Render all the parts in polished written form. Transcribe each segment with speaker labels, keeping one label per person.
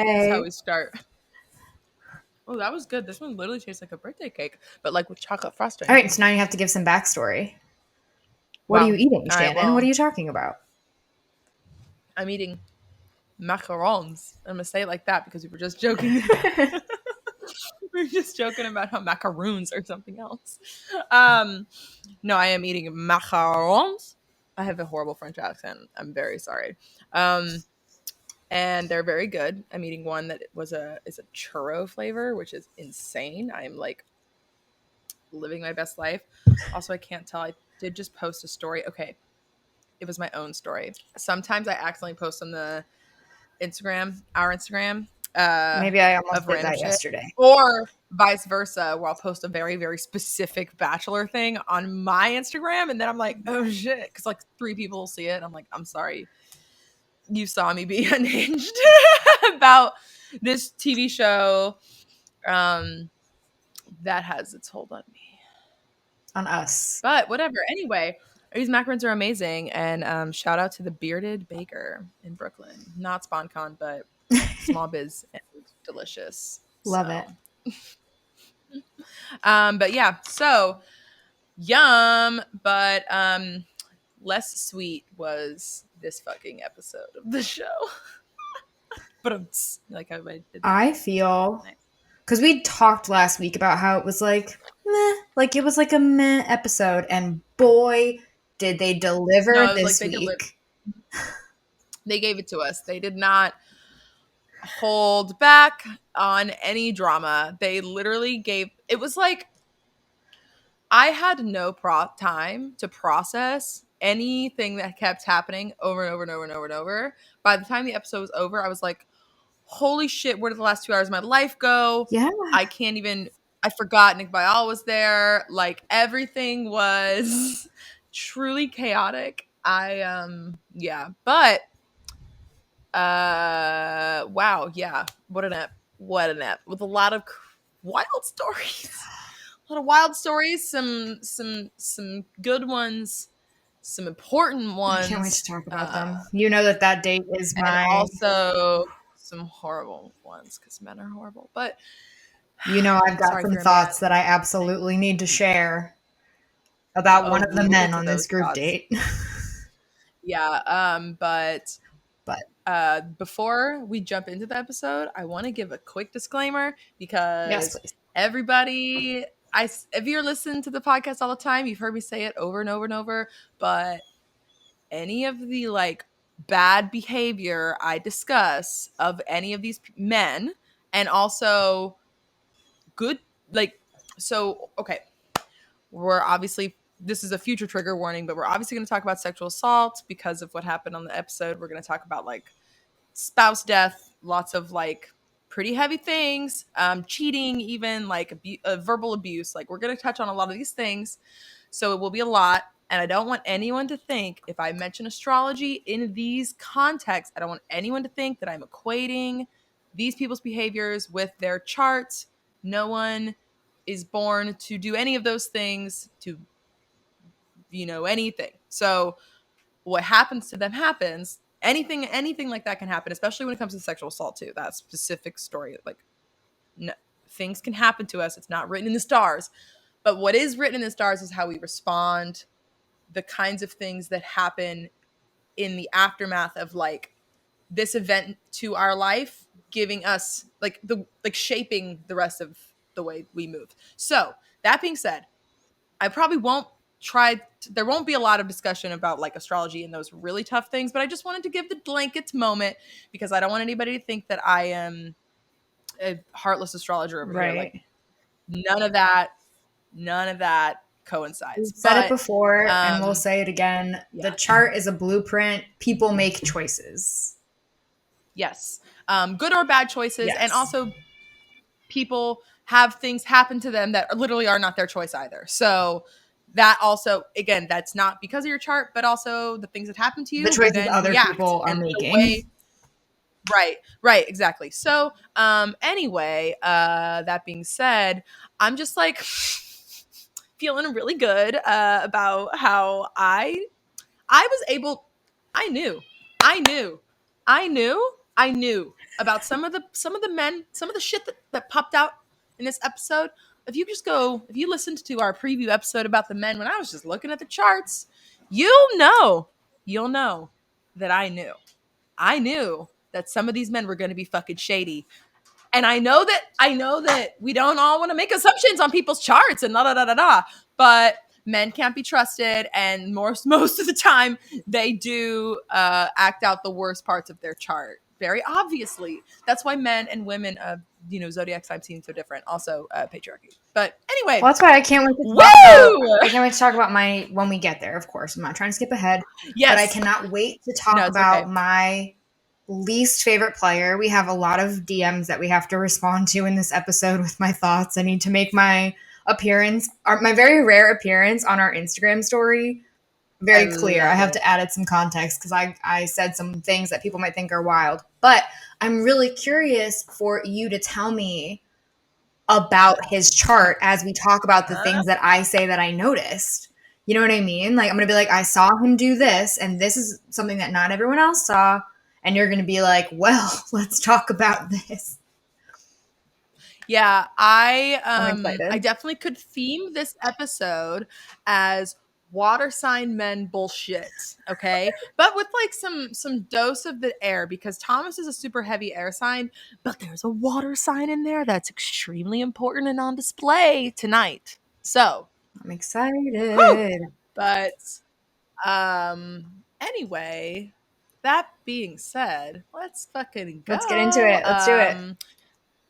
Speaker 1: That's how
Speaker 2: Hey.
Speaker 1: we start. Oh, that was good. This one literally tastes like a birthday cake, but like with chocolate frosting.
Speaker 2: All right, so now you have to give some backstory. What are
Speaker 1: Wow.
Speaker 2: you eating,
Speaker 1: All right,
Speaker 2: Shannon? What
Speaker 1: well,
Speaker 2: are you talking about?
Speaker 1: I'm eating macarons. I'm going to say it like that because we were just joking. We were just joking about how macaroons are something else. No, I am eating macarons. I have a horrible French accent. I'm very sorry. And they're very good. I'm eating one that is a churro flavor, which is insane. I'm like living my best life. Also, I can't tell. I did just post a story. Okay, it was my own story. Sometimes I accidentally post on the Instagram, our Instagram,
Speaker 2: Maybe I almost
Speaker 1: of
Speaker 2: did
Speaker 1: random
Speaker 2: that
Speaker 1: shit,
Speaker 2: yesterday.
Speaker 1: or vice versa, where I'll post a very, very specific Bachelor thing on my Instagram, and then I'm like, oh shit, because like 3 people will see it. I'm like, I'm sorry, you saw me be unhinged about this TV show that has its hold on me.
Speaker 2: On us.
Speaker 1: But whatever. Anyway, these macarons are amazing, and shout out to the Bearded Baker in Brooklyn. Not SpawnCon, but small biz and delicious.
Speaker 2: Love it.
Speaker 1: But yeah, so yum. But less sweet was this fucking episode of the show. But like how I did that.
Speaker 2: I feel
Speaker 1: Nice.
Speaker 2: because we talked last week about how it was like meh, like it was like a meh episode, and boy, did they deliver
Speaker 1: No, it was
Speaker 2: this
Speaker 1: like
Speaker 2: week.
Speaker 1: they gave it to us. They did not hold back on any drama. They literally gave it was like I had no time to process anything that kept happening over and over and over and over and over. By the time the episode was over, I was like, holy shit, where did the last 2 hours of my life go?
Speaker 2: Yeah.
Speaker 1: I forgot Nick Viall was there. Like everything was truly chaotic. Yeah. But wow, yeah. What an ep. With a lot of wild stories. A lot of wild stories, some good ones, some important
Speaker 2: I can't wait to
Speaker 1: ones,
Speaker 2: talk about them. You know that date is
Speaker 1: and
Speaker 2: my.
Speaker 1: also some horrible ones because men are horrible. But
Speaker 2: You know, I've got
Speaker 1: sorry if
Speaker 2: some
Speaker 1: you're a man.
Speaker 2: thoughts that I absolutely need to share about one of the
Speaker 1: We will
Speaker 2: men
Speaker 1: get to
Speaker 2: on this
Speaker 1: those
Speaker 2: group
Speaker 1: thoughts.
Speaker 2: date.
Speaker 1: Yeah. But before we jump into the episode, I want to give a quick disclaimer because
Speaker 2: Yes, please.
Speaker 1: everybody, if you're listening to the podcast all the time, you've heard me say it over and over and over. But any of the like bad behavior I discuss of any of these men, and also good, like, so okay, we're obviously this is a future trigger warning, but we're obviously going to talk about sexual assault because of what happened on the episode. We're going to talk about like spouse death, lots of like pretty heavy things, cheating, even like verbal abuse. Like we're going to touch on a lot of these things, so it will be a lot. And I don't want anyone to think if I mention astrology in these contexts, I don't want anyone to think that I'm equating these people's behaviors with their charts. No one is born to do any of those things, to anything. So what happens to them happens. Anything like that can happen, especially when it comes to sexual assault too. That specific story, like, no, things can happen to us. It's not written in the stars, but what is written in the stars is how we respond, the kinds of things that happen in the aftermath of like this event to our life, giving us shaping the rest of the way we move. So that being said, I probably won't there won't be a lot of discussion about like astrology and those really tough things, but I just wanted to give the blankets moment because I don't want anybody to think that I am a heartless astrologer over here. Like
Speaker 2: Right.
Speaker 1: none of that coincides.
Speaker 2: We've said it before and we'll
Speaker 1: um
Speaker 2: say it again.
Speaker 1: yeah.
Speaker 2: The chart is a blueprint. People make choices.
Speaker 1: Yes. Good or bad choices.
Speaker 2: Yes.
Speaker 1: And also people have things happen to them that literally are not their choice either. So that also, again, that's not because of your chart, but also the things that happen to you.
Speaker 2: The choices
Speaker 1: then
Speaker 2: other
Speaker 1: react.
Speaker 2: people are
Speaker 1: And the
Speaker 2: making.
Speaker 1: way, right, exactly. So anyway, that being said, I'm just like feeling really good about how I was able, I knew I knew about some of the men, some of the shit that popped out in this episode. If you listened to our preview episode about the men when I was just looking at the charts, you'll know that I knew. I knew that some of these men were going to be fucking shady. And I know that we don't all want to make assumptions on people's charts and but men can't be trusted, and most of the time they do act out the worst parts of their chart. Very obviously. That's why men and women of zodiac signs seem so different. Also patriarchy. But anyway.
Speaker 2: Well, that's why I can't wait to
Speaker 1: Woo!
Speaker 2: talk about my when we get there, of course. I'm not trying to skip ahead.
Speaker 1: Yes.
Speaker 2: But I cannot wait to talk about my least favorite player. We have a lot of DMs that we have to respond to in this episode with my thoughts. I need to make my appearance, my very rare appearance on our Instagram story very clear. I have to add some context because I said some things that people might think are wild. But I'm really curious for you to tell me about his chart as we talk about the things that I say that I noticed. You know what I mean? Like, I'm going to be like, I saw him do this, and this is something that not everyone else saw. And you're going to be like, well, let's talk about this.
Speaker 1: Yeah, I definitely could theme this episode as water sign men bullshit, okay? But with like some dose of the air, because Thomas is a super heavy air sign, but there's a water sign in there that's extremely important and on display tonight. So
Speaker 2: I'm excited.
Speaker 1: Whew! But anyway, that being said, let's fucking go.
Speaker 2: Let's get into it. Let's do it.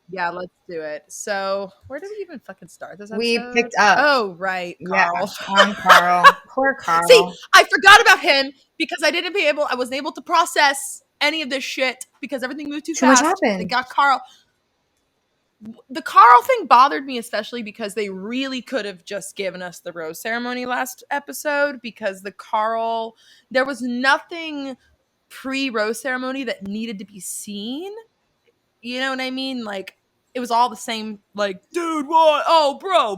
Speaker 1: Yeah, let's do it. So, where did we even fucking start this episode?
Speaker 2: We picked up.
Speaker 1: Oh, right, Carl.
Speaker 2: Yeah, on Carl. Poor Carl.
Speaker 1: See, I forgot about him because I wasn't able to process any of this shit because everything moved too fast.
Speaker 2: Much happened.
Speaker 1: They got Carl. The Carl thing bothered me especially because they really could have just given us the rose ceremony last episode, because there was nothing pre-rose ceremony that needed to be seen. You know what I mean? Like, it was all the same, like, dude, what? Oh, bro.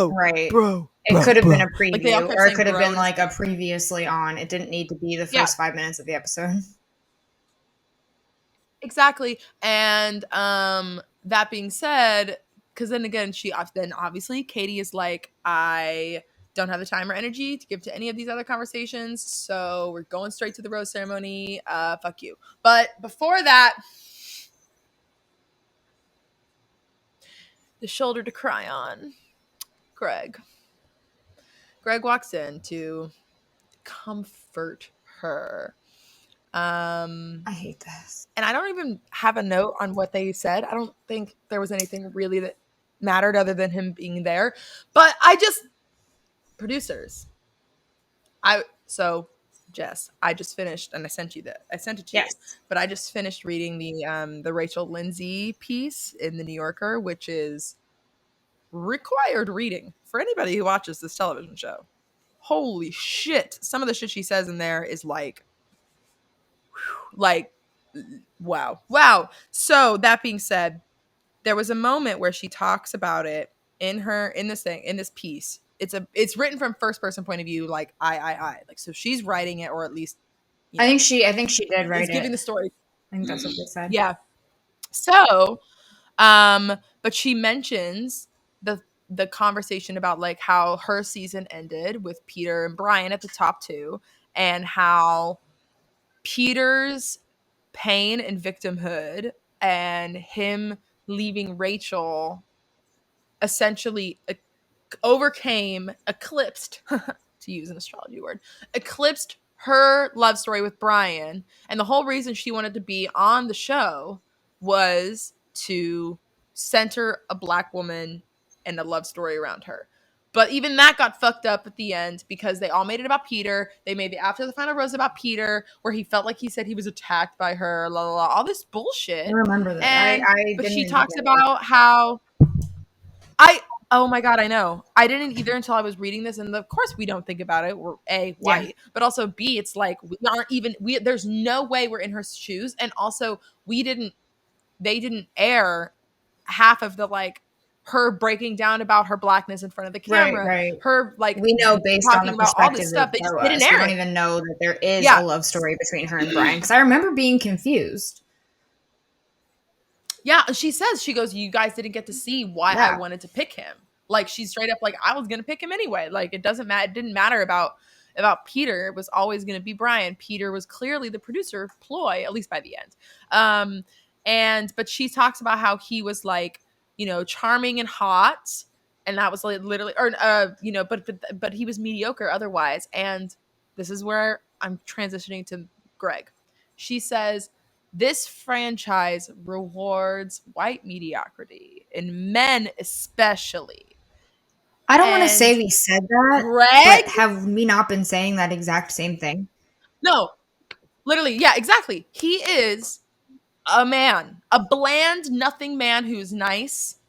Speaker 2: Right.
Speaker 1: Bro.
Speaker 2: It could have been a preview,
Speaker 1: like
Speaker 2: or it could have been like a previously on. It didn't need to be the first 5 minutes of the episode.
Speaker 1: Exactly. And that being said, because then again, obviously Katie is like, I don't have the time or energy to give to any of these other conversations, so we're going straight to the rose ceremony. Fuck you. But before that, the shoulder to cry on. Greg walks in to comfort her.
Speaker 2: I hate this.
Speaker 1: And I don't even have a note on what they said. I don't think there was anything really that mattered other than him being there. But producers. Jess, I just finished, and I sent it to you. But I just finished reading the Rachel Lindsay piece in the New Yorker, which is required reading for anybody who watches this television show. Holy shit. Some of the shit she says in there is like, wow. So that being said, there was a moment where she talks about it in this piece. It's written from first person point of view, like I. Like, so she's writing it, or at least
Speaker 2: I think she did write it.
Speaker 1: Giving the story.
Speaker 2: I think that's what they said.
Speaker 1: Yeah. So, but she mentions the conversation about like how her season ended with Peter and Brian at the top two, and how Peter's pain and victimhood and him leaving Rachel essentially eclipsed to use an astrology word, eclipsed her love story with Brian. And the whole reason she wanted to be on the show was to center a Black woman and a love story around her. But even that got fucked up at the end because they all made it about Peter. They made the After the Final Rose about Peter, where he felt like he said he was attacked by her, all this bullshit.
Speaker 2: I remember that.
Speaker 1: And, but she talks about how oh my God, I know. I didn't either until I was reading this. And of course we don't think about it. We're A, white, but also B, it's like there's no way we're in her shoes. And also they didn't air half of the like her breaking down about her Blackness in front of the camera.
Speaker 2: Right.
Speaker 1: Her like,
Speaker 2: we know based on the
Speaker 1: about all this stuff. They just didn't air.
Speaker 2: We don't even know that there is a love story between her and Brian. Because I remember being confused.
Speaker 1: Yeah, she says, she goes, you guys didn't get to see why I wanted to pick him. Like, she's straight up like, I was gonna pick him anyway. Like, it doesn't matter. It didn't matter about Peter. It was always gonna be Brian. Peter was clearly the producer ploy, at least by the end. But she talks about how he was like, charming and hot, and that was like literally, or but he was mediocre otherwise. And this is where I'm transitioning to Greg. She says, this franchise rewards white mediocrity, in men especially.
Speaker 2: I don't want to say we said that,
Speaker 1: Greg,
Speaker 2: but have we not been saying that exact same thing?
Speaker 1: No, literally, yeah, exactly. He is a man, a bland, nothing man who's nice,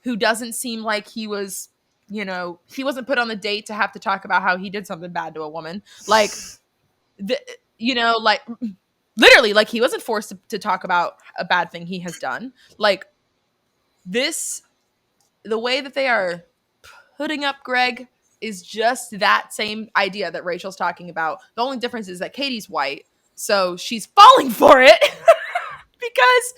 Speaker 1: who doesn't seem like he was, he wasn't put on the date to have to talk about how he did something bad to a woman. Like, like literally, like he wasn't forced to talk about a bad thing he has done. Like this, the way that they are putting up Greg is just that same idea that Rachel's talking about. The only difference is that Katie's white, so she's falling for it. Because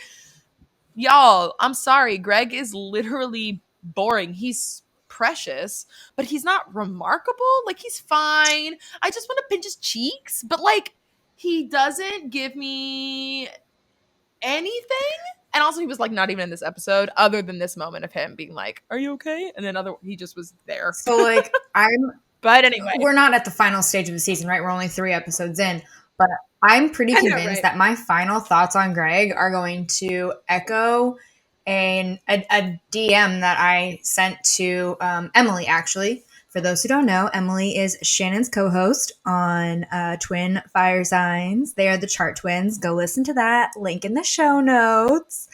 Speaker 1: y'all, I'm sorry, Greg is literally boring. He's precious, but he's not remarkable. Like, he's fine. I just want to pinch his cheeks, but like, he doesn't give me anything. And also, he was like not even in this episode, other than this moment of him being like, "Are you okay?" And then he just was there.
Speaker 2: So like,
Speaker 1: But anyway,
Speaker 2: we're not at the final stage of the season, right? We're only 3 episodes in, but I'm pretty convinced that my final thoughts on Greg are going to echo a DM that I sent to Emily, actually. For those who don't know, Emily is Shannon's co-host on Twin Fire Signs. They are the chart twins. Go listen to that. Link in the show notes.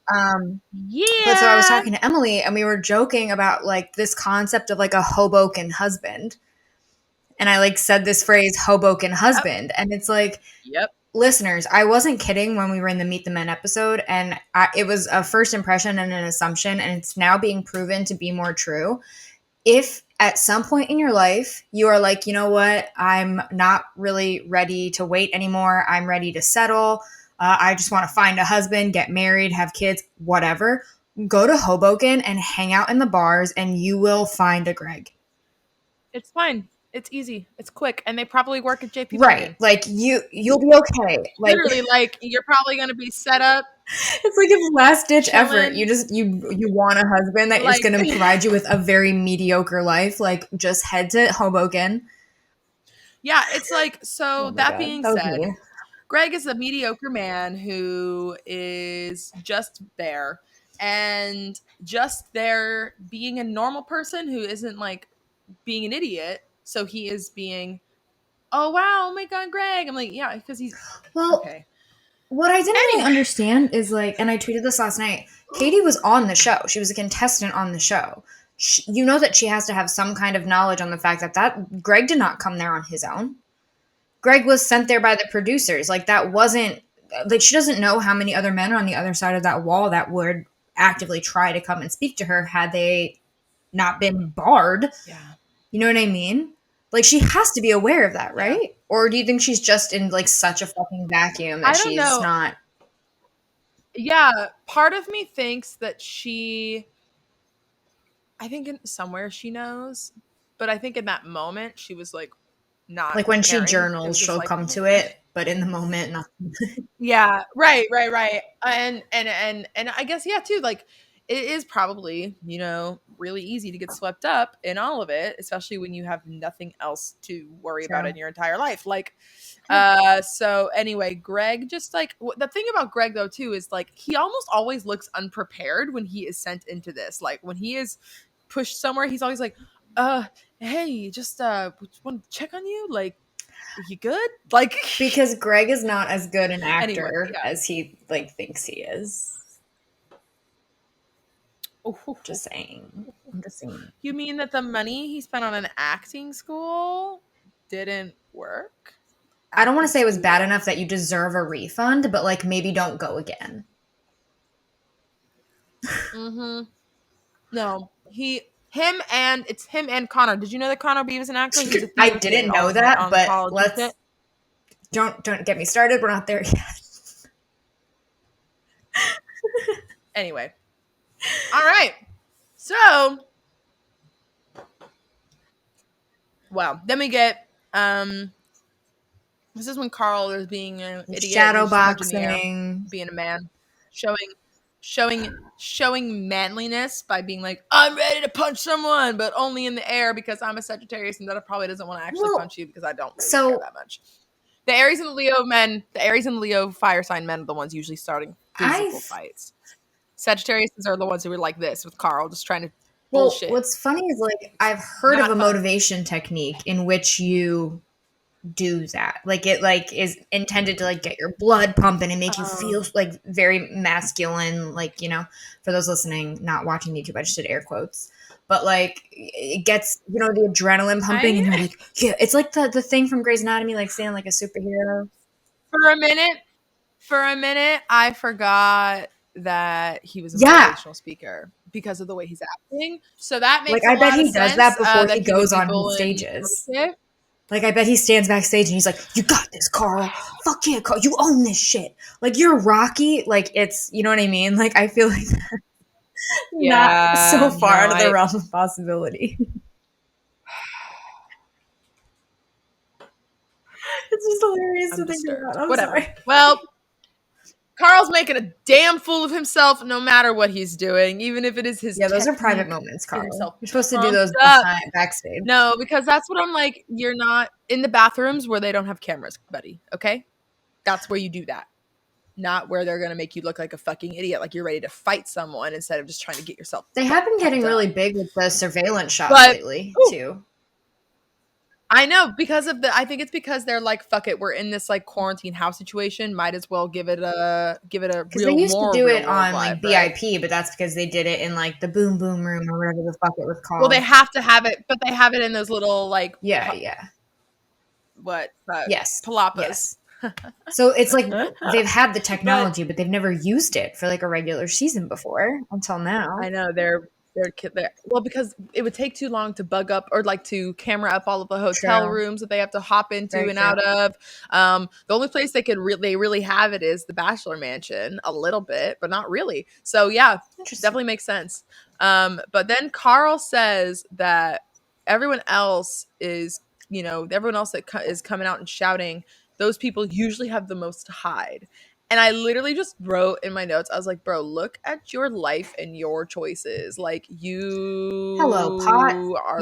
Speaker 2: But so I was talking to Emily, and we were joking about like this concept of like a Hoboken husband. And I like said this phrase, Hoboken husband. And it's like, listeners, I wasn't kidding when we were in the Meet the Men episode. And it was a first impression and an assumption. And it's now being proven to be more true. If at some point in your life you are like, you know what, I'm not really ready to wait anymore. I'm ready to settle. I just want to find a husband, get married, have kids, whatever. Go to Hoboken and hang out in the bars and you will find a Greg.
Speaker 1: It's fine. It's easy. It's quick. And they probably work at JP
Speaker 2: Right.
Speaker 1: Morgan.
Speaker 2: Like you'll be okay. Like,
Speaker 1: literally, like you're probably going to be set up.
Speaker 2: It's like a last ditch effort. You want a husband that is going to provide you with a very mediocre life. Like, just head to Hoboken.
Speaker 1: Yeah, it's like, so that being said, Greg is a mediocre man who is just there, and just there being a normal person who isn't like being an idiot. So he is being, oh wow, oh my god, Greg. I'm like, yeah, because he's okay.
Speaker 2: What I didn't really understand is like, and I tweeted this last night, Katie was on the show. She was a contestant on the show. You know that she has to have some kind of knowledge on the fact that Greg did not come there on his own. Greg was sent there by the producers. Like, that wasn't, like, she doesn't know how many other men are on the other side of that wall that would actively try to come and speak to her had they not been barred.
Speaker 1: Yeah.
Speaker 2: You know what I mean? Like, she has to be aware of that, right? Yeah. Or do you think she's just in, like, such a fucking vacuum that she's not?
Speaker 1: Yeah, part of me thinks that I think somewhere she knows, but I think in that moment she was, like, not
Speaker 2: like when
Speaker 1: caring.
Speaker 2: She journals, she'll like, come to it, but in the moment, nothing.
Speaker 1: Yeah, right. And I guess, yeah, too, like, it is probably, really easy to get swept up in all of it, especially when you have nothing else to worry about in your entire life. Like, so anyway, Greg just like, the thing about Greg though too is like, he almost always looks unprepared when he is sent into this. Like, when he is pushed somewhere, he's always like, hey, just want to check on you, like, are you good? Like,
Speaker 2: because Greg is not as good an actor as he like thinks he is. Just saying. I'm just saying.
Speaker 1: You mean that the money he spent on an acting school didn't work?
Speaker 2: I don't want to say it was bad enough that you deserve a refund, but like, maybe don't go again.
Speaker 1: No, it's him and Connor. Did you know that Connor B was an actor?
Speaker 2: I didn't know that, but let's don't get me started. We're not there yet.
Speaker 1: Anyway. All right. So, wow. Then we get this is when Carl is being an idiot and he's just punching the air, being a man, showing manliness by being like, I'm ready to punch someone, but only in the air because I'm a Sagittarius and that probably doesn't want to actually punch you because I don't really care that much. The Aries and the Leo fire sign men are the ones usually starting physical fights. Sagittariuses are the ones who are like this with Carl, just trying to bullshit.
Speaker 2: What's funny is like I've heard of a motivation technique in which you do that. Like it like is intended to like get your blood pumping and make you feel like very masculine. Like, you know, for those listening, not watching YouTube, I just did air quotes. But like it gets, you know, the adrenaline pumping and you're like, yeah, it's like the thing from Grey's Anatomy, like saying like a superhero.
Speaker 1: For a minute, I forgot that he was a motivational speaker because of the way he's acting. So that makes
Speaker 2: like I bet he does that before he goes on stages. Like, I bet he stands backstage and he's like, you got this, Carl. Fuck yeah, Carl. You own this shit. Like, you're Rocky. Like, it's, you know what I mean? Like, I feel like that's not so far out of the realm of possibility. It's just hilarious to think about.
Speaker 1: Whatever.
Speaker 2: Sorry.
Speaker 1: Well, Carl's making a damn fool of himself no matter what he's doing, even if it is his
Speaker 2: those are private moments, Carl. You're supposed to do those backstage.
Speaker 1: No, because that's what I'm like, you're not in the bathrooms where they don't have cameras, buddy, okay? That's where you do that. Not where they're going to make you look like a fucking idiot, like you're ready to fight someone instead of just trying to get yourself.
Speaker 2: They have been getting really big with the surveillance shots lately, too.
Speaker 1: I know I think it's because they're like, fuck it, we're in this like quarantine house situation. Might as well give it a real. Because
Speaker 2: they used to do it on like VIP, but that's because they did it in like the boom boom room or whatever the fuck it was called.
Speaker 1: Well, they have to have it, but they have it in those little like palapas.
Speaker 2: Yes. So it's like they've had the technology, but they've never used it for like a regular season before until now.
Speaker 1: I know they're well, because it would take too long to bug up or like to camera up all of the hotel rooms that they have to hop into and out of. The only place they really have it is the Bachelor Mansion a little bit, but not really. So yeah, definitely makes sense. But then Carl says that everyone else that is coming out and shouting, those people usually have the most to hide. And I literally just wrote in my notes, I was like, bro, look at your life and your choices. Like, you are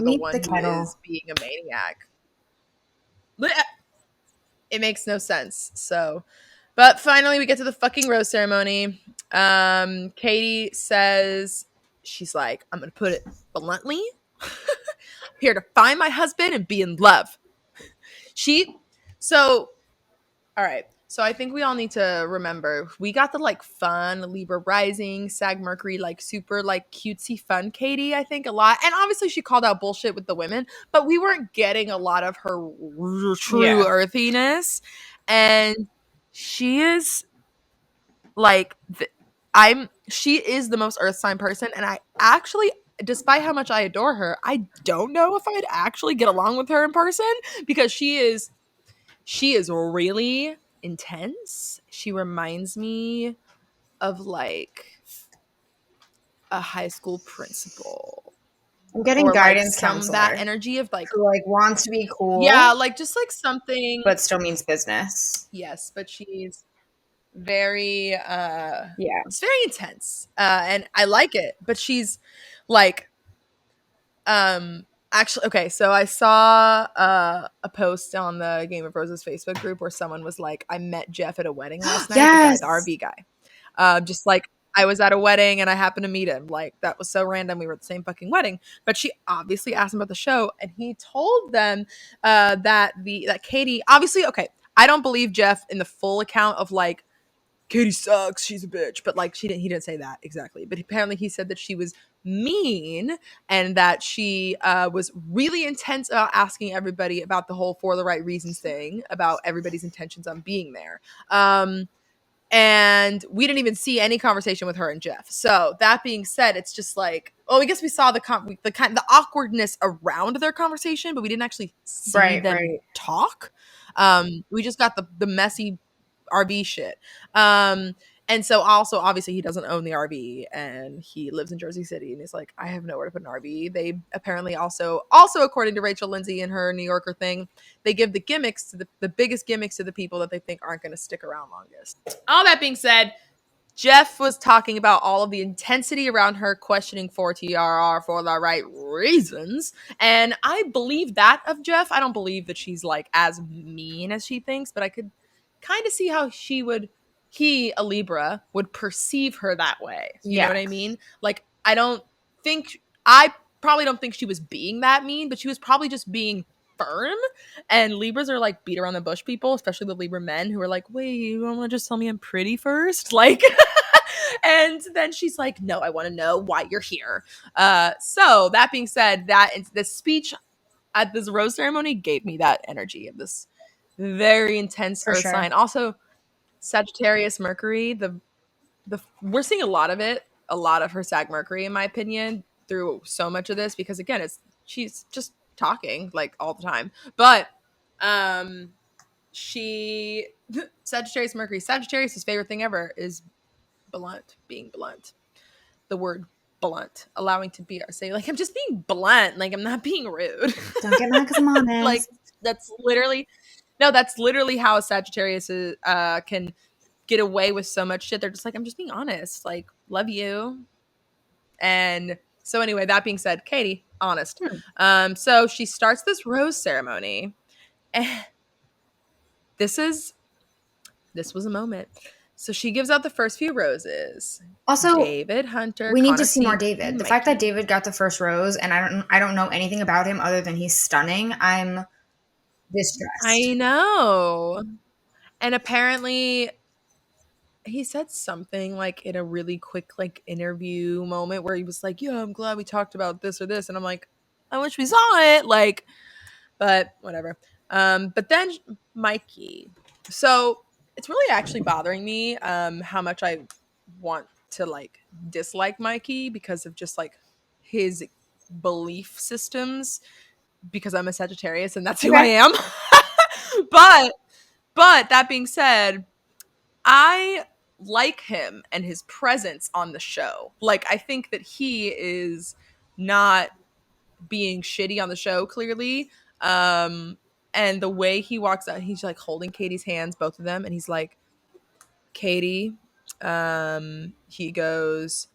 Speaker 1: the one who is being a maniac. It makes no sense. So, but finally we get to the fucking rose ceremony. Katie says, she's like, I'm going to put it bluntly. I'm here to find my husband and be in love. All right. So I think we all need to remember, we got the like fun Libra rising, Sag Mercury, like super like cutesy fun Katie, I think a lot. And obviously she called out bullshit with the women, but we weren't getting a lot of her true earthiness. And she is like, she is the most earth sign person. And I actually, despite how much I adore her, I don't know if I'd actually get along with her in person because she is really intense. She reminds me of like a high school principal.
Speaker 2: I'm getting guidance counselor.
Speaker 1: That energy of like
Speaker 2: who like wants to be cool.
Speaker 1: Yeah, like just like something,
Speaker 2: but still means business.
Speaker 1: Yes, but she's very it's very intense. And I like it, but she's like actually, okay, so I saw a post on the Game of Roses Facebook group where someone was like, I met Jeff at a wedding last night, the RV guy. Just like, I was at a wedding and I happened to meet him. Like, that was so random. We were at the same fucking wedding. But she obviously asked him about the show, and he told them that Katie, obviously, okay, I don't believe Jeff in the full account of like, Katie sucks, she's a bitch. But like, he didn't say that exactly. But apparently he said that she was mean and that she was really intense about asking everybody about the whole for the right reasons thing, about everybody's intentions on being there. And we didn't even see any conversation with her and Jeff. So that being said, it's just like, I guess we saw the awkwardness around their conversation, but we didn't actually see them talk. We just got the messy RV shit. And so also, obviously, he doesn't own the RV and he lives in Jersey City. And he's like, I have nowhere to put an RV. They apparently also according to Rachel Lindsay in her New Yorker thing, they give the gimmicks to the biggest gimmicks to the people that they think aren't going to stick around longest. All that being said, Jeff was talking about all of the intensity around her questioning 4TRR for the right reasons. And I believe that of Jeff. I don't believe that she's like as mean as she thinks, but I could kind of see how he, a Libra, would perceive her that way. You know what I mean? Like, I probably don't think she was being that mean, but she was probably just being firm. And Libras are like beat around the bush people, especially the Libra men who are like, wait, you don't want to just tell me I'm pretty first? Like, and then she's like, no, I want to know why you're here. So that being said, the speech at this rose ceremony gave me that energy of this very intense earth sign. Also, Sagittarius Mercury, we're seeing a lot of her Sag Mercury, in my opinion, through so much of this, because again, she's just talking like all the time. But Sagittarius Mercury, Sagittarius' favorite thing ever is being blunt. The word blunt, allowing to be, say, like, I'm just being blunt, like, I'm not being rude.
Speaker 2: Don't get mad because I'm honest.
Speaker 1: Like, that's literally how a Sagittarius can get away with so much shit. They're just like, I'm just being honest, like, love you. And so anyway, that being said, Katie, honest. So she starts this rose ceremony, and this was a moment. So she gives out the first few roses.
Speaker 2: Also,
Speaker 1: David Hunter.
Speaker 2: We need to see more David. The fact that David got the first rose, and I don't know anything about him other than he's stunning. I'm distressed.
Speaker 1: I know. And apparently he said something like in a really quick like interview moment where he was like, yeah, I'm glad we talked about this or this. And I'm like, I wish we saw it. Like, but whatever. But then Mikey. So it's really actually bothering me how much I want to like dislike Mikey because of just like his belief systems, because I'm a Sagittarius and that's who I am. But that being said, I like him and his presence on the show. Like, I think that he is not being shitty on the show, clearly. And the way he walks out, he's like holding Katie's hands, both of them, and he's like, Katie, he goes,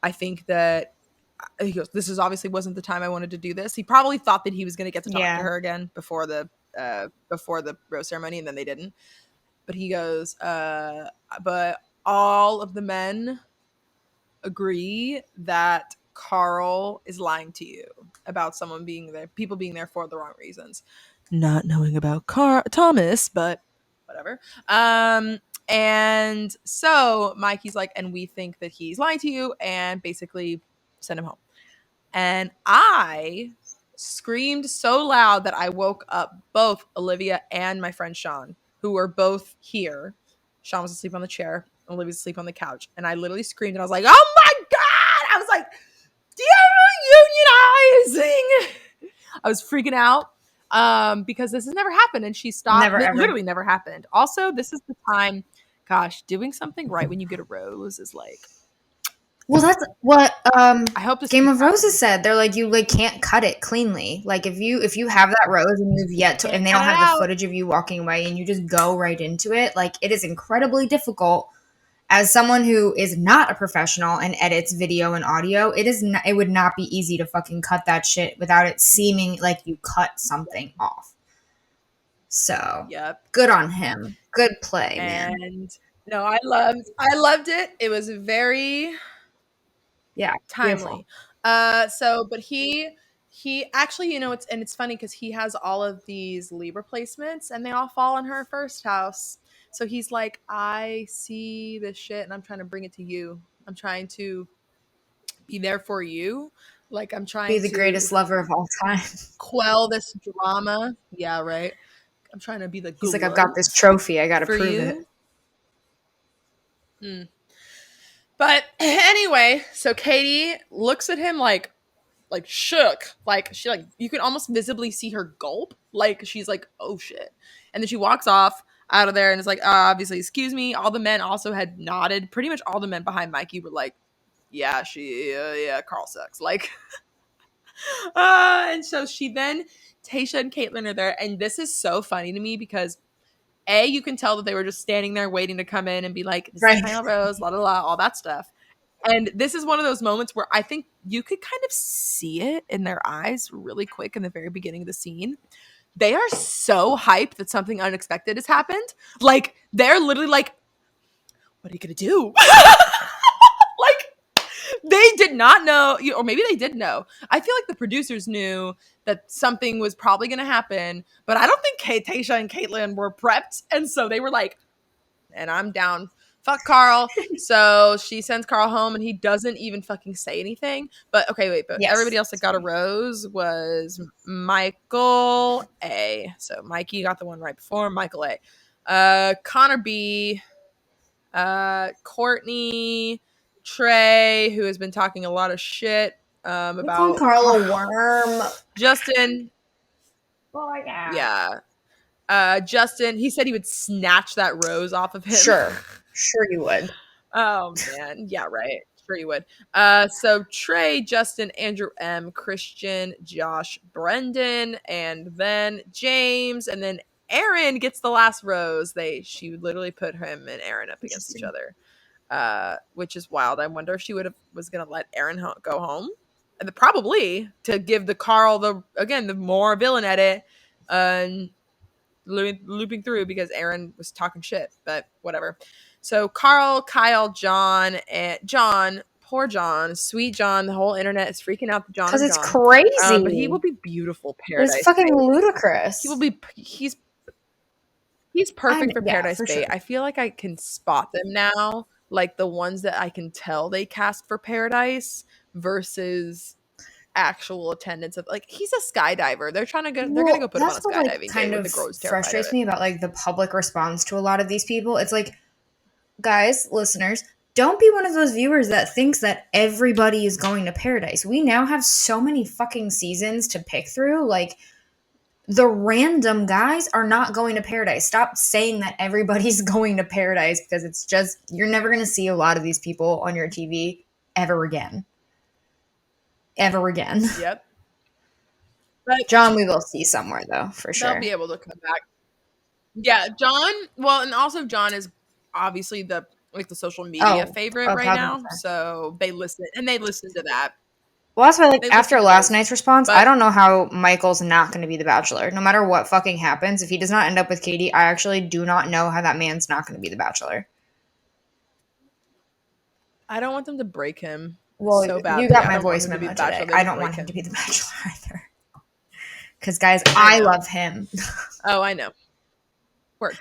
Speaker 1: I think that he goes, this is obviously wasn't the time I wanted to do this. He probably thought that he was going to get to talk to her again before the rose ceremony, and then they didn't. But he goes, but all of the men agree that Carl is lying to you about someone being there, people being there for the wrong reasons. Not knowing about Thomas, but whatever. And so Mikey's like, and we think that he's lying to you, and basically send him home. And I screamed so loud that I woke up both Olivia and my friend Sean, who were both here. Sean was asleep on the chair. Olivia was asleep on the couch. And I literally screamed and I was like, oh my God! I was like, unionizing! I was freaking out because this has never happened. And she stopped. Literally never happened. Also, this is the time, gosh, doing something right when you get a rose is like,
Speaker 2: well, that's what
Speaker 1: I hope
Speaker 2: Game of Roses said. They're like, you like can't cut it cleanly. Like if you have that rose and you've yet to, and they don't have the footage of you walking away and you just go right into it, like it is incredibly difficult. As someone who is not a professional and edits video and audio, it would not be easy to fucking cut that shit without it seeming like you cut something off. So, good on him. Good play, man.
Speaker 1: And no, I loved it. It was very timely. Beautiful. But he actually, it's funny because he has all of these Libra placements and they all fall in her first house. So he's like, I see this shit and I'm trying to bring it to you. I'm trying to be there for you. Like I'm trying to
Speaker 2: be the greatest lover of all time.
Speaker 1: Quell this drama. Yeah, right. I'm trying to be the
Speaker 2: He's like, I've got this trophy. I got to prove
Speaker 1: it. But anyway, so Katie looks at him like shook. Like you can almost visibly see her gulp. Like she's like, oh shit. And then she walks off. out of there and is like, obviously, excuse me. All the men also had nodded. Pretty much all the men behind Mikey were like, yeah, Carl sucks. Like, and so Tayshia and Caitlyn are there. And this is so funny to me because you can tell that they were just standing there waiting to come in and be like, this is the final rose, la la la, all that stuff. And this is one of those moments where I think you could kind of see it in their eyes really quick in the very beginning of the scene. They are so hyped that something unexpected has happened. Like, they're literally like, what are you going to do? Like, they did not know, or maybe they did know. I feel like the producers knew that something was probably going to happen, but I don't think Tayshia and Caitlyn were prepped. And so they were like, and I'm down. Fuck Carl. So she sends Carl home and he doesn't even fucking say anything. But okay, wait, but everybody else that got a rose was Michael A. So Mikey got the one right before Michael A. Connor B. Courtney, Trey, who has been talking a lot of shit about
Speaker 2: Carl a worm.
Speaker 1: Justin.
Speaker 2: Oh my God.
Speaker 1: Yeah. Justin, he said he would snatch that rose off of him.
Speaker 2: Sure you would.
Speaker 1: Oh man, yeah, right. Sure you would. So Trey, Justin, Andrew M, Christian, Josh, Brendan, and then James, and then Aaron gets the last rose. She literally put him and Aaron up against each other, which is wild. I wonder if she was gonna let Aaron go home, and probably to give the Carl the more villain edit, looping through because Aaron was talking shit, but whatever. So Carl, Kyle, John, poor John, sweet John. The whole internet is freaking out that John is gone.
Speaker 2: Because it's crazy.
Speaker 1: But he will be beautiful Paradise.
Speaker 2: It's fucking ludicrous.
Speaker 1: He will be. He's perfect for Paradise Bait. Sure. I feel like I can spot them now, like the ones that I can tell they cast for Paradise versus actual attendance of, like, he's a skydiver. They're trying to go. They're gonna go put him on a skydiving
Speaker 2: kind of frustrates me about like the public response to a lot of these people. It's like, guys, listeners, don't be one of those viewers that thinks that everybody is going to Paradise. We now have so many fucking seasons to pick through. Like, the random guys are not going to Paradise. Stop saying that everybody's going to Paradise, because it's just, you're never going to see a lot of these people on your TV ever again. Ever again.
Speaker 1: Yep. But
Speaker 2: John, we will see somewhere though, for sure.
Speaker 1: They'll be able to come back. Yeah, John. Well, and also John is obviously the social media favorite right now. So they listen to that.
Speaker 2: Well, that's why, after last night's response, I don't know how Michael's not going to be the Bachelor. No matter what fucking happens, if he does not end up with Katie, I actually do not know how that man's not going to be the Bachelor.
Speaker 1: I don't want them to break him.
Speaker 2: Well,
Speaker 1: so badly.
Speaker 2: You got my voice memo today. I don't want him to be the Bachelor either. Because, guys, I love him.
Speaker 1: Oh, I know. Word.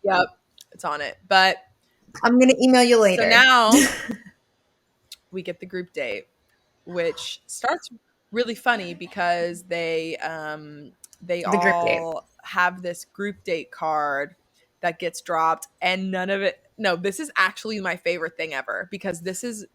Speaker 1: Yep, it's on it. But
Speaker 2: I'm going to email you later.
Speaker 1: So now we get the group date, which starts really funny because they all have this group date card that gets dropped, and none of it. No, this is actually my favorite thing ever, because this is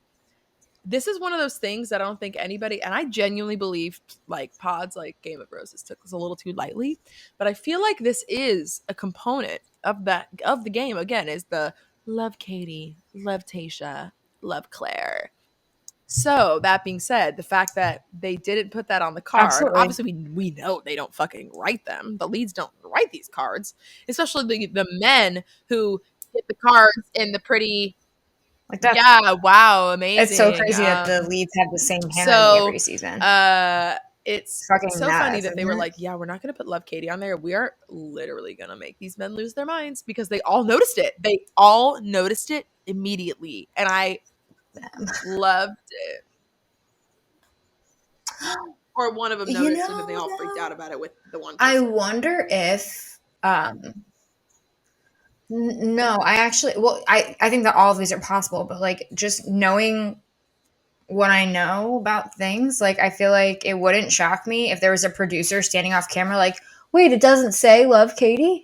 Speaker 1: one of those things that I don't think anybody, and I genuinely believe like pods like Game of Roses took this a little too lightly, but I feel like this is a component of the game. Again, is the love Katie, love Tayshia, love Claire. So that being said, the fact that they didn't put that on the card, obviously we know they don't fucking write them. The leads don't write these cards, especially the men who get the cards in the pretty. Like that. Yeah, wow, amazing.
Speaker 2: It's so crazy that the leads have the same handwriting every season.
Speaker 1: It's so funny that they were like, yeah, we're not going to put Love Katie on there. We are literally going to make these men lose their minds, because they all noticed it. They all noticed it immediately. And I loved it. Or one of them noticed it, and they all freaked out about it with the one person.
Speaker 2: I wonder if... No, I think that all of these are possible, but like, just knowing what I know about things, like, I feel like it wouldn't shock me if there was a producer standing off camera like, wait, it doesn't say love Katie?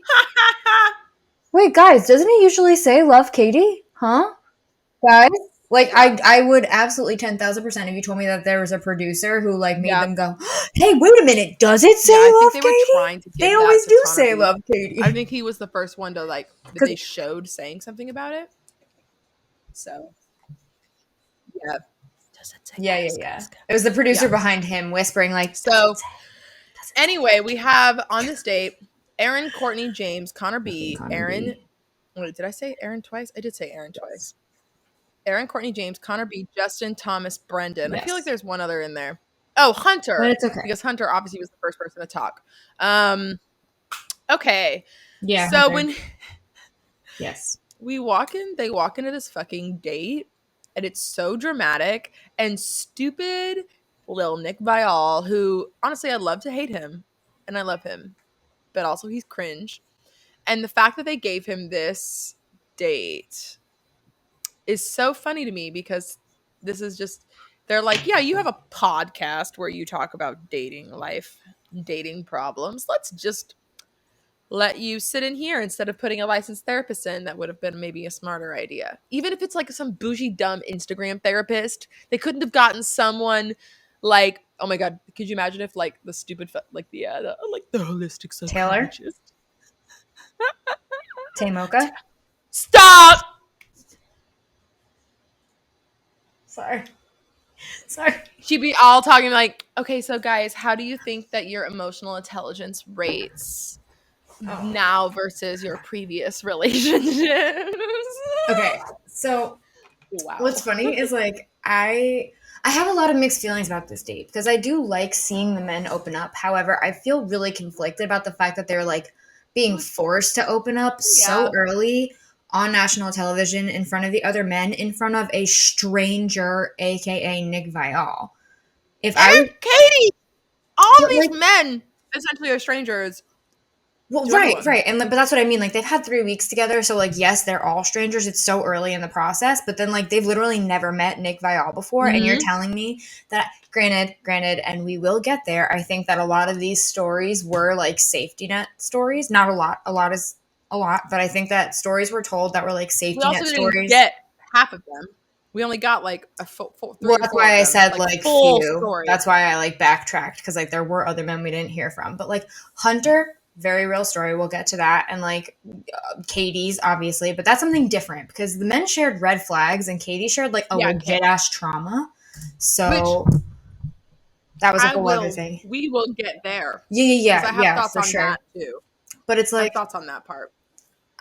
Speaker 2: Wait, guys, doesn't it usually say love Katie? Huh? Guys? Like, I would absolutely 10,000% if you told me that there was a producer who like made them go, Hey, wait a minute. Does it say love Katie?
Speaker 1: They were trying to give
Speaker 2: they
Speaker 1: that
Speaker 2: always
Speaker 1: to
Speaker 2: do
Speaker 1: Connor
Speaker 2: say
Speaker 1: B.
Speaker 2: love Katie.
Speaker 1: I think he was the first one to like that they showed saying something about it. So yeah. Does it say
Speaker 2: yeah. It was the producer behind him whispering like,
Speaker 1: so anyway, we have on this date Aaron, Courtney, James, Connor B, Aaron. Wait, did I say Aaron twice? I did say Aaron twice. Aaron, Courtney, James, Connor B, Justin, Thomas, Brendan. Yes. I feel like there's one other in there. Oh, Hunter. But it's okay. Because Hunter obviously was the first person to talk. Okay. Yeah. So Hunter. When
Speaker 2: yes.
Speaker 1: They walk into this fucking date, and it's so dramatic and stupid. Lil Nick Viall, who honestly I'd love to hate him, and I love him, but also he's cringe. And the fact that they gave him this date is so funny to me because this is just, they're like, yeah, you have a podcast where you talk about dating life, dating problems. Let's just let you sit in here instead of putting a licensed therapist in. That would have been maybe a smarter idea. Even if it's like some bougie, dumb Instagram therapist, they couldn't have gotten someone like, oh my God, could you imagine if like the stupid, like the holistic psychologist.
Speaker 2: Tamoka?
Speaker 1: Stop!
Speaker 2: Sorry.
Speaker 1: She'd be all talking like, okay, so guys, how do you think that your emotional intelligence rates now versus your previous relationships?
Speaker 2: Okay, so what's funny is like I have a lot of mixed feelings about this date because I do like seeing the men open up. However, I feel really conflicted about the fact that they're like being forced to open up so early on national television in front of the other men, in front of a stranger, aka Nick Viall.
Speaker 1: Katie, all these men essentially are strangers.
Speaker 2: Well, right. And but that's what I mean. Like, they've had 3 weeks together. So, like, yes, they're all strangers. It's so early in the process. But then, like, they've literally never met Nick Viall before. Mm-hmm. And you're telling me that, granted, and we will get there. I think that a lot of these stories were, like, safety net stories. Not a lot. A lot is a lot. But I think that stories were told that were, like, safety net stories. We
Speaker 1: didn't get half of them. We only got, like,
Speaker 2: well, that's why I said, like, full few. Story. That's why I, like, backtracked. Because, like, there were other men we didn't hear from. But, like, Hunter... very real story. We'll get to that. And like Katie's obviously, but that's something different because the men shared red flags and Katie shared like a legit ass trauma. So that was like a whole other thing.
Speaker 1: We will get there.
Speaker 2: Yeah.
Speaker 1: I have thoughts on that too.
Speaker 2: But it's like
Speaker 1: thoughts on that part.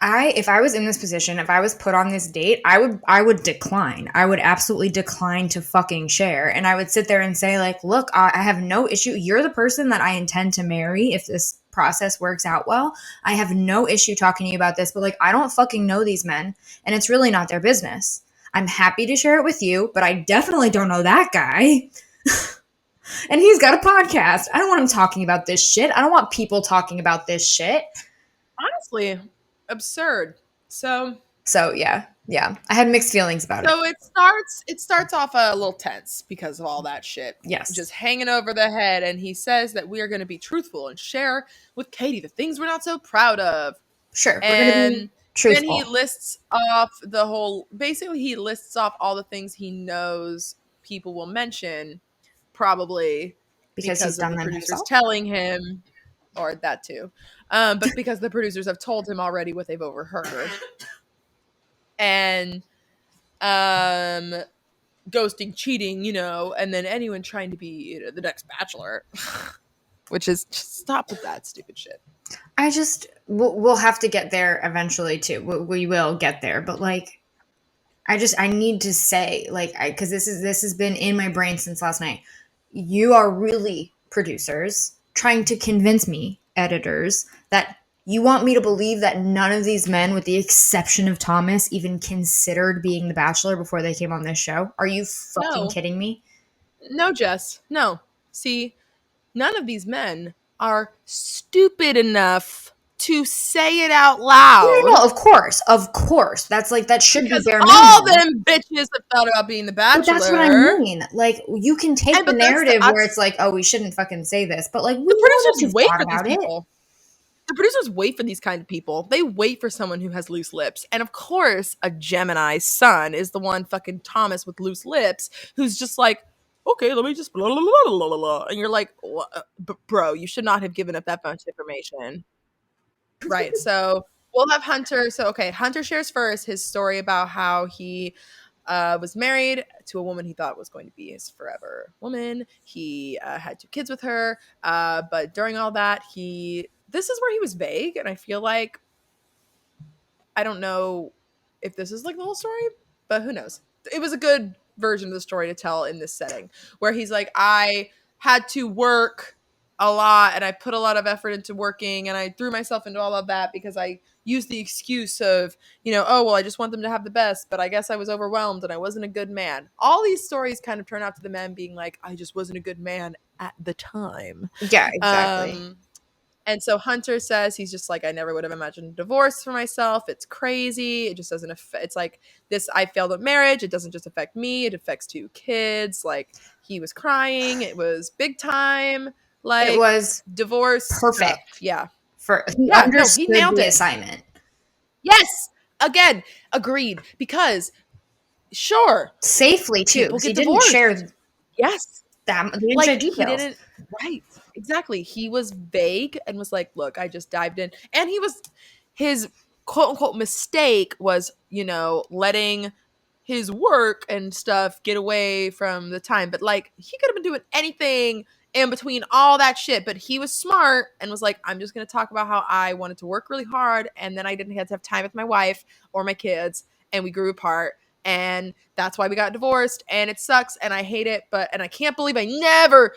Speaker 2: If I was in this position, if I was put on this date, I would decline. I would absolutely decline to fucking share. And I would sit there and say like, look, I have no issue. You're the person that I intend to marry if this process works out well. I have no issue talking to you about this, but like, I don't fucking know these men and it's really not their business. I'm happy to share it with you, but I definitely don't know that guy. And he's got a podcast. I don't want him talking about this shit. I don't want people talking about this shit.
Speaker 1: Honestly, absurd. So
Speaker 2: yeah. I had mixed feelings about it.
Speaker 1: So it starts off a little tense because of all that shit.
Speaker 2: Yes.
Speaker 1: Just hanging over the head. And he says that we are going to be truthful and share with Katie the things we're not so proud of.
Speaker 2: Sure.
Speaker 1: We're going to be truthful. Then he lists off he lists off all the things he knows people will mention, probably because
Speaker 2: he's done
Speaker 1: of the
Speaker 2: them
Speaker 1: producers
Speaker 2: himself?
Speaker 1: telling him, or that too. But because the producers have told him already what they've overheard. And ghosting, cheating, and then anyone trying to be the next Bachelor, which is just stop with that stupid shit.
Speaker 2: We'll have to get there eventually too. We will get there, but like, I need to say like, because this has been in my brain since last night. You are really producers trying to convince me, editors, that you want me to believe that none of these men, with the exception of Thomas, even considered being the Bachelor before they came on this show? Are you fucking kidding me?
Speaker 1: No, Jess. No. See, none of these men are stupid enough to say it out loud.
Speaker 2: No, of course. That's like, that should
Speaker 1: because
Speaker 2: be bare
Speaker 1: minimum. All them bitches have thought about being the Bachelor.
Speaker 2: But that's what I mean. Like, you can take the narrative where it's like, oh, we shouldn't fucking say this, but like,
Speaker 1: the producers wait for these people. The producers wait for these kind of people. They wait for someone who has loose lips. And of course, a Gemini's son is the one fucking Thomas with loose lips who's just like, okay, let me just blah, blah, blah, blah, blah, blah. And you're like, bro, you should not have given up that much information. Right. So we'll have Hunter. So, okay, Hunter shares first his story about how he was married to a woman he thought was going to be his forever woman. He had 2 kids with her. But during all that, this is where he was vague. And I feel like, I don't know if this is like the whole story, but who knows? It was a good version of the story to tell in this setting where he's like, I had to work a lot and I put a lot of effort into working and I threw myself into all of that because I used the excuse of, oh, well, I just want them to have the best, but I guess I was overwhelmed and I wasn't a good man. All these stories kind of turn out to the men being like, I just wasn't a good man at the time.
Speaker 2: Yeah, exactly.
Speaker 1: And so Hunter says he's just like, I never would have imagined divorce for myself. It's crazy. It just doesn't affect. It's like this. I failed at marriage. It doesn't just affect me. It affects 2 kids. Like he was crying. It was big time. Like
Speaker 2: it was
Speaker 1: divorce
Speaker 2: perfect.
Speaker 1: Stuff. Yeah.
Speaker 2: He understood
Speaker 1: he nailed
Speaker 2: the
Speaker 1: it.
Speaker 2: assignment.
Speaker 1: Yes. Again, agreed. Because sure,
Speaker 2: safely too.
Speaker 1: People get
Speaker 2: he
Speaker 1: divorced.
Speaker 2: Didn't share.
Speaker 1: Yes.
Speaker 2: He didn't share details.
Speaker 1: He didn't. Right. Exactly. He was vague and was like, look, I just dived in. And his quote unquote mistake was, letting his work and stuff get away from the time. But like, he could have been doing anything in between all that shit. But he was smart and was like, I'm just going to talk about how I wanted to work really hard. And then I didn't have to have time with my wife or my kids. And we grew apart. And that's why we got divorced. And it sucks. And I hate it. And I can't believe I never,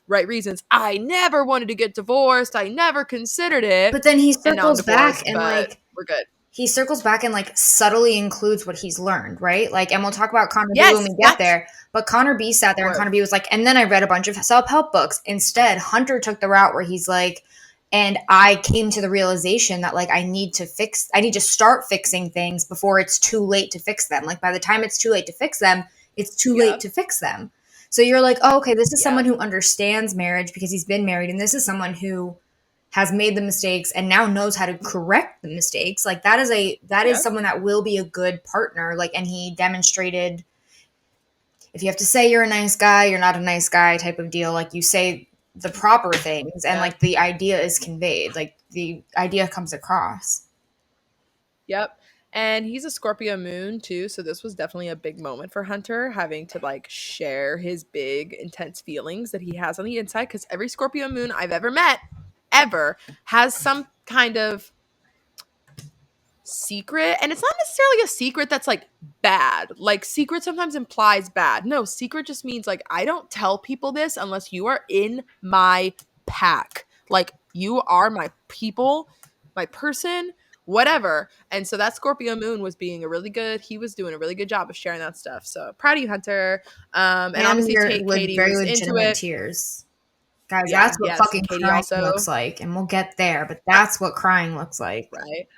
Speaker 1: right reasons, I never wanted to get divorced. I never considered it.
Speaker 2: But then he circles back and like,
Speaker 1: we're good.
Speaker 2: He circles back and like subtly includes what he's learned, right? Like, and we'll talk about Connor B when we get there. But Connor B sat there and Connor B was like, and then I read a bunch of self-help books. Instead, Hunter took the route where he's like, and I came to the realization that like I need to start fixing things before it's too late to fix them. Like by the time it's too late to fix them, it's too late to fix them. So you're like, oh, okay, this is someone who understands marriage because he's been married. And this is someone who has made the mistakes and now knows how to correct the mistakes. Like that is someone that will be a good partner. Like, and he demonstrated, if you have to say you're a nice guy, you're not a nice guy type of deal. Like you say the proper things and like the idea is conveyed, like the idea comes across.
Speaker 1: Yep. And he's a Scorpio moon too, so this was definitely a big moment for Hunter, having to like share his big intense feelings that he has on the inside, because every Scorpio moon I've ever met has some kind of secret, and it's not necessarily a secret that's like bad. Like secret sometimes implies bad. No, secret just means like I don't tell people this unless you are in my pack. Like you are my people, my person, whatever. And so that Scorpio moon was doing a really good job of sharing that stuff. So proud of you, Hunter. And obviously Katie
Speaker 2: very
Speaker 1: was into it.
Speaker 2: Tears. Guys, that's what fucking Katie crying looks like. And we'll get there, but that's what crying looks like.
Speaker 1: Right.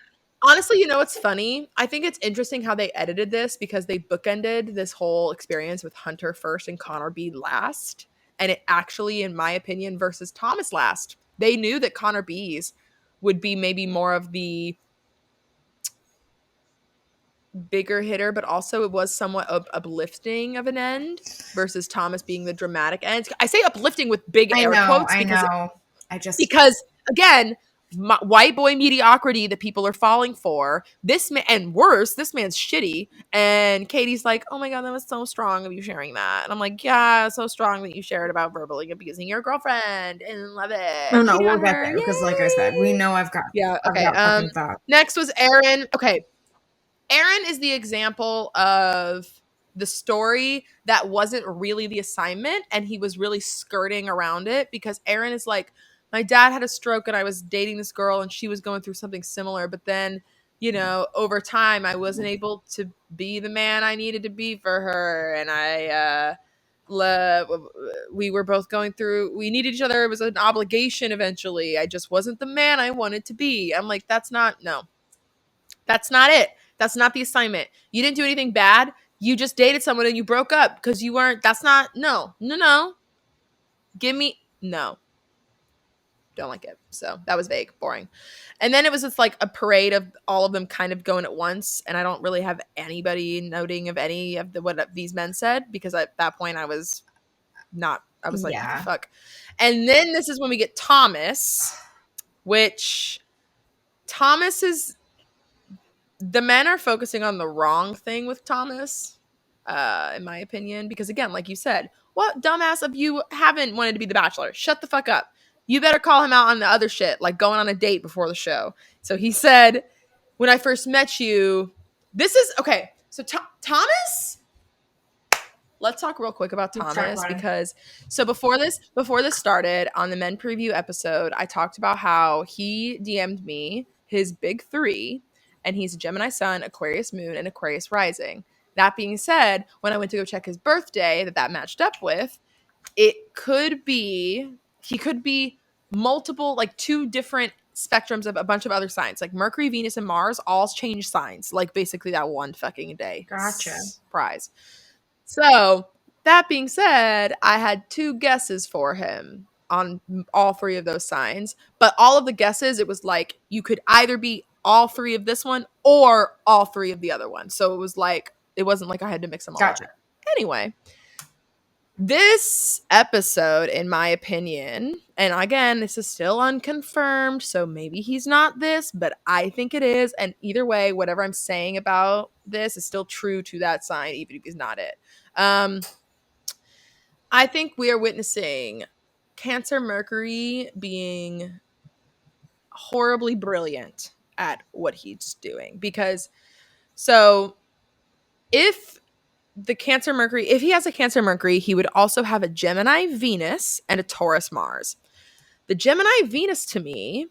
Speaker 1: Honestly, it's funny. I think it's interesting how they edited this because they bookended this whole experience with Hunter first and Connor B last. And it actually, in my opinion, versus Thomas last. They knew that Connor B's would be maybe more of the bigger hitter, but also it was somewhat uplifting of an end versus Thomas being the dramatic end. I say uplifting with big air quotes because again, white boy mediocrity that people are falling for. This man, and worse, this man's shitty. And Katie's like, oh my God, that was so strong of you sharing that. And I'm like, yeah, so strong that you shared about verbally abusing your girlfriend and love it.
Speaker 2: No, we'll get there because like I said, we know I've got
Speaker 1: okay. Next was Aaron. Okay. Aaron is the example of the story that wasn't really the assignment, and he was really skirting around it because Aaron is like, my dad had a stroke and I was dating this girl and she was going through something similar, but then, over time I wasn't able to be the man I needed to be for her, and we were both we needed each other. It was an obligation eventually. I just wasn't the man I wanted to be. I'm like, that's not it. That's not the assignment. You didn't do anything bad. You just dated someone and you broke up because you weren't. That's not. No. Give me. No. Don't like it. So that was vague, boring. And then it was just like a parade of all of them kind of going at once. And I don't really have anybody noting of any of what these men said, because at that point I was like, what the fuck? And then this is when we get Thomas, which Thomas is, the men are focusing on the wrong thing with Thomas, in my opinion, because again, like you said, what dumbass of you haven't wanted to be the Bachelor? Shut the fuck up. You better call him out on the other shit, like going on a date before the show. So he said, when I first met you, this is, okay, so Thomas, let's talk real quick about Thomas, because so before this started on the men preview episode, I talked about how he DM'd me his big 3, and he's a Gemini sun, Aquarius moon, and Aquarius rising. That being said, when I went to go check his birthday that matched up with, he could be multiple, like 2 different spectrums of a bunch of other signs, like Mercury, Venus, and Mars all change signs, like basically that one fucking day.
Speaker 2: Gotcha.
Speaker 1: Surprise. So that being said, I had 2 guesses for him on all 3 of those signs, but all of the guesses, it was like you could either be all 3 of this one or all 3 of the other one. So it was like, it wasn't like I had to mix them all up. Anyway, this episode, in my opinion, and again, this is still unconfirmed, so maybe he's not this, but I think it is. And either way, whatever I'm saying about this is still true to that sign, even if he's not it. I think we are witnessing Cancer Mercury being horribly brilliant at what he's doing, because so if he has a Cancer Mercury, he would also have a Gemini Venus and a Taurus Mars. The Gemini Venus, to me,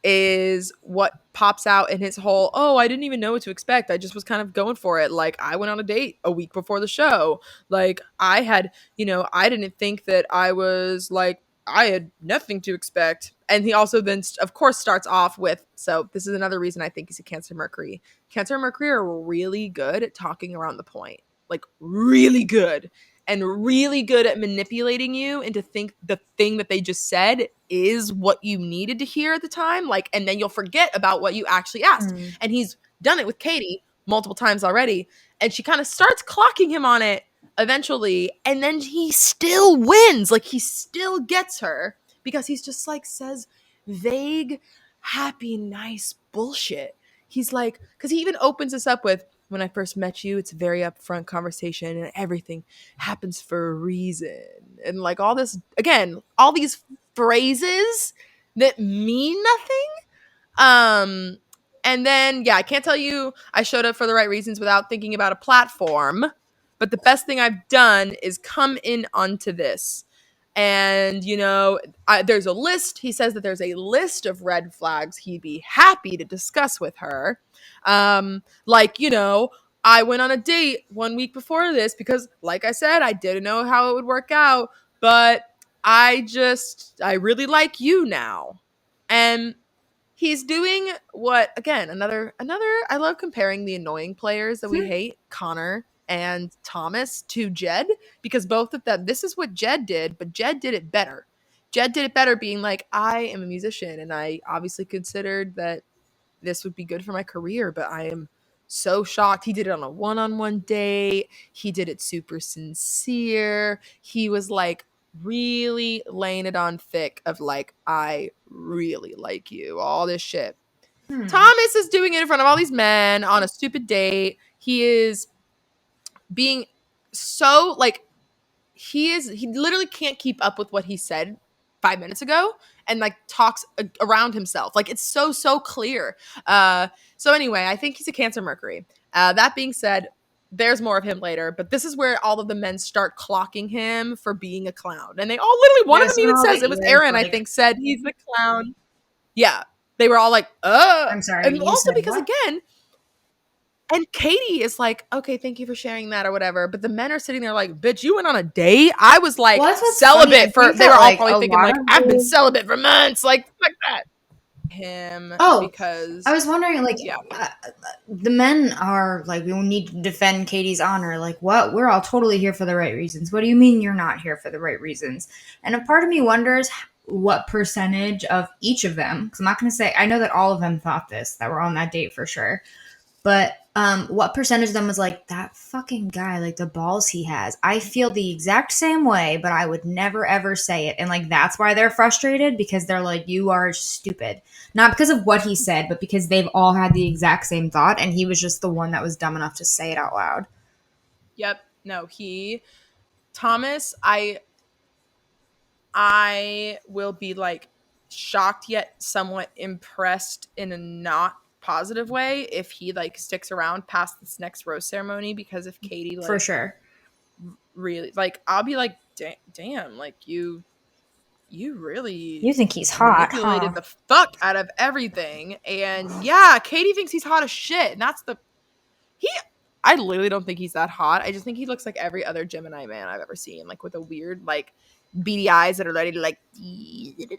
Speaker 1: is what pops out in his whole, oh, I didn't even know what to expect. I just was kind of going for it. Like, I went on a date a week before the show. Like, I had, I didn't think that I was like, I had nothing to expect. And he also then, of course, starts off with, so this is another reason I think he's a Cancer Mercury. Cancer Mercury are really good at talking around the point. Like, really good. And really good at manipulating you into think the thing that they just said is what you needed to hear at the time. Like, and then you'll forget about what you actually asked. And he's done it with Katie multiple times already. And she kind of starts clocking him on it eventually. And then he still wins. Like, he still gets her because he's just like says vague, happy, nice bullshit. He's like, because he even opens this up with, when I first met you, it's a very upfront conversation and everything happens for a reason. And like all this, again, all these phrases that mean nothing. And then, yeah, I can't tell you I showed up for the right reasons without thinking about a platform. But the best thing I've done is come in onto this. And, there's a list. He says that there's a list of red flags he'd be happy to discuss with her. Like, I went on a date 1 week before this because, like I said, I didn't know how it would work out, but I really like you now. And he's doing what, again, another, I love comparing the annoying players that we hate, Connor and Thomas, to Jed, because both of them, this is what Jed did, but Jed did it better. Jed did it better being like, I am a musician and I obviously considered that this would be good for my career, but I am so shocked. He did it on a one-on-one date. He did it super sincere. He was like really laying it on thick of like, I really like you, all this shit. Thomas is doing it in front of all these men on a stupid date. He is being so like, he literally can't keep up with what he said 5 minutes ago and like talks around himself. Like, it's so clear. So anyway, I think he's a Cancer Mercury. That being said, there's more of him later, but this is where all of the men start clocking him for being a clown. And they all literally, one of them even says, it was Aaron, like, I think, said he's the clown. Yeah. They were all like, I'm sorry. And also because what? Again, and Katie is like, okay, thank you for sharing that or whatever. But the men are sitting there like, bitch, you went on a date? I was like celibate for, they were all probably thinking like, I've been celibate for months. Like that. Because
Speaker 2: I was wondering, like, the men are like, we need to defend Katie's honor. Like, what? We're all totally here for the right reasons. What do you mean you're not here for the right reasons? And a part of me wonders, what percentage of each of them, because I'm not going to say, I know that all of them thought this, that were on that date for sure, but what percentage of them was like, that fucking guy, like the balls he has. I feel the exact same way, but I would never ever say it. And like, that's why they're frustrated, because they're like, you are stupid. Not because of what he said, but because they've all had the exact same thought, and he was just the one that was dumb enough to say it out loud.
Speaker 1: Yep. No, Thomas, I will be like shocked yet somewhat impressed in a not positive way if he like sticks around past this next rose ceremony, because if Katie like
Speaker 2: for sure
Speaker 1: really like, I'll be like, damn, like you really
Speaker 2: think he's hot,
Speaker 1: manipulated the fuck out of everything. And yeah, Katie thinks he's hot as shit, and that's I literally don't think he's that hot. I just think he looks like every other Gemini man I've ever seen, like with a weird like beady eyes that are ready to like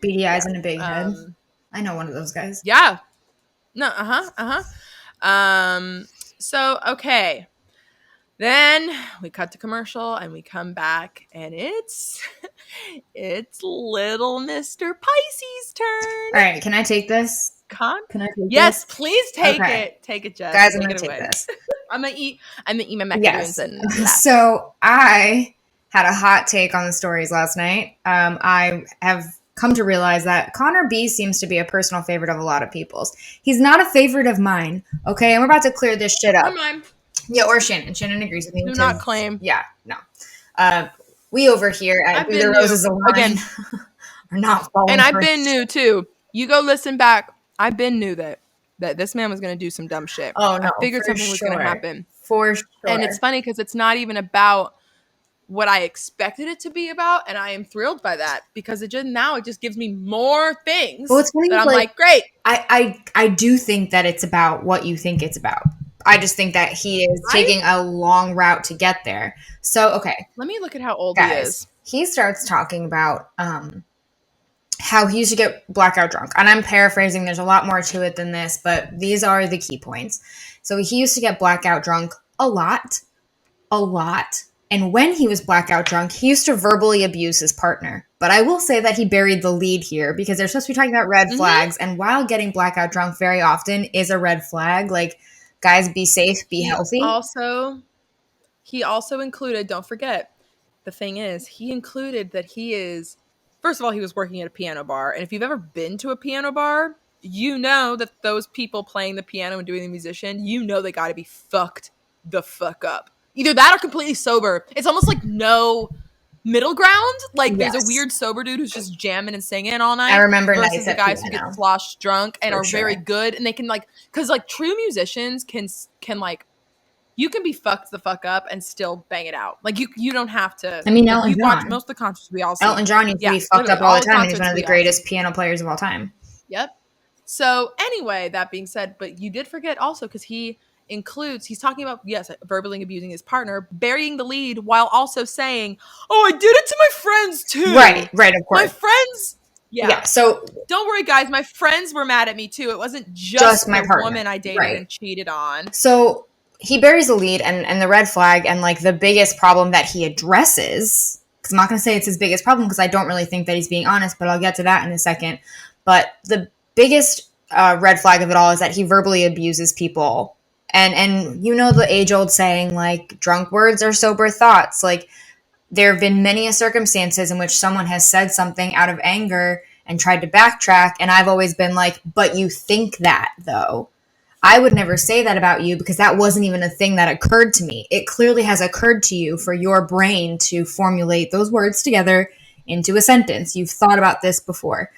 Speaker 2: beady eyes and a big head. I know one of those guys.
Speaker 1: Yeah. No. So okay. Then we cut to commercial and we come back, and it's little Mr. Pisces' turn.
Speaker 2: All right, can I take this?
Speaker 1: Can
Speaker 2: I take
Speaker 1: yes,
Speaker 2: this?
Speaker 1: please take it. Take it, Jess.
Speaker 2: Guys, I'm gonna take this.
Speaker 1: I'm gonna eat my macaroons and laugh.
Speaker 2: So I had a hot take on the stories last night. I have come to realize that Connor B seems to be a personal favorite of a lot of people's. He's not a favorite of mine. Okay, and we're about to clear this shit up.
Speaker 1: Or mine.
Speaker 2: Yeah, or Shannon. Shannon agrees with me.
Speaker 1: Do not claim.
Speaker 2: Yeah, no. We over here at Through the Roses Align
Speaker 1: again
Speaker 2: are not falling.
Speaker 1: And I've been new too. You go listen back. I've been new that this man was going to do some dumb shit.
Speaker 2: Oh no,
Speaker 1: I figured something was going to happen.
Speaker 2: For sure.
Speaker 1: And it's funny because it's not even about what I expected it to be about, and I am thrilled by that, because it just gives me more things.
Speaker 2: Well, it's funny
Speaker 1: that I'm like, great.
Speaker 2: I do think that it's about what you think it's about. I just think that he is taking a long route to get there. So, okay.
Speaker 1: Let me look at how old
Speaker 2: guys,
Speaker 1: he is.
Speaker 2: He starts talking about how he used to get blackout drunk. And I'm paraphrasing. There's a lot more to it than this, but these are the key points. So he used to get blackout drunk a lot. And when he was blackout drunk, he used to verbally abuse his partner. But I will say that he buried the lead here, because they're supposed to be talking about red flags. And while getting blackout drunk very often is a red flag, like, guys, be safe, be healthy.
Speaker 1: He also included, don't forget, the thing is, he included that he is, first of all, he was working at a piano bar. And if you've ever been to a piano bar, you know that those people playing the piano and doing the musician, you know they got to be fucked the fuck up. Either that or completely sober. It's almost like no middle ground. Like, there's a weird sober dude who's just jamming and singing all night.
Speaker 2: I remember
Speaker 1: versus the guys who get sloshed drunk and are very good, and they can like, because like true musicians can like, you can be fucked the fuck up and still bang it out. Like you don't have to.
Speaker 2: I mean, Elton John.
Speaker 1: Most of the concerts we all see.
Speaker 2: Elton John used to be fucked up all the time. He's one of the greatest piano players of all time.
Speaker 1: Yep. So anyway, that being said, but you did forget also, because he's talking about, yes, verbally abusing his partner, burying the lead while also saying, oh, I did it to my friends too.
Speaker 2: Right, of course.
Speaker 1: My friends. Yeah.
Speaker 2: So
Speaker 1: don't worry, guys. My friends were mad at me too. It wasn't just my partner. Woman I dated and cheated on.
Speaker 2: So he buries the lead and the red flag, and like the biggest problem that he addresses, because I'm not going to say it's his biggest problem, because I don't really think that he's being honest, but I'll get to that in a second. But the biggest red flag of it all is that he verbally abuses people. And you know the age-old saying, like, drunk words are sober thoughts. Like, there have been many circumstances in which someone has said something out of anger and tried to backtrack, and I've always been like, but you think that, though. I would never say that about you, because that wasn't even a thing that occurred to me. It clearly has occurred to you for your brain to formulate those words together into a sentence. You've thought about this before.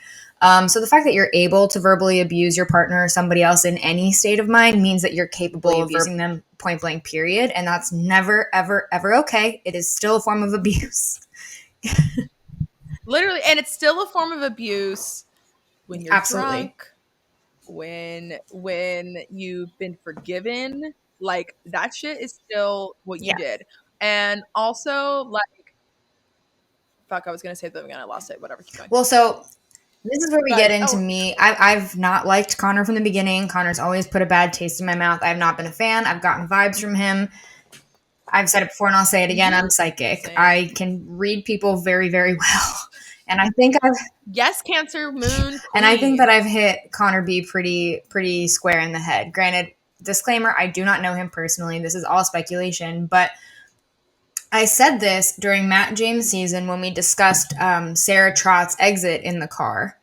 Speaker 2: So the fact that you're able to verbally abuse your partner or somebody else in any state of mind means that you're capable of abusing them point blank, period. And that's never, ever, ever okay. It is still a form of abuse.
Speaker 1: Literally. And it's still a form of abuse when you're drunk, when you've been forgiven. Like, that shit is still what you did. And also, like, fuck, I was going to say that again. I lost it. Whatever. Keep going.
Speaker 2: Well, so this is where we get into me. I've not liked Connor from the beginning. Connor's always put a bad taste in my mouth. I've not been a fan. I've gotten vibes from him. I've said it before and I'll say it again. I'm psychic. I can read people very, very well. And I think I've
Speaker 1: Yes, Cancer Moon
Speaker 2: and I think that
Speaker 1: Queen.
Speaker 2: I've hit Connor B pretty square in the head. Granted, disclaimer, I do not know him personally. This is all speculation, but I said this during Matt James' season when we discussed Sarah Trott's exit in the car,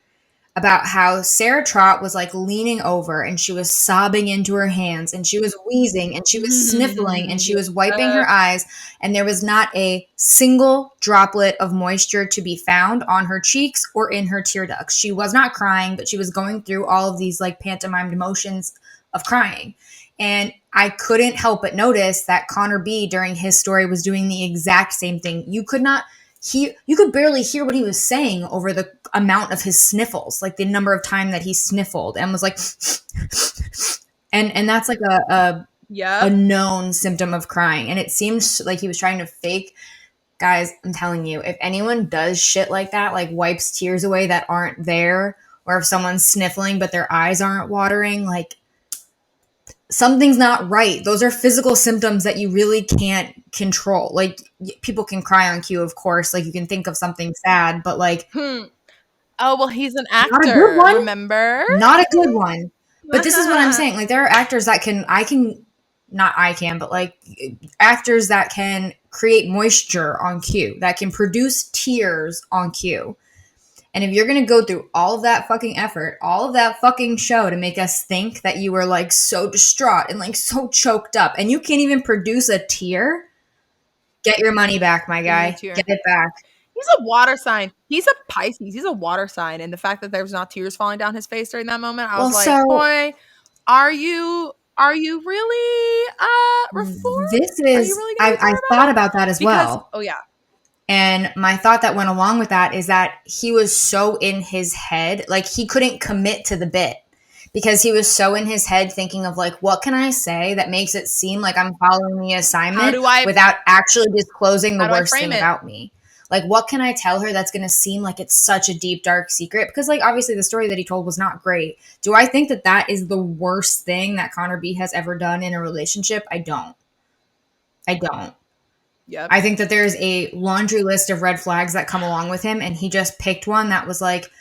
Speaker 2: about how Sarah Trott was like leaning over and she was sobbing into her hands and she was wheezing and she was sniffling and she was wiping her eyes, and there was not a single droplet of moisture to be found on her cheeks or in her tear ducts. She was not crying, but she was going through all of these like pantomimed emotions of crying. And I couldn't help but notice that Connor B during his story was doing the exact same thing. You could barely hear what he was saying over the amount of his sniffles, like the number of time that he sniffled and was like, and that's like a known symptom of crying. And it seems like he was trying to fake. Guys, I'm telling you, if anyone does shit like that, like wipes tears away that aren't there, or if someone's sniffling but their eyes aren't watering, like something's not right. Those are physical symptoms that you really can't control. Like people can cry on cue, of course. Like you can think of something sad, but like,
Speaker 1: Oh, well, he's an
Speaker 2: not a good
Speaker 1: actor,
Speaker 2: one.
Speaker 1: Remember?
Speaker 2: Not a good one. But this is what I'm saying. Like there are actors that but like actors that can create moisture on cue, that can produce tears on cue. And if you're going to go through all of that fucking effort, all of that fucking show to make us think that you were like so distraught and like so choked up and you can't even produce a tear, get your money back, my guy. Get it back.
Speaker 1: He's a water sign. He's a Pisces. He's a water sign. And the fact that there's not tears falling down his face during that moment, I was like, boy, are you really reformed?
Speaker 2: This is,
Speaker 1: really
Speaker 2: I thought about that as well.
Speaker 1: Oh, yeah.
Speaker 2: And my thought that went along with that is that he was so in his head, like he couldn't commit to the bit because he was so in his head thinking of like, what can I say that makes it seem like I'm following the assignment without actually disclosing the worst thing about me? Like, what can I tell her that's going to seem like it's such a deep, dark secret? Because like, obviously the story that he told was not great. Do I think that that is the worst thing that Connor B has ever done in a relationship? I don't.
Speaker 1: Yep.
Speaker 2: I think that there's a laundry list of red flags that come along with him, and he just picked one that was like,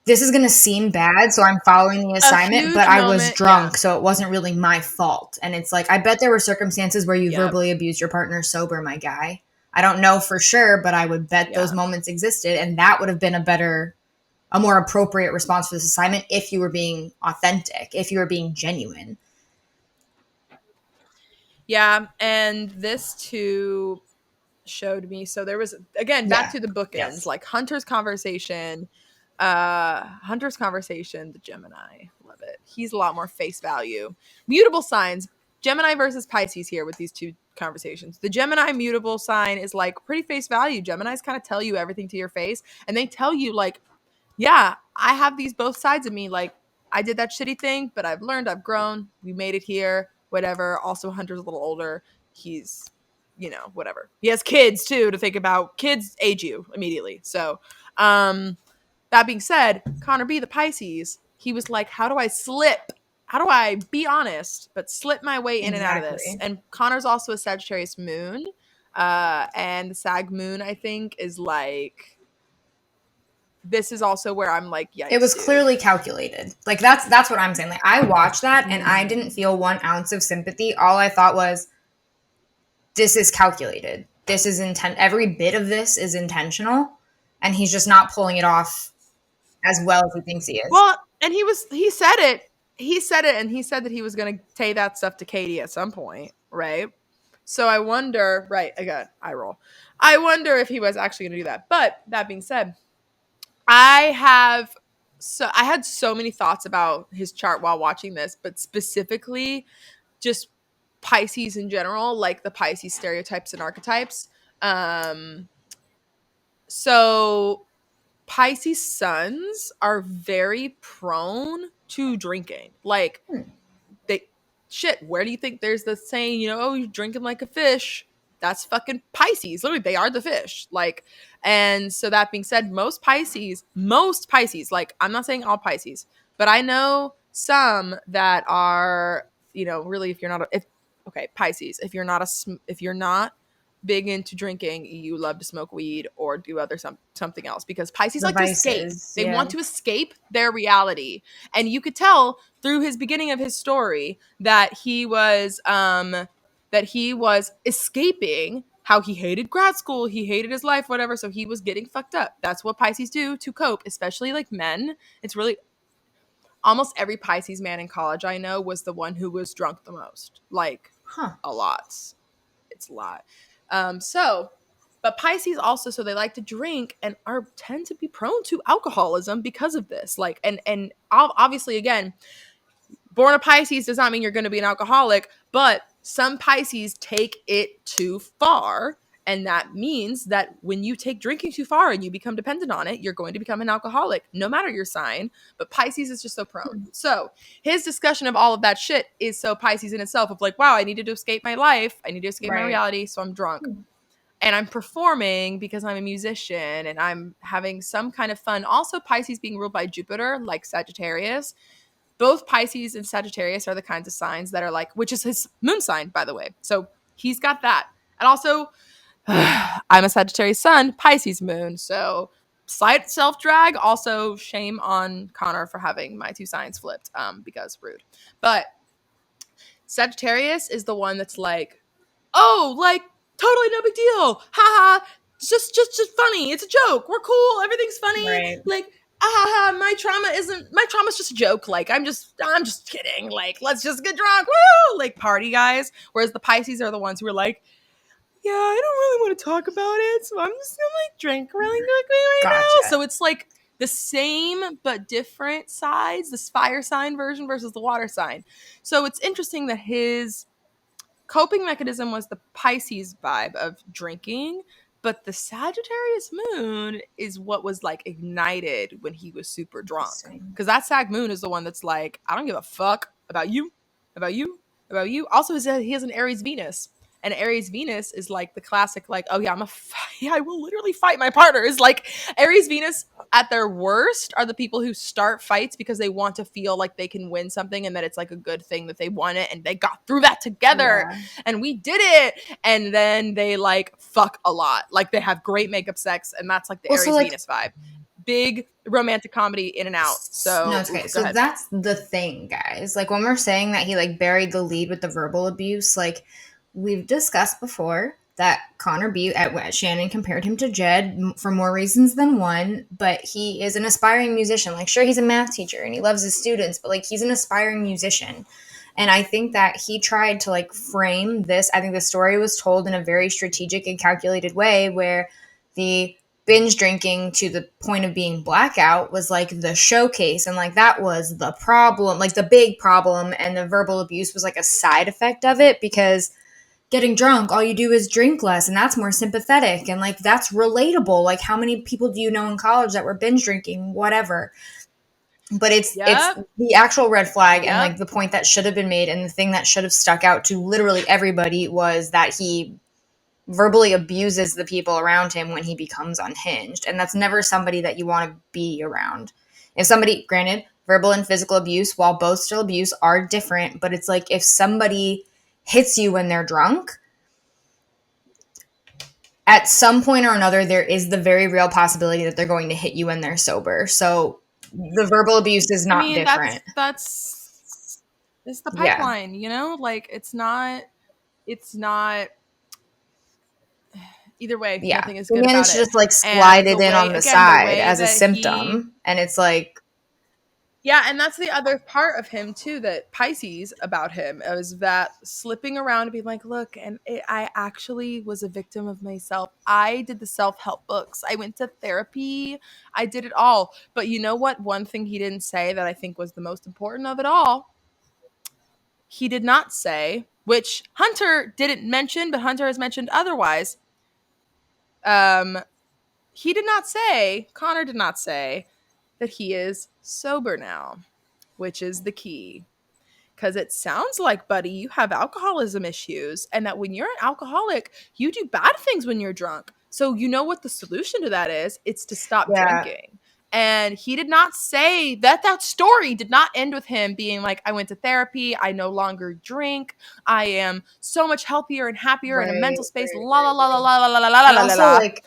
Speaker 2: this is going to seem bad, so I'm following the assignment, but I was drunk, so it wasn't really my fault. And it's like, I bet there were circumstances where you verbally abused your partner sober, my guy. I don't know for sure, but I would bet those moments existed, and that would have been a more appropriate response for this assignment if you were being authentic, if you were being genuine.
Speaker 1: Yeah, and this too showed me. So there was, again, back to the bookends, like Hunter's conversation, the Gemini, love it. He's a lot more face value. Mutable signs, Gemini versus Pisces here with these two conversations. The Gemini mutable sign is like pretty face value. Geminis kind of tell you everything to your face, and they tell you like, yeah, I have these both sides of me. Like, I did that shitty thing, but I've learned, I've grown, we made it here, whatever. Also, Hunter's a little older. He's, whatever. He has kids too to think about. Kids age you immediately. So, that being said, Connor B, the Pisces, he was like, how do I slip? How do I be honest, but slip my way in and out of this? And Connor's also a Sagittarius moon. And the Sag moon, I think, is like, this is also where I'm like, yikes.
Speaker 2: It was clearly calculated. Like that's what I'm saying. Like I watched that and I didn't feel 1 ounce of sympathy. All I thought was, this is calculated. This is every bit of this is intentional, and he's just not pulling it off as well as he thinks he is.
Speaker 1: Well, and he said it, and he said that he was going to say that stuff to Katie at some point, right? So I wonder, right, again, I roll. I wonder if he was actually going to do that. But that being said, I had so many thoughts about his chart while watching this, but specifically just Pisces in general, like the Pisces stereotypes and archetypes. So Pisces suns are very prone to drinking. Like where do you think there's the saying, oh, you're drinking like a fish? That's fucking Pisces. Literally, they are the fish. Like, and so that being said, most Pisces, like, I'm not saying all Pisces, but I know some that are, really, Pisces, if you're not big into drinking, you love to smoke weed or do other something else, because Pisces
Speaker 2: The
Speaker 1: like
Speaker 2: vices,
Speaker 1: to escape. They want to escape their reality. And you could tell through his beginning of his story that he was escaping how he hated grad school, he hated his life, whatever. So he was getting fucked up. That's what Pisces do to cope, especially like men. It's really almost every Pisces man in college I know was the one who was drunk the most. Like a lot. It's a lot. But Pisces also, so they like to drink and tend to be prone to alcoholism because of this. Like, and obviously, again, born a Pisces does not mean you're going to be an alcoholic, but some Pisces take it too far. And that means that when you take drinking too far and you become dependent on it, you're going to become an alcoholic, no matter your sign. But Pisces is just so prone. So his discussion of all of that shit is so Pisces in itself, of like, wow, I needed to escape my life. I need to escape my reality. So I'm drunk. And I'm performing because I'm a musician and I'm having some kind of fun. Also, Pisces being ruled by Jupiter, like Sagittarius. Both Pisces and Sagittarius are the kinds of signs that are like, which is his moon sign, by the way. So he's got that. And also, I'm a Sagittarius sun, Pisces moon. So slight self-drag. Also, shame on Connor for having my two signs flipped, because rude. But Sagittarius is the one that's like, oh, like, totally no big deal. Haha. Just funny. It's a joke. We're cool. Everything's funny.
Speaker 2: Right.
Speaker 1: Like, my trauma's just a joke. Like, I'm just kidding. Like, let's just get drunk. Woo! Like, party guys. Whereas the Pisces are the ones who are like, yeah, I don't really want to talk about it, so I'm just gonna like drink really quickly right now. So it's like the same but different sides, this fire sign version versus the water sign. So it's interesting that his coping mechanism was the Pisces vibe of drinking, but the Sagittarius moon is what was like ignited when he was super drunk. Because that Sag moon is the one that's like, I don't give a fuck about you, about you, about you. Also, he has an Aries Venus. And Aries Venus is like the classic, like, oh yeah, I will literally fight my partner. Is like Aries Venus at their worst are the people who start fights because they want to feel like they can win something and that it's like a good thing that they won it and they got through that together and we did it. And then they like fuck a lot. Like they have great makeup sex and that's like the Aries Venus vibe. Big romantic comedy in and out. So
Speaker 2: no, it's okay. So that's the thing, guys. Like when we're saying that he like buried the lead with the verbal abuse, like we've discussed before that Connor B at Shannon compared him to Jed for more reasons than one, but he is an aspiring musician. Like sure, he's a math teacher and he loves his students, but like he's an aspiring musician. And I think that he tried to like frame this. I think the story was told in a very strategic and calculated way where the binge drinking to the point of being blackout was like the showcase. And like that was the problem, like the big problem. And the verbal abuse was like a side effect of it because getting drunk, all you do is drink less. And that's more sympathetic. And like, that's relatable. Like how many people do you know in college that were binge drinking, whatever. But it's the actual red flag and like the point that should have been made. And the thing that should have stuck out to literally everybody was that he verbally abuses the people around him when he becomes unhinged. And that's never somebody that you want to be around. If somebody, granted, verbal and physical abuse, while both still abuse, are different. But it's like if somebody hits you when they're drunk, at some point or another, there is the very real possibility that they're going to hit you when they're sober. So the verbal abuse is not different.
Speaker 1: It's the pipeline, you know? Like it's not either way, nothing is good about it.
Speaker 2: Managed to just like slide it in on the side as a symptom. And it's like,
Speaker 1: yeah, and that's the other part of him too, that Pisces about him is that slipping around and being like, look, and I actually was a victim of myself. I did the self-help books. I went to therapy. I did it all. But you know what? One thing he didn't say that I think was the most important of it all, he did not say, which Hunter didn't mention, but Hunter has mentioned otherwise. He did not say, Connor did not say that he is sober now, which is the key. Because it sounds like, buddy, you have alcoholism issues and that when you're an alcoholic, you do bad things when you're drunk. So you know what the solution to that is? It's to stop drinking. And he did not say that story did not end with him being like, I went to therapy, I no longer drink, I am so much healthier and happier in a mental space, la la la la la la la la la
Speaker 2: And
Speaker 1: la la
Speaker 2: also,
Speaker 1: la.
Speaker 2: like,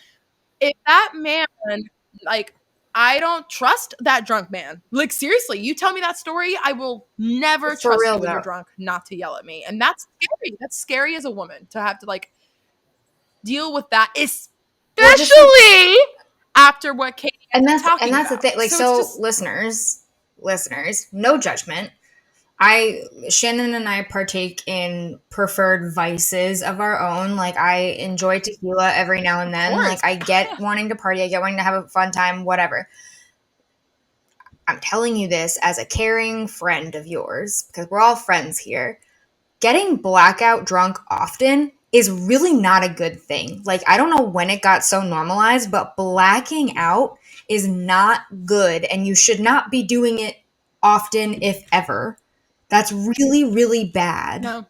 Speaker 1: If that man, like, I don't trust that drunk man. Like, seriously, you tell me that story, I will never
Speaker 2: for
Speaker 1: trust
Speaker 2: real
Speaker 1: you when you're
Speaker 2: though.
Speaker 1: drunk not to yell at me. And that's scary. That's scary as a woman to have to like deal with that,
Speaker 2: Well, just like,
Speaker 1: especially after what Katie ends up
Speaker 2: and
Speaker 1: talking
Speaker 2: that's the
Speaker 1: about.
Speaker 2: thing. Like,
Speaker 1: So it's
Speaker 2: so
Speaker 1: just
Speaker 2: listeners, no judgment. Shannon and I partake in preferred vices of our own. Like, I enjoy tequila every now and
Speaker 1: of
Speaker 2: then.
Speaker 1: course.
Speaker 2: Like, I get wanting to party, I get wanting to have a fun time, whatever. I'm telling you this as a caring friend of yours because we're all friends here. Getting blackout drunk often is really not a good thing. Like, I don't know when it got so normalized, but blacking out is not good and you should not be doing it often, if ever. That's really, really bad
Speaker 1: No.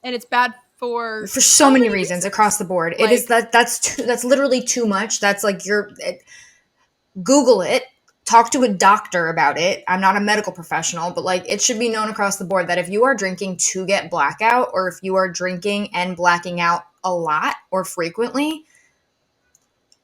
Speaker 1: And it's bad for
Speaker 2: for so
Speaker 1: so
Speaker 2: many
Speaker 1: many
Speaker 2: reasons across
Speaker 1: reasons.
Speaker 2: the board. It is
Speaker 1: Like,
Speaker 2: that's literally too much. That's like Google it, talk to a doctor about it. I'm not a medical professional, but like it should be known across the board that if you are drinking to get blackout or if you are drinking and blacking out a lot or frequently,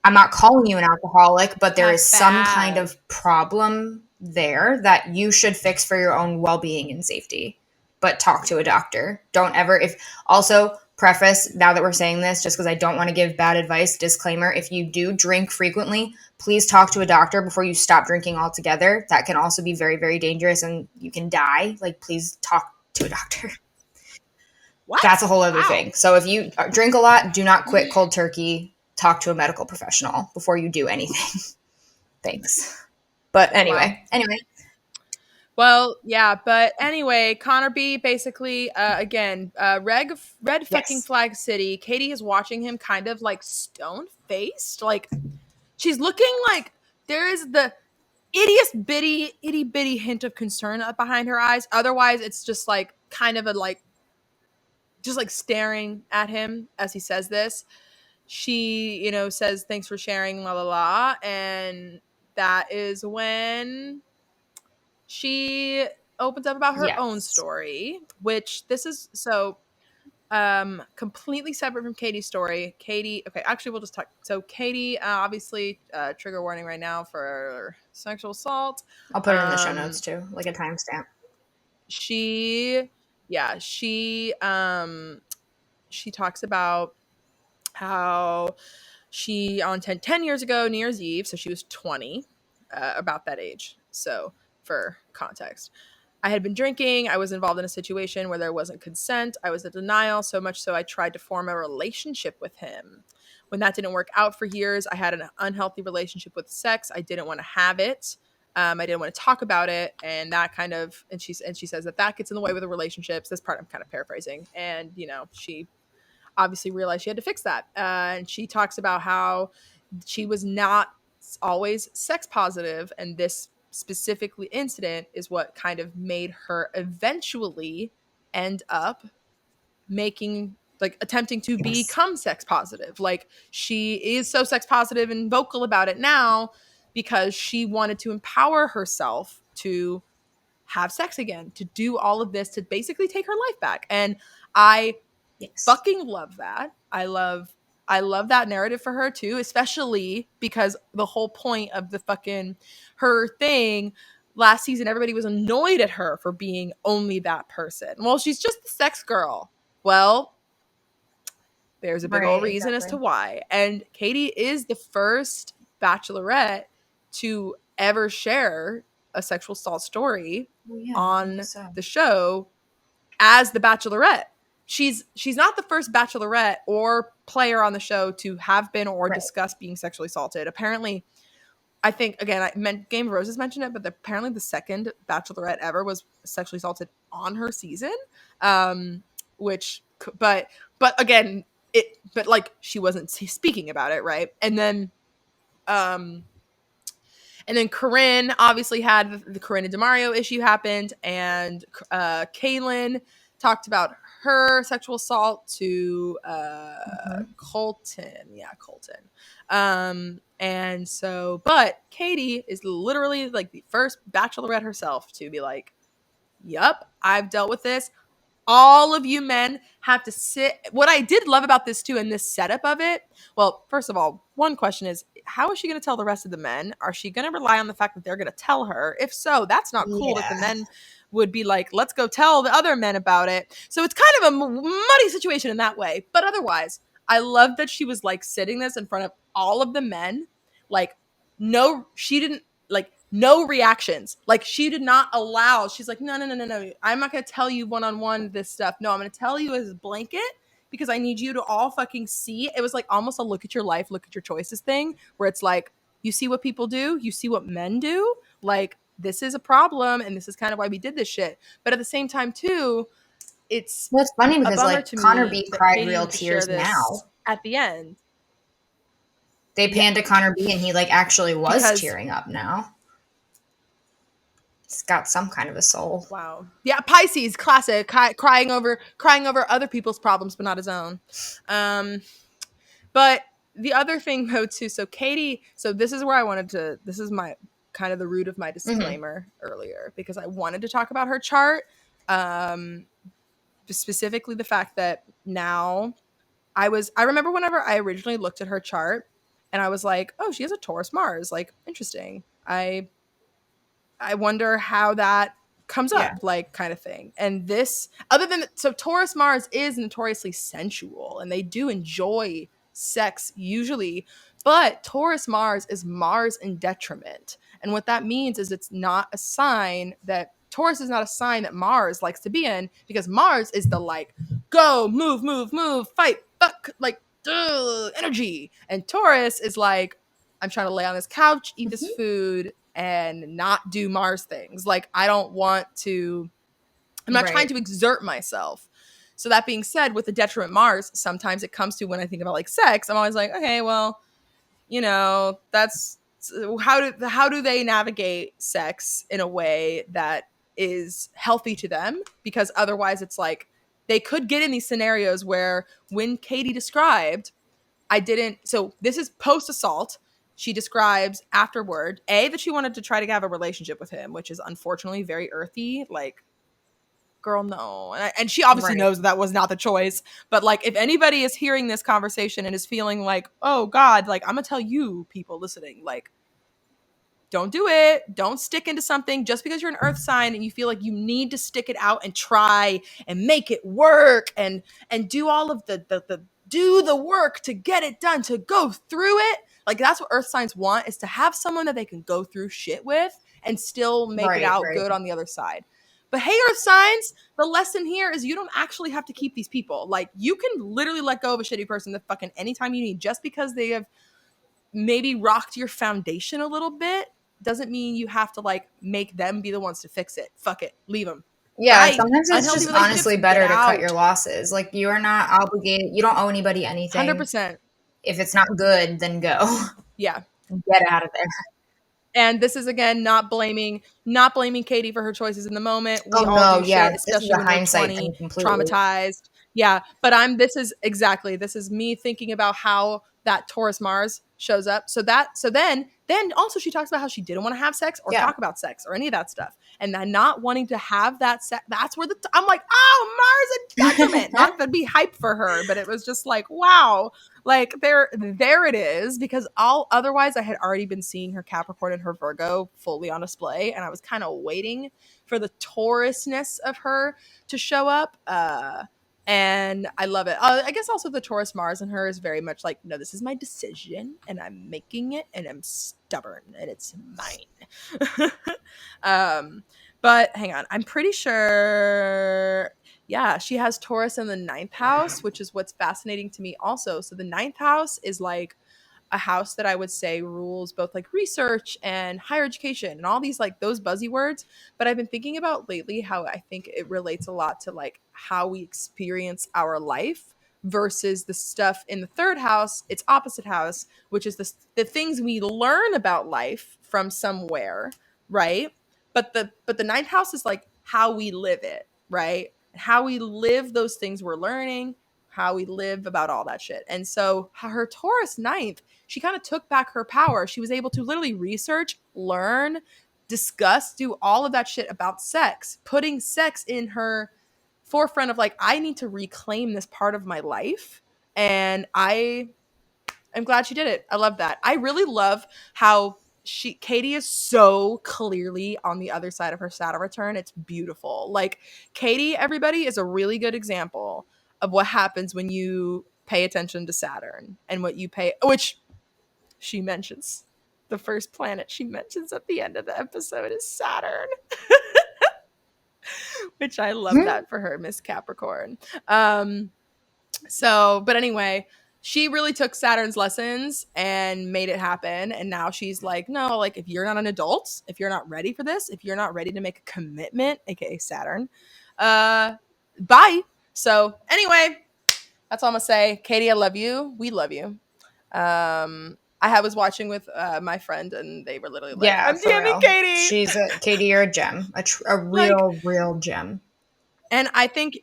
Speaker 2: I'm not calling you an alcoholic, but there is
Speaker 1: that's
Speaker 2: some kind
Speaker 1: bad.
Speaker 2: of problem there that you should fix for your own well-being and safety. But talk to a doctor. Don't ever if also preface now that we're saying this just because I don't want to give bad advice, disclaimer, if you do drink frequently, please talk to a doctor before you stop drinking altogether. That can also be very very dangerous and you can die. Like please talk to a doctor. That's a
Speaker 1: What?
Speaker 2: whole other
Speaker 1: Wow.
Speaker 2: thing. So if you drink a lot, do not quit cold turkey. Talk to a medical professional before you do anything. Thanks. But
Speaker 1: Wow.
Speaker 2: anyway.
Speaker 1: Well, yeah, but anyway, Connor B basically, again, red fucking
Speaker 2: Yes.
Speaker 1: flag city. Katie is watching him kind of like stone faced. Like, she's looking like there is the itty bitty hint of concern behind her eyes. Otherwise, it's just like kind of a like, just like staring at him as he says this. She, says, thanks for sharing, la la la. And that is when she opens up about her own
Speaker 2: Yes.
Speaker 1: story, which this is so completely separate from Katie's story. Katie, okay, actually we'll just talk. So Katie, obviously, trigger warning right now for sexual assault.
Speaker 2: I'll put it in the show notes too, like a timestamp.
Speaker 1: She yeah, she talks about how she on 10 years ago, New Year's Eve, so she was 20, about that age. So for context, I had been drinking. I was involved in a situation where there wasn't consent. I was in denial, so much so I tried to form a relationship with him. When that didn't work out for years, I had an unhealthy relationship with sex. I didn't want to have it. I didn't want to talk about it, and that kind of and she says that gets in the way with the relationships. This part I'm kind of paraphrasing, and she obviously realized she had to fix that. And she talks about how she was not always sex positive, and this specifically incident is what kind of made her eventually end up making like attempting to
Speaker 2: Yes.
Speaker 1: become sex positive. Like she is so sex positive and vocal about it now because she wanted to empower herself to have sex again, to do all of this, to basically take her life back. And I
Speaker 2: Yes.
Speaker 1: fucking love that. I love that narrative for her too, especially because the whole point of the fucking her thing last season, everybody was annoyed at her for being only that person. Well, she's just the sex girl. Well, there's a big old
Speaker 2: Right,
Speaker 1: reason as to
Speaker 2: exactly.
Speaker 1: why. And Katie is the first Bachelorette to ever share a sexual assault story
Speaker 2: Well, yeah, I
Speaker 1: on
Speaker 2: guess so.
Speaker 1: the show as the Bachelorette. She's not the first Bachelorette or player on the show to have been or
Speaker 2: Right.
Speaker 1: discuss being sexually assaulted. Apparently, I think again, I meant Game of Roses mentioned it, but apparently the second Bachelorette ever was sexually assaulted on her season. Um, which, but again, but like she wasn't speaking about it, right? Um, and then Corinne obviously had the Corinne and Demario issue happened, and Kaylin talked about her sexual assault to Colton. Yeah, Colton. And so, but Katie is literally like the first Bachelorette herself to be like, yup, I've dealt with this. All of you men have to sit. What I did love about this too, and this setup of it, well, first of all, one question is, how is she going to tell the rest of the men? Are she going to rely on the fact that they're going to tell her? If so, that's not cool that the men would be like, let's go tell the other men about it. So it's kind of a muddy situation in that way. But otherwise, I love that she was like sitting this in front of all of the men. Like, no, she didn't, like, no reactions. Like, she did not allow. She's like, no. I'm not going to tell you one-on-one this stuff. No, I'm going to tell you as a blanket because I need you to all fucking see. It was like almost a look at your life, look at your choices thing where it's like, you see what people do, you see what men do. Like, this is a problem and this is kind of why we did this shit. But at the same time too, it's
Speaker 2: funny because
Speaker 1: like
Speaker 2: to Connor B cried real tears now
Speaker 1: at the end.
Speaker 2: They panned to Connor B and he like actually was tearing up now. He's got some kind of a soul.
Speaker 1: Wow. Yeah, Pisces, classic, crying over other people's problems, but not his own. But the other thing though too, so Katie, so this is where I wanted to, this is my kind of the root of my disclaimer earlier, because I wanted to talk about her chart, specifically the fact that now I remember whenever I originally looked at her chart and I was like, oh, she has a Taurus Mars, like, interesting. I wonder how that comes up, like, kind of thing. And this, other than, so Taurus Mars is notoriously sensual and they do enjoy sex usually, but Taurus Mars is Mars in detriment. And what that means is it's not a sign that, Taurus is not a sign that Mars likes to be in, because Mars is the like, go, move, fight, fuck, like, energy. And Taurus is like, I'm trying to lay on this couch, eat this food, and not do Mars things. Like, I don't want to, I'm not trying to exert myself. So that being said, with the detriment Mars, sometimes it comes to, when I think about like sex, I'm always like, okay, well, you know, that's, how do they navigate sex in a way that is healthy to them? Because otherwise it's like, they could get in these scenarios where, when Katie described, so this is post-assault, she describes afterward, that she wanted to try to have a relationship with him, which is unfortunately very earthy. Like, girl, no. And she obviously knows that was not the choice. But like, if anybody is hearing this conversation and is feeling like, oh God, like, I'm gonna tell you people listening, like, don't do it. Don't stick into something just because you're an earth sign and you feel like you need to stick it out and try and make it work and do all of the do the work to get it done, to go through it. Like, that's what earth signs want, is to have someone that they can go through shit with and still make it out good on the other side. But hey, earth signs, the lesson here is you don't actually have to keep these people. Like, you can literally let go of a shitty person that fucking anytime you need, just because they have maybe rocked your foundation a little bit doesn't mean you have to like make them be the ones to fix it. Fuck it. Leave them.
Speaker 2: Yeah, sometimes it's just honestly better to cut your losses. Like, you are not obligated. You don't owe anybody anything.
Speaker 1: 100%.
Speaker 2: If it's not good, then go.
Speaker 1: Yeah.
Speaker 2: Get out of there.
Speaker 1: And this is, again, not blaming Katie for her choices in the moment. We all do shit, especially when you're 20, traumatized. Yeah, but this is me thinking about how that Taurus Mars shows up. So then also she talks about how she didn't want to have sex or talk about sex or any of that stuff. And then not wanting to have that sex, that's where I'm like, oh, Mars and detriment. Not to be hype for her, but it was just like, wow. Like, there it is, because otherwise I had already been seeing her Capricorn and her Virgo fully on display, and I was kind of waiting for the Taurusness of her to show up. And I love it. I guess also the Taurus Mars in her is very much like, no, this is my decision and I'm making it and I'm stubborn and it's mine. But hang on. I'm pretty sure, yeah, she has Taurus in the 9th house, which is what's fascinating to me also. So the 9th house is like a house that I would say rules both like research and higher education and all these like those buzzy words. But I've been thinking about lately how I think it relates a lot to like how we experience our life versus the stuff in the 3rd house, its opposite house, which is the things we learn about life from somewhere, right? But the 9th house is like how we live it, right? and how we live those things we're learning, how we live about all that shit. And so her Taurus ninth, she kind of took back her power. She was able to literally research, learn, discuss, do all of that shit about sex, putting sex in her forefront of like, I need to reclaim this part of my life. And I'm glad she did it. I love that. I really love how Katie is so clearly on the other side of her Saturn return. It's beautiful. Like, Katie, everybody, is a really good example of what happens when you pay attention to Saturn and what you pay, which she mentions. The first planet she mentions at the end of the episode is Saturn. Which I love that for her, Miss Capricorn. But anyway, she really took Saturn's lessons and made it happen. And now she's like, no, like, if you're not an adult, if you're not ready for this, if you're not ready to make a commitment, aka Saturn, bye. So anyway, that's all I'm gonna say. Katie, I love you. We love you. I was watching with my friend, and they were literally like,
Speaker 2: Yeah,
Speaker 1: I'm
Speaker 2: for
Speaker 1: DMing
Speaker 2: real.
Speaker 1: Katie.
Speaker 2: Katie, you're a gem. A real gem.
Speaker 1: And I think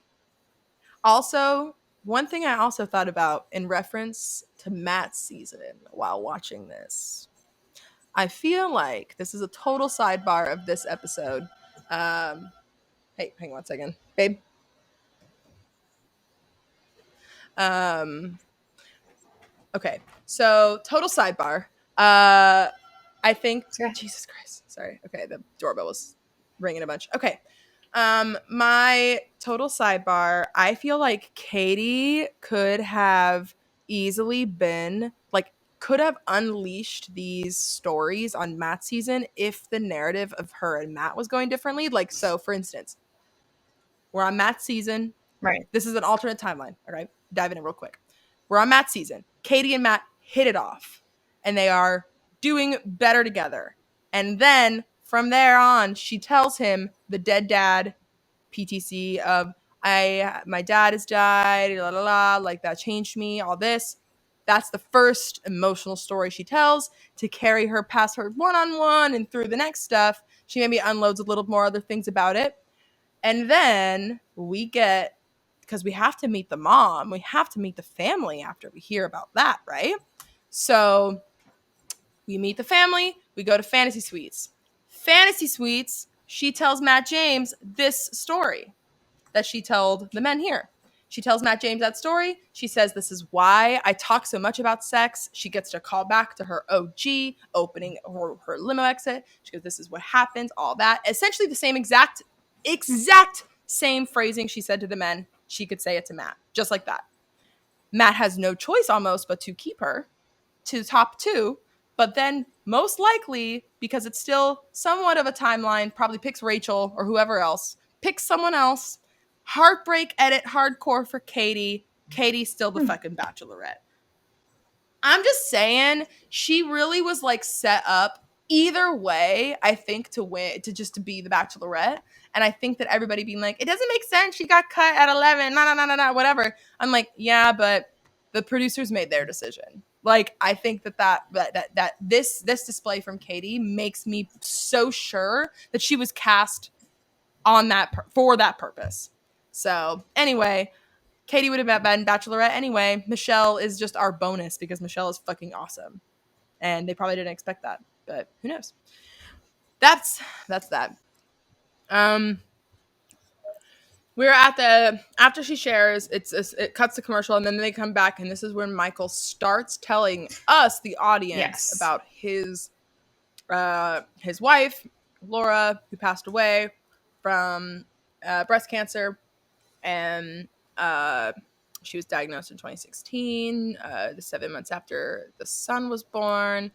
Speaker 1: also, one thing I also thought about in reference to Matt's season while watching this, I feel like this is a total sidebar of this episode. Hey, hang on 1 second, babe. Okay, so total sidebar. I think, Jesus Christ, sorry. Okay, the doorbell was ringing a bunch. Okay. My total sidebar, I feel like Katie could have easily been like, could have unleashed these stories on Matt's season if the narrative of her and Matt was going differently. Like, so for instance, we're on Matt's season.
Speaker 2: Right.
Speaker 1: This is an alternate timeline. All right. Diving in real quick. We're on Matt's season. Katie and Matt hit it off and they are doing better together. And then from there on, she tells him the dead dad PTC of my dad has died, la la la, like that changed me, all this. That's the first emotional story she tells to carry her past her one-on-one and through the next stuff. She maybe unloads a little more other things about it. And then we get, because we have to meet the mom, we have to meet the family after we hear about that, right? So we meet the family, we go to Fantasy Suites. Fantasy Suites, she tells Matt James this story that she told the men here. She tells Matt James that story. She says, this is why I talk so much about sex. She gets to call back to her OG, opening her limo exit. She goes, this is what happens, all that. Essentially the same exact same phrasing she said to the men. She could say it to Matt, just like that. Matt has no choice almost but to keep her to the top two. But then most likely, because it's still somewhat of a timeline, probably picks Rachel or whoever else, picks someone else. Heartbreak edit hardcore for Katie. Katie's still the fucking Bachelorette. I'm just saying, she really was like set up either way, I think, to win, to be the Bachelorette. And I think that everybody being like, it doesn't make sense. She got cut at 11. No, whatever. I'm like, yeah, but the producers made their decision. Like, I think that this display from Katie makes me so sure that she was cast on that for that purpose. So anyway, Katie would have been Bachelorette anyway. Michelle is just our bonus because Michelle is fucking awesome. And they probably didn't expect that, but who knows? That's that. We're at the, after she shares, it cuts to commercial, and then they come back, and this is when Michael starts telling us, the audience, about his wife, Laura, who passed away from breast cancer, and she was diagnosed in 2016, the 7 months after the son was born.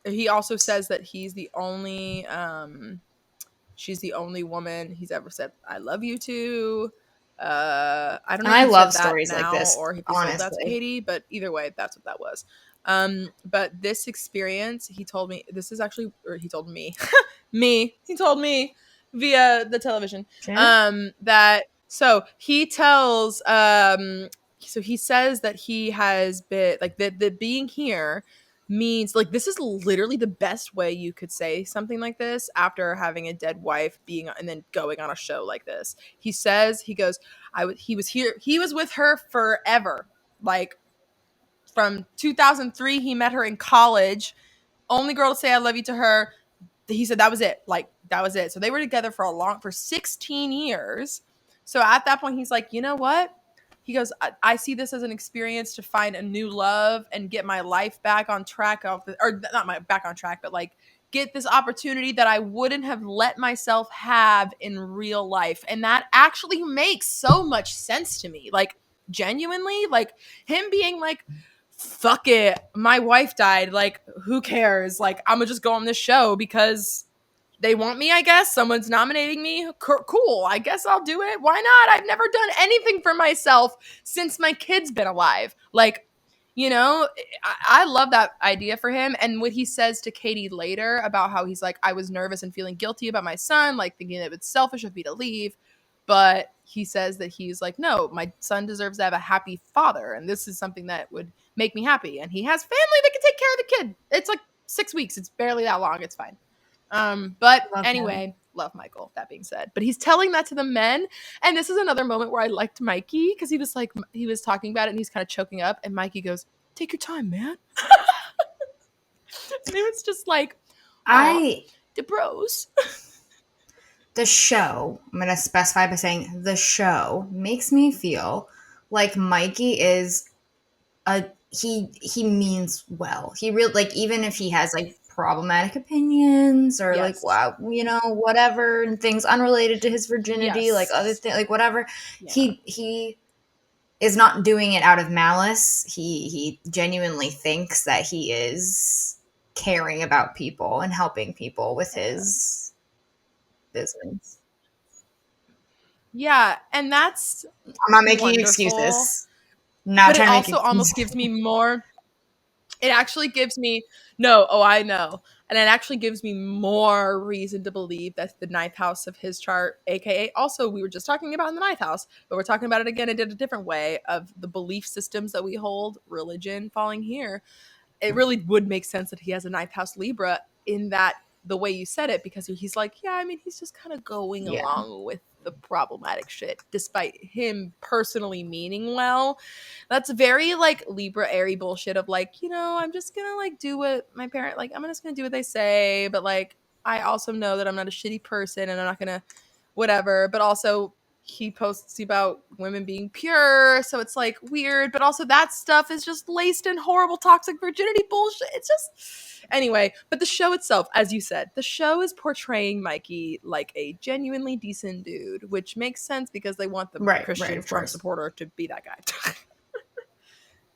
Speaker 1: He also says that he's the only she's the only woman he's ever said I love you to. I don't know if he said that now like this, or if he told that to Katie, but either way, that's what that was. But this experience, he told me, he told me he told me via the television, that, so he tells, so he says that he has been like the being here means like this is literally the best way you could say something like this after having a dead wife being and then going on a show like this. He says, he goes, he was here, he was with her forever. Like from 2003 he met her in college. Only girl to say I love you to her. He said that was it. Like that was it. So they were together for 16 years. So at that point he's like, you know what? He goes, I see this as an experience to find a new love and get my life back on track or not my back on track, but like get this opportunity that I wouldn't have let myself have in real life. And that actually makes so much sense to me. Like genuinely, like him being like, fuck it, my wife died, like who cares, like I'm gonna just go on this show because they want me, I guess someone's nominating me, cool, I guess I'll do it, why not, I've never done anything for myself since my kid's been alive, like, you know, I love that idea for him. And what he says to Katie later about how he's like, I was nervous and feeling guilty about my son, like thinking that it's selfish of me to leave, but he says that he's like, no, my son deserves to have a happy father, and this is something that would make me happy. And he has family that can take care of the kid. It's like 6 weeks. It's barely that long. It's fine. But love anyway, him. Love Michael, that being said. But he's telling that to the men. And this is another moment where I liked Mikey because he was like, he was talking about it and he's kind of choking up. And Mikey goes, take your time, man. And it was just like, the bros.
Speaker 2: The show, I'm going to specify by saying the show makes me feel like Mikey is he means well. He really, like, even if he has like problematic opinions or like, wow, you know, whatever, and things unrelated to his virginity, like other things, like whatever, he is not doing it out of malice. He genuinely thinks that he is caring about people and helping people with his business.
Speaker 1: Yeah, and that's
Speaker 2: I'm not making wonderful excuses.
Speaker 1: But it also almost gives me more. It actually gives me I know. And it actually gives me more reason to believe that the ninth house of his chart, aka also we were just talking about in the ninth house, but we're talking about it again in a different way of the belief systems that we hold, religion falling here. It really would make sense that he has a ninth house Libra in that the way you said it, because he's like, yeah, I mean, he's just kind of going along with the problematic shit despite him personally meaning well. That's very like Libra airy bullshit of like, you know, I'm just gonna like do what my parent, like I'm just gonna do what they say, but like I also know that I'm not a shitty person and I'm not gonna whatever, but also he posts about women being pure, so it's like weird, but also that stuff is just laced in horrible toxic virginity bullshit. It's just anyway. But the show itself, as you said, the show is portraying Mikey like a genuinely decent dude, which makes sense because they want the Christian Trump supporter to be that guy.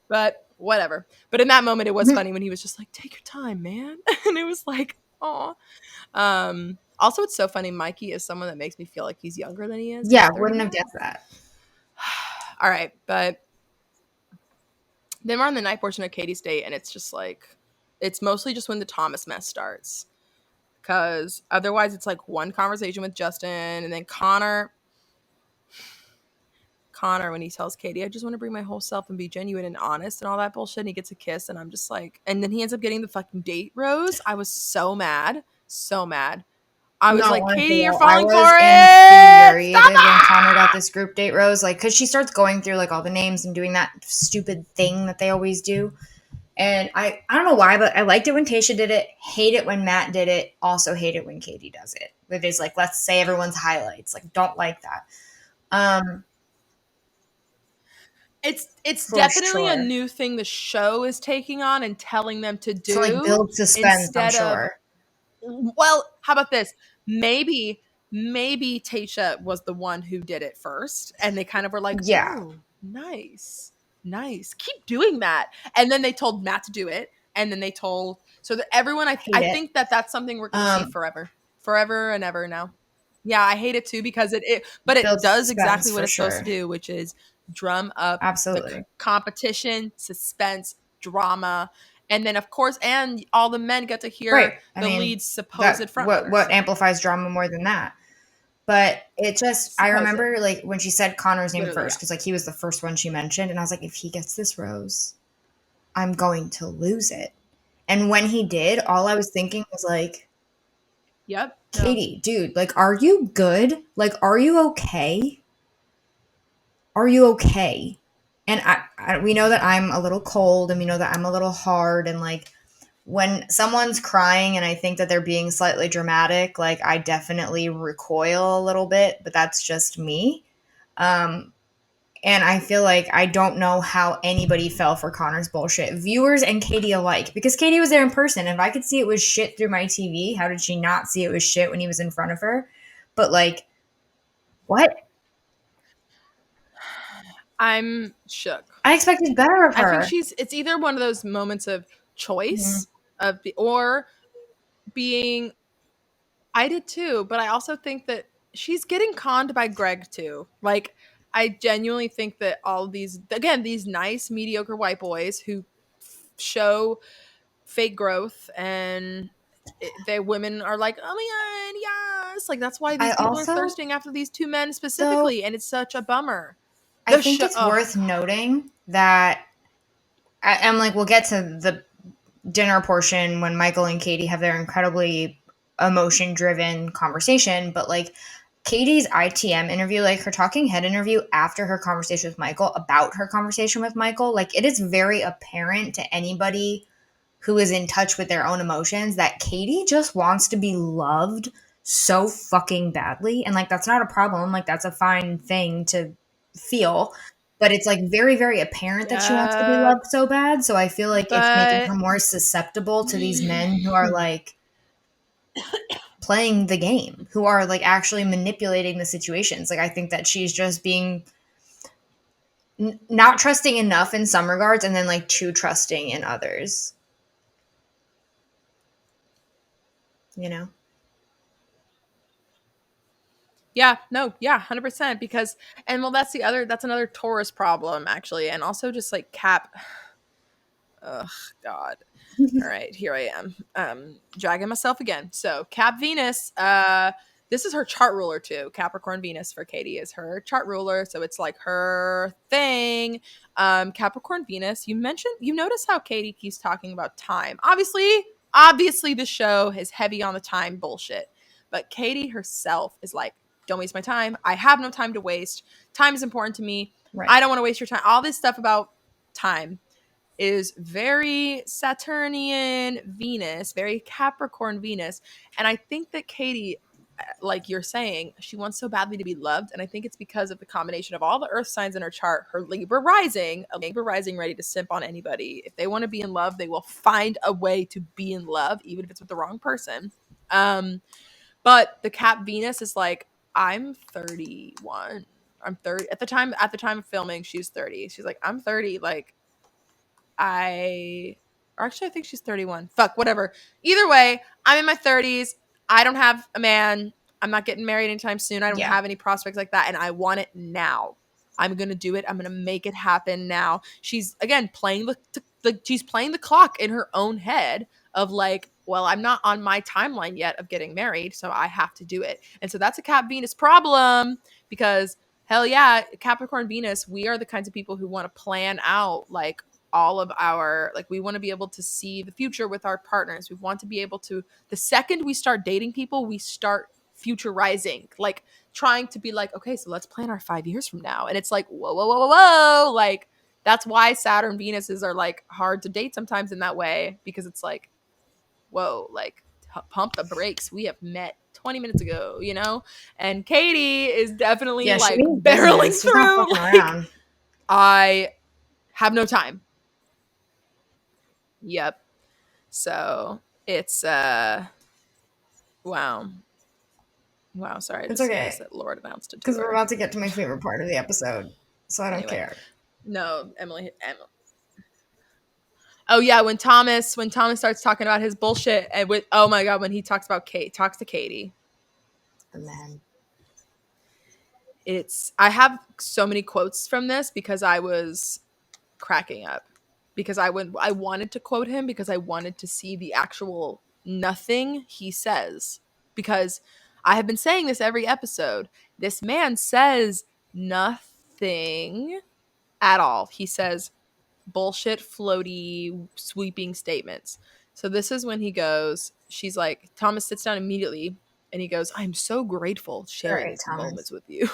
Speaker 1: But whatever. But in that moment, it was funny when he was just like, "Take your time, man," and it was like, "Aw." Also, it's so funny. Mikey is someone that makes me feel like he's younger than he is.
Speaker 2: Yeah, wouldn't have guessed that.
Speaker 1: All right, but then we're on the night portion of Katie's date, and it's just like, it's mostly just when the Thomas mess starts. Because otherwise, it's like one conversation with Justin, and then Connor, when he tells Katie, I just want to bring my whole self and be genuine and honest and all that bullshit, and he gets a kiss, and I'm just like, and then he ends up getting the fucking date rose. I was so mad. So mad. I was like, Katie, you're falling for it.
Speaker 2: I was infuriated when Connor got this group date rose, like, because she starts going through like all the names and doing that stupid thing that they always do. And I don't know why, but I liked it when Tayshia did it. Hate it when Matt did it. Also hate it when Katie does it. It is like, let's say everyone's highlights. Like, don't like that.
Speaker 1: It's definitely a new thing the show is taking on and telling them to do.
Speaker 2: To like build suspense, I'm sure.
Speaker 1: Well, how about this? Maybe Tayshia was the one who did it first, and they kind of were like, "Oh, nice, keep doing that." And then they told Matt to do it, and then they told so that everyone. I think that's something we're gonna see forever and ever now. Yeah, I hate it too because it does exactly what it's supposed to do, which is drum up the competition, suspense, drama. And then, of course, and all the men get to hear the lead's supposed front.
Speaker 2: What amplifies drama more than that? But it just, I remember like when she said Connor's name first, because like he was the first one she mentioned. And I was like, if he gets this rose, I'm going to lose it. And when he did, all I was thinking was like,
Speaker 1: Yep.
Speaker 2: Katie, dude, like, are you good? Like, are you okay? Are you okay? And we know that I'm a little cold, and we know that I'm a little hard, and like when someone's crying and I think that they're being slightly dramatic, like I definitely recoil a little bit, but that's just me. Um, and I feel like I don't know how anybody fell for Connor's bullshit, viewers and Katie alike, because Katie was there in person. If I could see it was shit through my TV, how did she not see it was shit when he was in front of her? But like, what?
Speaker 1: I'm shook.
Speaker 2: I expected better of
Speaker 1: I think
Speaker 2: her.
Speaker 1: it's either one of those moments of
Speaker 2: Mhm.
Speaker 1: choice or being, I did too, but I also think that she's getting conned by Greg too. Like, I genuinely think that all these, again, these nice, mediocre white boys who show fake growth and they women are like, oh my god, yes, like that's why
Speaker 2: I
Speaker 1: these people are
Speaker 2: also,
Speaker 1: thirsting after these two men
Speaker 2: though,
Speaker 1: specifically, and it's such a bummer.
Speaker 2: I
Speaker 1: The
Speaker 2: think
Speaker 1: show,
Speaker 2: it's
Speaker 1: oh
Speaker 2: worth
Speaker 1: god,
Speaker 2: noting that I'm like, we'll get to the dinner portion when Michael and Katie have their incredibly emotion driven conversation, but like Katie's ITM interview, like her talking head interview after her conversation with Michael, about her conversation with Michael, like it is very apparent to anybody who is in touch with their own emotions that Katie just wants to be loved so fucking badly. And like, that's not a problem. Like, that's a fine thing to feel. But it's like very, very apparent that she wants to be
Speaker 1: yeah,
Speaker 2: loved so bad. So I feel like it's making
Speaker 1: but
Speaker 2: her more susceptible to these men who are like playing the game, who are like actually manipulating the situations. Like, I think that she's just being not trusting enough in some regards and then like too trusting in others, you know?
Speaker 1: yeah, no, yeah, 100%. Because, and well, that's another Taurus problem actually, and also just like Cap. Ugh, God. All right, here I am. Dragging myself again. So Cap Venus, this is her chart ruler too. Capricorn Venus for Katie is her chart ruler. So it's like her thing. Capricorn Venus, you notice how Katie keeps talking about time. Obviously the show is heavy on the time bullshit. But Katie herself is like, don't waste my time. I have no time to waste. Time is important to me.
Speaker 2: Right.
Speaker 1: I don't want to waste your time. All this stuff about time is very Saturnian Venus, very Capricorn Venus. And I think that Katie, like you're saying, she wants so badly to be loved. And I think it's because of the combination of all the earth signs in her chart, her Libra rising, a Libra rising ready to simp on anybody. If they want to be in love, they will find a way to be in love, even if it's with the wrong person. But the Cap Venus is like, I'm 31. I'm 30 at the time of filming, she's 30. She's like, I'm 30. Like, or actually, I think she's 31. Fuck, whatever. Either way, I'm in my 30s. I don't have a man. I'm not getting married anytime soon. I don't
Speaker 2: Yeah.
Speaker 1: have any prospects like that. And I want it now. I'm going to do it. I'm going to make it happen now. She's, again, she's playing the clock in her own head of like, well, I'm not on my timeline yet of getting married, so I have to do it. And so that's a Cap Venus problem because hell yeah, Capricorn Venus, we are the kinds of people who want to plan out like all of our, like, we want to be able to see the future with our partners. We want to be able to, the second we start dating people, we start futurizing, like trying to be like, okay, so let's plan our 5 years from now. And it's like, whoa, whoa, whoa, whoa, whoa. Like, that's why Saturn Venuses are like hard to date sometimes in that way, because it's like, whoa, like pump the brakes. We have met 20 minutes ago, you know? And Katie is definitely
Speaker 2: Yeah, she
Speaker 1: like
Speaker 2: means
Speaker 1: barreling
Speaker 2: business. She's not
Speaker 1: through,
Speaker 2: fucking
Speaker 1: like,
Speaker 2: around.
Speaker 1: I have no time. Yep. So it's wow. Wow, sorry, I
Speaker 2: It's
Speaker 1: just noticed
Speaker 2: okay,
Speaker 1: that Lord announced a
Speaker 2: because we're
Speaker 1: tour.
Speaker 2: about to get to my favorite part of the episode, so I don't
Speaker 1: Anyway.
Speaker 2: care.
Speaker 1: No, Emily. Oh yeah, when Thomas starts talking about his bullshit and with, oh my god, when he talks to Katie.
Speaker 2: The man.
Speaker 1: I have so many quotes from this because I was cracking up, because I wanted to quote him because I wanted to see the actual nothing he says, because I have been saying this every episode. This man says nothing at all. He says bullshit, floaty, sweeping statements. So this is when he goes, she's like, Thomas sits down immediately and he goes, I'm so grateful sharing these moments with you.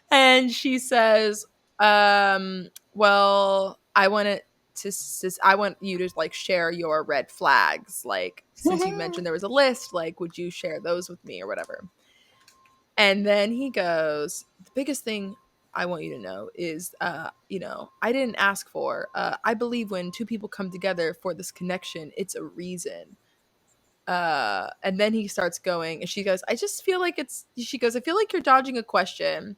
Speaker 1: And she says, well, I want you to like share your red flags. Like, since you mentioned there was a list, like, would you share those with me or whatever? And then he goes, the biggest thing I want you to know is, I didn't ask for, I believe when two people come together for this connection, it's a reason. And then he starts going and she goes, I just feel like she goes, I feel like you're dodging a question.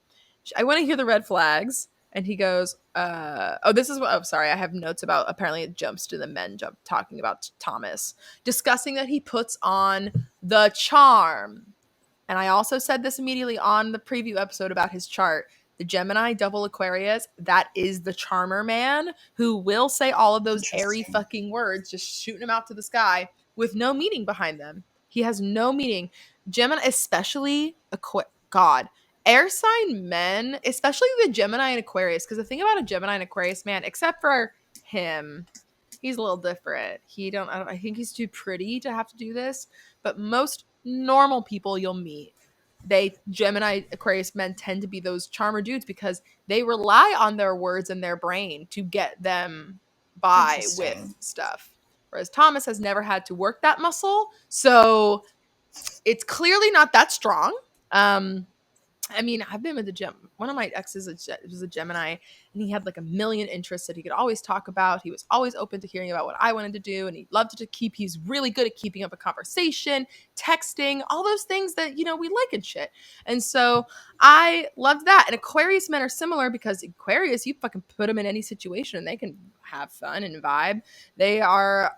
Speaker 1: I want to hear the red flags. And he goes, sorry, I have notes about, apparently it jumps to the men talking about Thomas, discussing that he puts on the charm. And I also said this immediately on the preview episode about his chart. The Gemini double Aquarius, that is the charmer man who will say all of those airy fucking words, just shooting them out to the sky with no meaning behind them. He has no meaning. Gemini, especially God, air sign men, especially the Gemini and Aquarius, because the thing about a Gemini and Aquarius man, except for him, he's a little different. I think he's too pretty to have to do this, but most normal people you'll meet, Gemini Aquarius men tend to be those charmer dudes because they rely on their words and their brain to get them by with stuff. Whereas Thomas has never had to work that muscle, so it's clearly not that strong. I mean, I've been with one of my exes was a Gemini, and he had like a million interests that he could always talk about. He was always open to hearing about what I wanted to do, and he's really good at keeping up a conversation, texting, all those things that, we like and shit. And so I loved that. And Aquarius men are similar because Aquarius, you fucking put them in any situation and they can have fun and vibe. They are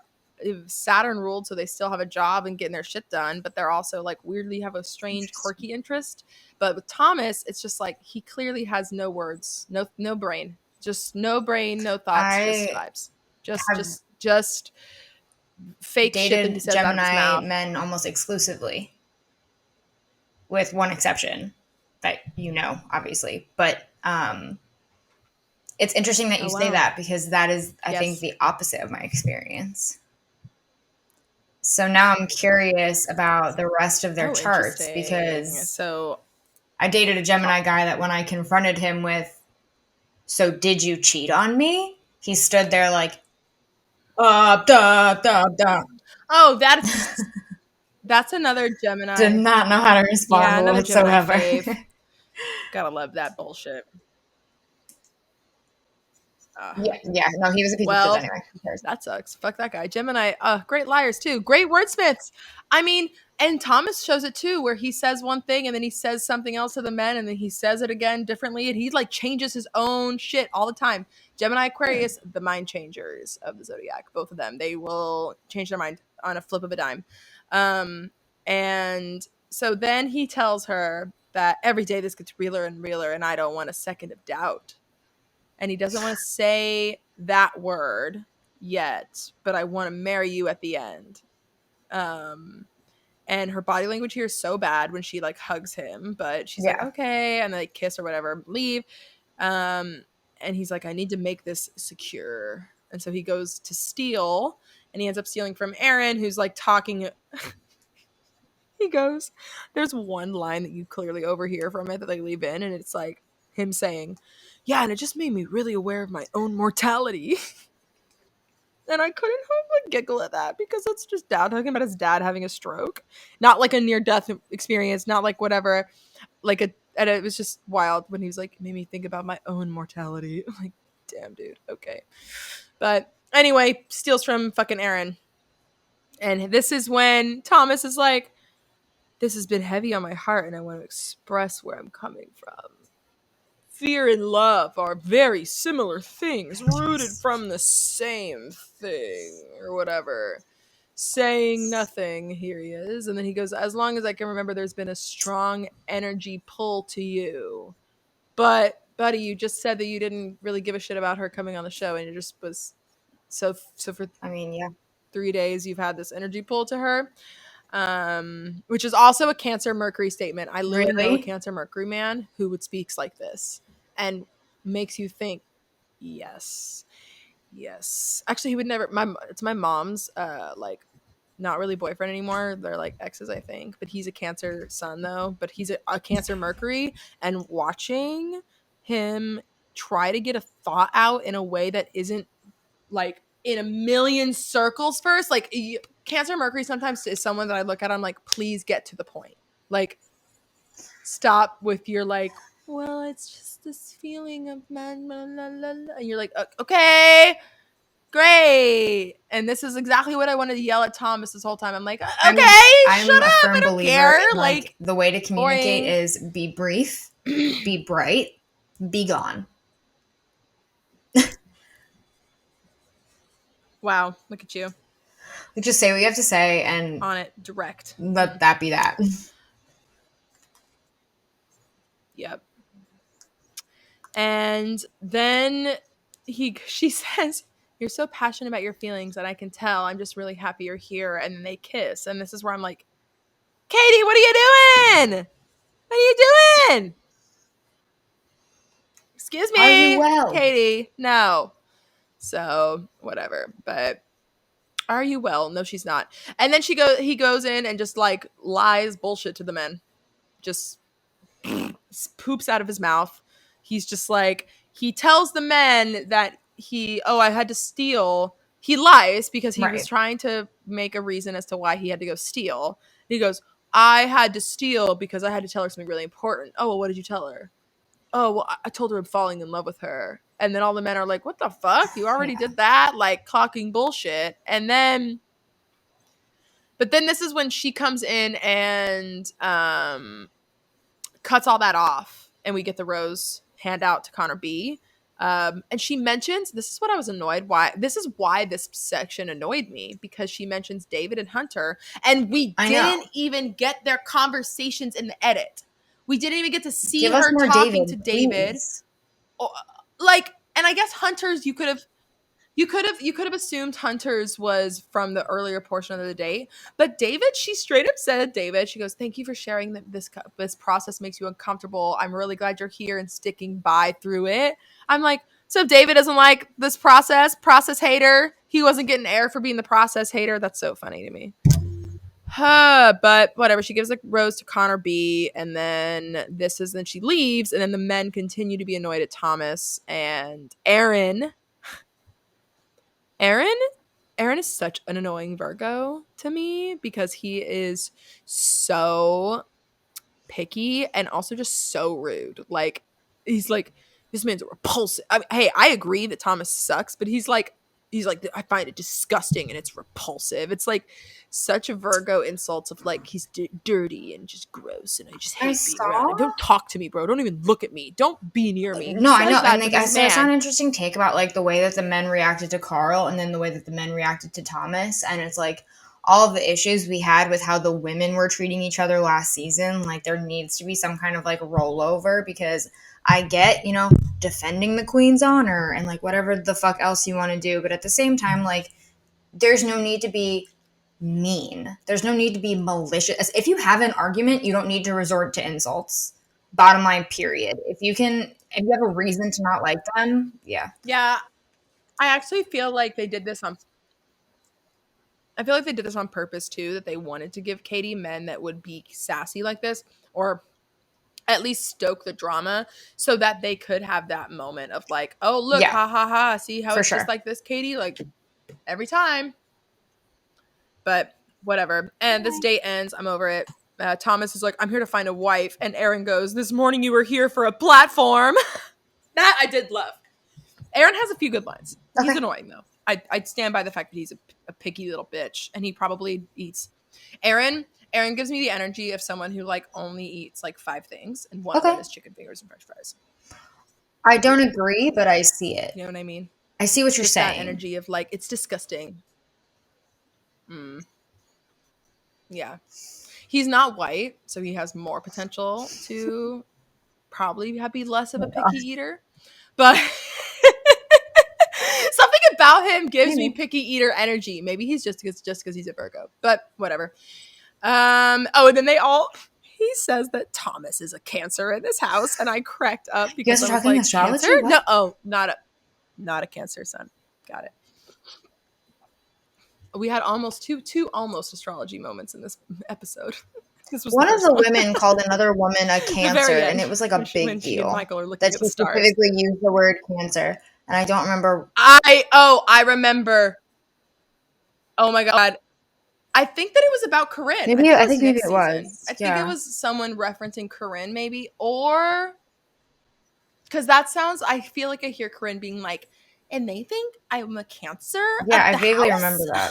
Speaker 1: Saturn ruled, so they still have a job and getting their shit done, but they're also like weirdly have a strange quirky interest. But with Thomas, it's just like he clearly has no words, no brain, just no brain, no thoughts, just vibes, just fake shit that he says out of his mouth.
Speaker 2: Men almost exclusively, with one exception that obviously, but it's interesting that you say that because that is, I think, the opposite of my experience. So now I'm curious about the rest of their charts because I dated a Gemini guy that when I confronted him with, so did you cheat on me? He stood there like, duh.
Speaker 1: Oh, that's another Gemini.
Speaker 2: Did not know how to respond whatsoever.
Speaker 1: Gotta love that bullshit.
Speaker 2: No, he was a piece of shit anyway.
Speaker 1: That sucks. Fuck that guy. Gemini, great liars too. Great wordsmiths. I mean, and Thomas shows it too, where he says one thing and then he says something else to the men and then he says it again differently and he like changes his own shit all the time. Gemini, Aquarius, the mind changers of the zodiac, both of them. They will change their mind on a flip of a dime. And so then he tells her that every day this gets realer and realer and I don't want a second of doubt. And he doesn't want to say that word yet, but I want to marry you at the end. And her body language here is so bad when she like hugs him, but she's like, okay, and they like kiss or whatever, leave. And he's like, I need to make this secure. And so he goes to steal, and he ends up stealing from Aaron, who's like talking. He goes, there's one line that you clearly overhear from it that they leave in, and it's like him saying, yeah, and it just made me really aware of my own mortality. And I couldn't help but giggle at that because it's just dad talking about his dad having a stroke. Not like a near-death experience, not like whatever. And it was just wild when he was like, it made me think about my own mortality. I'm like, damn, dude, okay. But anyway, steals from fucking Aaron. And this is when Thomas is like, this has been heavy on my heart and I want to express where I'm coming from. Fear and love are very similar things, rooted from the same thing, or whatever. Saying nothing, here he is. And then he goes, as long as I can remember, there's been a strong energy pull to you. But, buddy, you just said that you didn't really give a shit about her coming on the show, and it just was so for 3 days you've had this energy pull to her. Which is also a Cancer Mercury statement. I literally know a Cancer Mercury man who speaks like this and makes you think, yes, Yes. Actually, he would never. It's my mom's like not really boyfriend anymore. They're like exes, I think. But he's a Cancer sun though. But he's a Cancer Mercury, and watching him try to get a thought out in a way that isn't like in a million circles first. Like Cancer Mercury sometimes is someone that I look at. I'm like, please get to the point. Like, stop with your like, well, it's just this feeling of man, la, la, la, la. And you're like, okay, great. And this is exactly what I wanted to yell at Thomas this whole time. I'm like, okay,
Speaker 2: I'm
Speaker 1: shut
Speaker 2: a
Speaker 1: up.
Speaker 2: firm
Speaker 1: I don't
Speaker 2: believer
Speaker 1: care.
Speaker 2: in, like the way to communicate
Speaker 1: boring.
Speaker 2: is be brief, be bright, be gone.
Speaker 1: Wow, look at you.
Speaker 2: Just say what you have to say and
Speaker 1: on it, direct.
Speaker 2: Let that be that.
Speaker 1: Yep. And then she says, you're so passionate about your feelings and I can tell. I'm just really happy you're here. And then they kiss. And this is where I'm like, Katie, what are you doing? What are you doing? Excuse me.
Speaker 2: Are you well?
Speaker 1: Katie, no. So, whatever. But are you well? No, she's not. And then he goes in and just like lies bullshit to the men. Just poops out of his mouth. He's just like, he tells the men that I had to steal. He lies because he was trying to make a reason as to why he had to go steal. He goes, I had to steal because I had to tell her something really important. Oh, well, what did you tell her? Oh, well, I told her I'm falling in love with her. And then all the men are like, what the fuck? You already did that? Like, clocking bullshit. But then this is when she comes in and cuts all that off, and we get the rose handout to Connor B. And she mentions, this is what I was annoyed why. This is why this section annoyed me, because she mentions David and Hunter, and we didn't even get their conversations in the edit. We didn't even get to see her talking to David. Like, and I guess Hunter's you could have assumed Hunter's was from the earlier portion of the date, but David, she straight up said, David, she goes, thank you for sharing that this process makes you uncomfortable. I'm really glad you're here and sticking by through it. I'm like, so if David doesn't like this process hater, he wasn't getting air for being the process hater. That's so funny to me. But whatever, she gives a rose to Connor B, and then she leaves, and then the men continue to be annoyed at Thomas and Aaron is such an annoying Virgo to me, because he is so picky and also just so rude. Like, he's like, this man's repulsive. I mean, hey, I agree that Thomas sucks, but he's like, I find it disgusting and it's repulsive. It's like such a Virgo insult of like, he's dirty and just gross and I just hate being around him. Don't talk to me, bro. Don't even look at me. Don't be near me.
Speaker 2: No, I know. And like, I saw an interesting take about like the way that the men reacted to Carl and then the way that the men reacted to Thomas. And it's like all of the issues we had with how the women were treating each other last season. Like, there needs to be some kind of like rollover, because I get, defending the queen's honor and like whatever the fuck else you want to do. But at the same time, like, there's no need to be mean. There's no need to be malicious. If you have an argument, you don't need to resort to insults. Bottom line, period. If you have a reason to not like them, yeah.
Speaker 1: Yeah. I actually feel like they did this on purpose too, that they wanted to give Katie men that would be sassy like this, or at least stoke the drama, so that they could have that moment of like, oh, look, ha ha ha, see how it's just like this, Katie, like every time. But whatever. And this date ends. I'm over it. Thomas is like, I'm here to find a wife. And Aaron goes, this morning you were here for a platform. That I did love. Aaron has a few good lines. Okay. He's annoying though. I'd stand by the fact that he's a picky little bitch, and he probably eats. Aaron gives me the energy of someone who like only eats like 5 things, and one of them is chicken fingers and French fries.
Speaker 2: I don't agree, but I see it.
Speaker 1: You know what I mean?
Speaker 2: I see what you're saying.
Speaker 1: That energy of like, it's disgusting. Yeah. He's not white, so he has more potential to probably be less of a picky eater. But something about him gives me picky eater energy. Maybe he's just because he's a Virgo, but whatever. And then he says that Thomas is a Cancer in this house, and I cracked up because I was like, Cancer? No, not a Cancer sun. Got it. We had almost two almost astrology moments in this episode. This was
Speaker 2: one of the women called another woman a Cancer, and it was like a big
Speaker 1: she
Speaker 2: deal
Speaker 1: and Michael are looking
Speaker 2: that
Speaker 1: at
Speaker 2: she
Speaker 1: the stars.
Speaker 2: specifically used the word Cancer, and I don't remember.
Speaker 1: I remember. Oh my god. I think that it was about Corinne. I think it was. I think it was someone referencing Corinne, maybe, or because that sounds. I feel like I hear Corinne being like, and they think I'm a Cancer.
Speaker 2: Yeah, I vaguely remember that.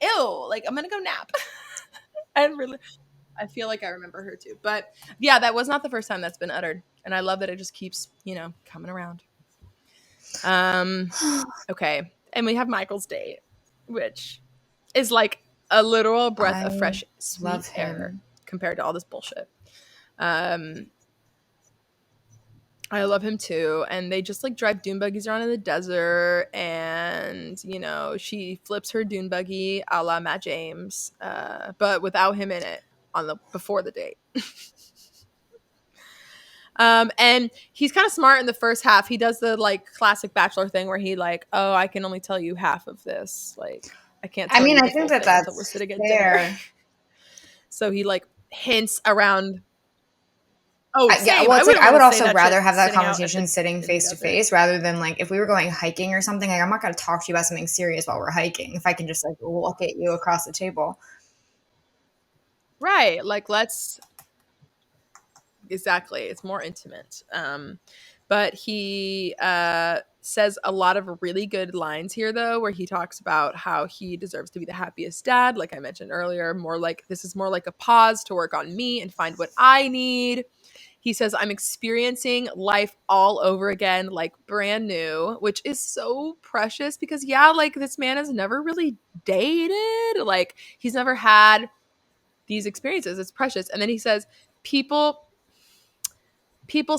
Speaker 1: Ew, like I'm gonna go nap. I feel like I remember her too, but yeah, that was not the first time that's been uttered, and I love that it just keeps coming around. Okay, and we have Michael's date, which is like a literal breath of fresh, sweet air compared to all this bullshit. I love him too. And they just like drive dune buggies around in the desert. And, she flips her dune buggy a la Matt James, but without him in it before the date. And he's kind of smart in the first half. He does the like classic Bachelor thing where he like, oh, I can only tell you half of this. Like, I can't tell you the full thing until we're sitting at dinner. So he like hints around. Oh,
Speaker 2: yeah. Well, it's like I would also rather have that conversation sitting face to face rather than like if we were going hiking or something. Like, I'm not going to talk to you about something serious while we're hiking. If I can just like look at you across the table,
Speaker 1: right? Like, exactly. It's more intimate. But he says a lot of really good lines here, though, where he talks about how he deserves to be the happiest dad. Like I mentioned earlier, this is more like a pause to work on me and find what I need. He says, I'm experiencing life all over again, like brand new, which is so precious because, yeah, like this man has never really dated. Like he's never had these experiences. It's precious. And then he says, people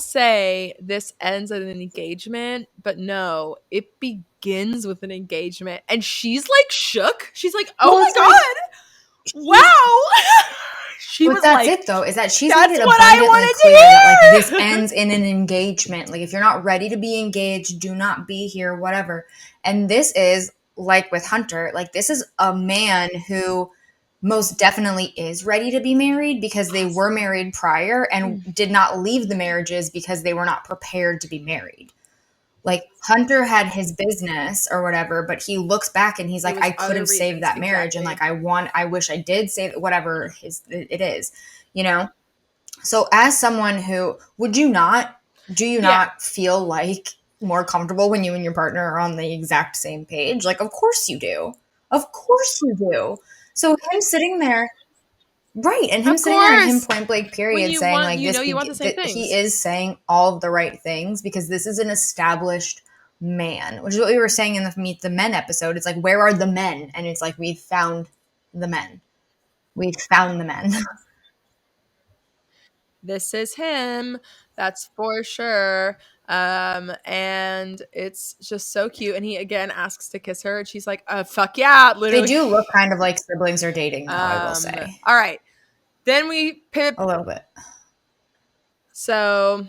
Speaker 1: say this ends at an engagement, but no, it begins with an engagement. And she's like shook. She's like, oh my God. Wow.
Speaker 2: But that's it, though, is that she's made it abundantly clear that like this ends in an engagement. Like if you're not ready to be engaged, do not be here, whatever. And this is like with Hunter, like this is a man who most definitely is ready to be married because they were married prior and did not leave the marriages because they were not prepared to be married. Like Hunter had his business or whatever, but he looks back and he's like, I could have saved that marriage. And like, I wish I did save whatever it is, So as someone who, do you not feel like more comfortable when you and your partner are on the exact same page? Like, of course you do. Of course you do. So him sitting there, right, and him sitting there in him point blank period saying like he is saying all of the right things because this is an established man, which is what we were saying in the Meet the Men episode. It's like, where are the men? And it's like, we've found the men. We've found the men.
Speaker 1: This is him. That's for sure. And it's just so cute. And he again asks to kiss her, and she's like, fuck yeah, literally.
Speaker 2: They do look kind of like siblings are dating now, I will say.
Speaker 1: All right. Then we pivot
Speaker 2: a little bit.
Speaker 1: So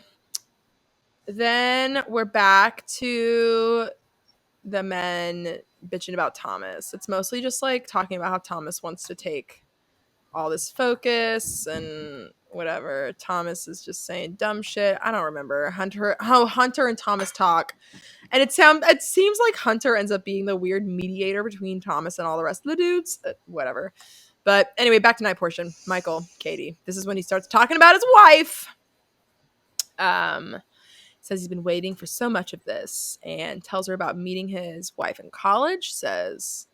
Speaker 1: then we're back to the men bitching about Thomas. It's mostly just like talking about how Thomas wants to take all this focus and whatever. Thomas is just saying dumb shit. I don't remember how Hunter and Thomas talk, and it seems like Hunter ends up being the weird mediator between Thomas and all the rest of the dudes. Whatever. But anyway, back to night portion. Michael, Katie. This is when he starts talking about his wife. Says he's been waiting for so much of this, and tells her about meeting his wife in college. Says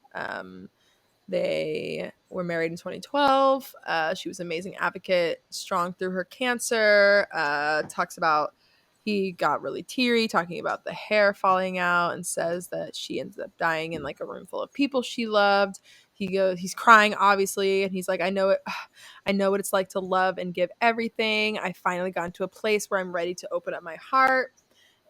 Speaker 1: they were married in 2012. She was an amazing advocate, strong through her cancer. Talks about he got really teary talking about the hair falling out, and says that she ended up dying in like a room full of people she loved. He's crying obviously, and he's like, I know what it's like to love and give everything. I finally got into a place where I'm ready to open up my heart.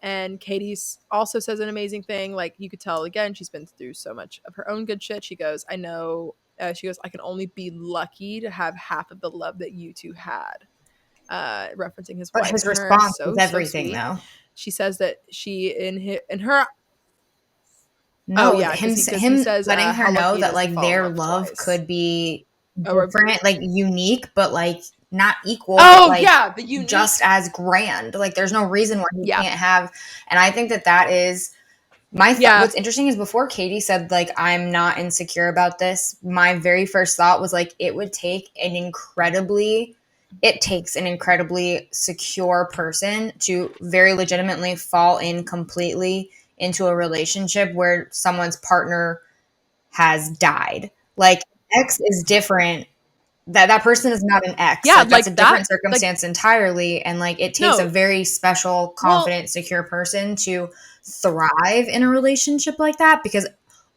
Speaker 1: And Katie also says an amazing thing. Like, you could tell, again, she's been through so much of her own good shit. She goes, I know, I can only be lucky to have half of the love that you two had. Referencing his wife.
Speaker 2: But his response is everything, though.
Speaker 1: She says that she, in her,
Speaker 2: No,
Speaker 1: yeah,
Speaker 2: him
Speaker 1: he
Speaker 2: him
Speaker 1: says,
Speaker 2: letting her
Speaker 1: how
Speaker 2: know
Speaker 1: lucky it
Speaker 2: that
Speaker 1: is to
Speaker 2: like
Speaker 1: fall in
Speaker 2: their
Speaker 1: love
Speaker 2: love
Speaker 1: twice.
Speaker 2: could be
Speaker 1: Or
Speaker 2: different, like unique, but like not equal, but like
Speaker 1: yeah, the unique,
Speaker 2: just as grand. Like there's no reason why he
Speaker 1: yeah,
Speaker 2: can't have. And I think that that is my
Speaker 1: yeah,
Speaker 2: what's interesting is before Katie said like I'm not insecure about this, my very first thought was like it would take an incredibly it takes an incredibly secure person to very legitimately fall in completely into a relationship where someone's partner has died. Like ex is different. That person is not an ex.
Speaker 1: yeah,
Speaker 2: Like that's a
Speaker 1: like that,
Speaker 2: different
Speaker 1: like,
Speaker 2: circumstance entirely. And like it takes a
Speaker 1: no,
Speaker 2: very special,
Speaker 1: well,
Speaker 2: confident, secure person to thrive in a relationship like that because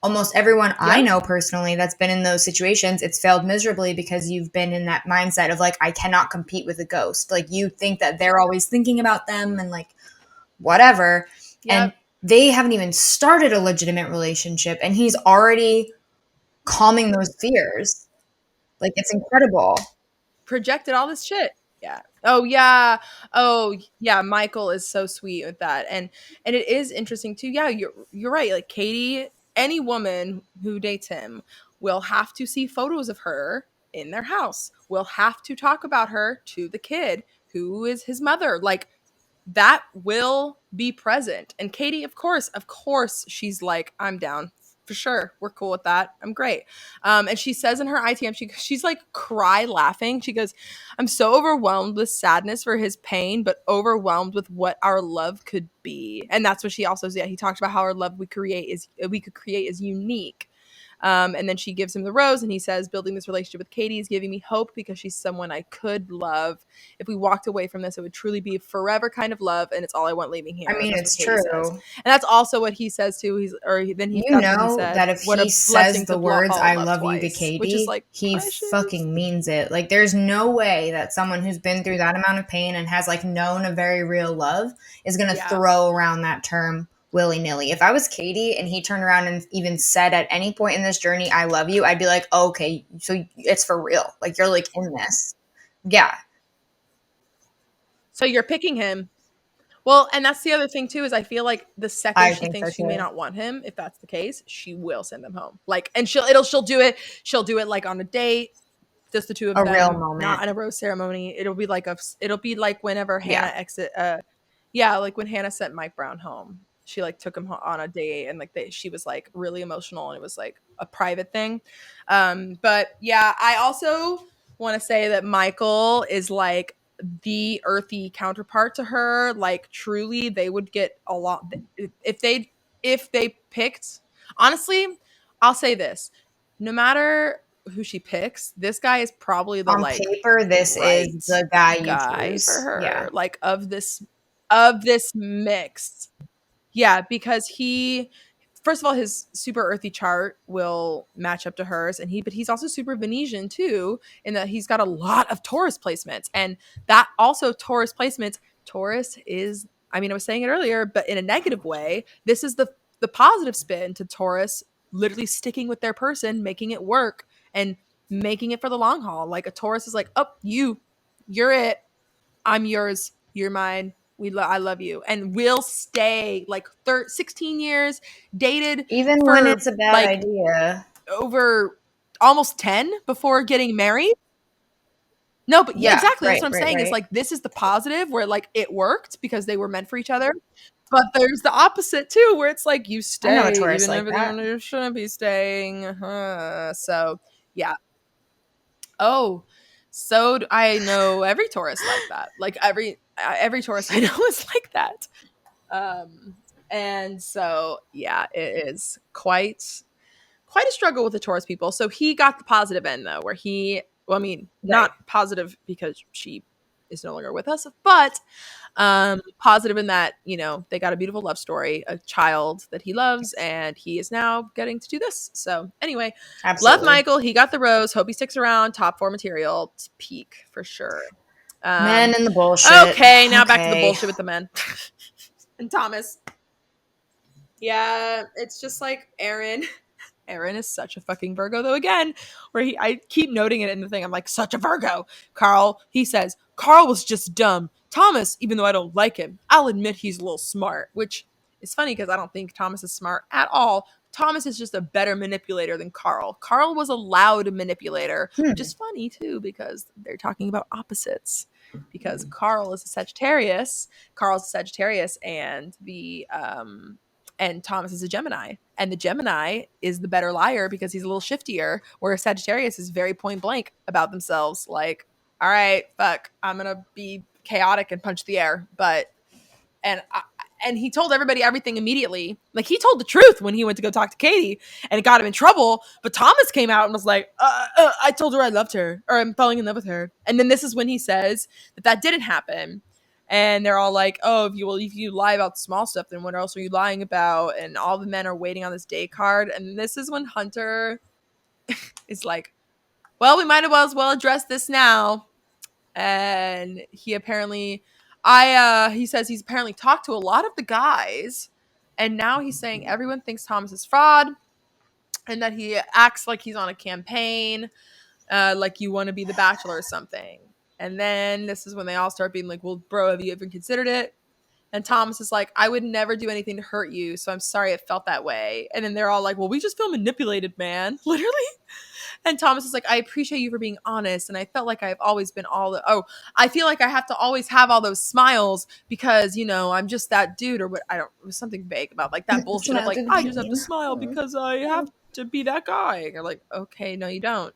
Speaker 2: almost everyone I
Speaker 1: yep,
Speaker 2: know personally that's been in those situations, it's failed miserably because you've been in that mindset of like, I cannot compete with a ghost. Like you think that they're always thinking about them and like whatever. And
Speaker 1: yep,
Speaker 2: they haven't even started a legitimate relationship and he's already calming those fears. Like it's incredible.
Speaker 1: projected all this shit. Yeah. Oh yeah. Oh yeah. Michael is so sweet with that, and it is interesting too. Yeah, you're right. Like Katie, any woman who dates him will have to see photos of her in their house. Will have to talk about her to the kid who is his mother. Like that will be present. And Katie, of course, she's like, I'm down for sure. We're cool with that. I'm great. And she says in her ITM, she's like cry laughing. She goes, I'm so overwhelmed with sadness for his pain, but overwhelmed with what our love could be. And that's what she also said. Yeah, he talked about how our love we could create is unique. And then she gives him the rose, and he says, building this relationship with Katie is giving me hope because she's someone I could love. If we walked away from this, it would truly be a forever kind of love, and it's all I want leaving
Speaker 2: I
Speaker 1: here.
Speaker 2: mean,
Speaker 1: That's what
Speaker 2: it's
Speaker 1: Katie says.
Speaker 2: true.
Speaker 1: And that's also what he says too.
Speaker 2: You
Speaker 1: That's what he
Speaker 2: know
Speaker 1: said.
Speaker 2: that if
Speaker 1: What
Speaker 2: he
Speaker 1: a
Speaker 2: says
Speaker 1: blessing
Speaker 2: the
Speaker 1: to
Speaker 2: words
Speaker 1: fall in
Speaker 2: "I
Speaker 1: love
Speaker 2: love you" to
Speaker 1: twice, which is
Speaker 2: Katie,
Speaker 1: like
Speaker 2: he
Speaker 1: precious.
Speaker 2: fucking means it. Like, there's no way that someone who's been through that amount of pain and has like known a very real love is gonna
Speaker 1: Yeah.
Speaker 2: throw around that term willy nilly. If I was Katie and he turned around and even said at any point in this journey "I love you," I'd be like, oh, okay, so it's for real. Like you're like in this. Yeah,
Speaker 1: So you're picking him. Well, and that's the other thing too is I feel like the second
Speaker 2: I
Speaker 1: she
Speaker 2: think so
Speaker 1: thinks she may
Speaker 2: too.
Speaker 1: not want him, if that's the case, she will send him home. Like, and she'll do it. She'll do it like on a date, just the two of
Speaker 2: A real
Speaker 1: them,
Speaker 2: moment.
Speaker 1: not in a rose ceremony. It'll be like whenever
Speaker 2: Yeah,
Speaker 1: Hannah yeah, like when Hannah sent Mike Brown home. She like took him on a date, and like she was like really emotional, and it was like a private thing. But yeah, I also want to say that Michael is like the earthy counterpart to her. Like truly they would get a lot if they picked, honestly, I'll say this, no matter who she picks, this guy is probably the
Speaker 2: on
Speaker 1: like
Speaker 2: paper, this is
Speaker 1: right
Speaker 2: the guy you
Speaker 1: guy for
Speaker 2: choose. Yeah.
Speaker 1: her, like of this mix. Yeah, because he, first of all, his super earthy chart will match up to hers, and he's also super Venetian too, in that he's got a lot of Taurus placements, and that also Taurus placements. Taurus is, I mean, I was saying it earlier, but in a negative way. This is the positive spin to Taurus, literally sticking with their person, making it work, and making it for the long haul. Like a Taurus is like, oh, you're it. I'm yours. You're mine. I love you, and we'll stay like 16 years, dated
Speaker 2: Even when
Speaker 1: for
Speaker 2: it's a bad
Speaker 1: like
Speaker 2: idea.
Speaker 1: over almost 10 before getting married. No, but yeah,
Speaker 2: Yeah,
Speaker 1: exactly. That's
Speaker 2: right,
Speaker 1: what I'm
Speaker 2: right,
Speaker 1: saying. Is
Speaker 2: right.
Speaker 1: like this is the positive where like it worked because they were meant for each other. But there's the opposite too, where it's like you
Speaker 2: I know a
Speaker 1: stay
Speaker 2: tourist
Speaker 1: even
Speaker 2: like
Speaker 1: if
Speaker 2: that.
Speaker 1: you shouldn't be staying. So yeah. Oh, I know every tourist like that. Like every tourist I know is like that. Um, and so yeah, it is quite a struggle with the Taurus people. So he got the positive end though, where well, I mean,
Speaker 2: Right.
Speaker 1: not positive because she is no longer with us, but positive in that, they got a beautiful love story, a child that he loves, and he is now getting to do this. So anyway, love
Speaker 2: Absolutely.
Speaker 1: Michael. He got the rose. Hope he sticks around. Top 4 material. Peak for sure.
Speaker 2: Men and the bullshit.
Speaker 1: Okay, now back to the
Speaker 2: Okay.
Speaker 1: bullshit with the men. And Thomas. Yeah, it's just like Aaron. Aaron is such a fucking Virgo though again, where I keep noting it in the thing. I'm like, such a Virgo. He says, Carl was just dumb. Thomas, even though I don't like him, I'll admit he's a little smart, which is funny because I don't think Thomas is smart at all. Thomas is just a better manipulator than Carl. Carl was a loud manipulator, which is funny too because they're talking about opposites. Because Carl is a Sagittarius, and Thomas is a Gemini. And the Gemini is the better liar because he's a little shiftier, whereas Sagittarius is very point blank about themselves. Like, all right, fuck, I'm gonna be chaotic and punch the air. And he told everybody everything immediately. Like, he told the truth when he went to go talk to Katie, and it got him in trouble. But Thomas came out and was like, I told her I loved her, or I'm falling in love with her. And then this is when he says that didn't happen. And they're all like, oh, if you lie about small stuff, then what else are you lying about? And all the men are waiting on this date card. And this is when Hunter is like, well, we might as well address this now. And he apparently, he says he's apparently talked to a lot of the guys, and now he's saying everyone thinks Thomas is fraud, and that he acts like he's on a campaign, like you want to be the Bachelor or something. And then this is when they all start being like, well, bro, have you ever considered it? And Thomas is like, I would never do anything to hurt you, so I'm sorry it felt that way. And then they're all like, well, we just feel manipulated, man. Literally. And Thomas is like, I appreciate you for being honest. And I felt like I've always been I feel like I have to always have all those smiles because, I'm just that dude, or what, it was something vague about like that bullshit of like, I just have to smile because I have to be that guy. And you're like, okay, no, you don't.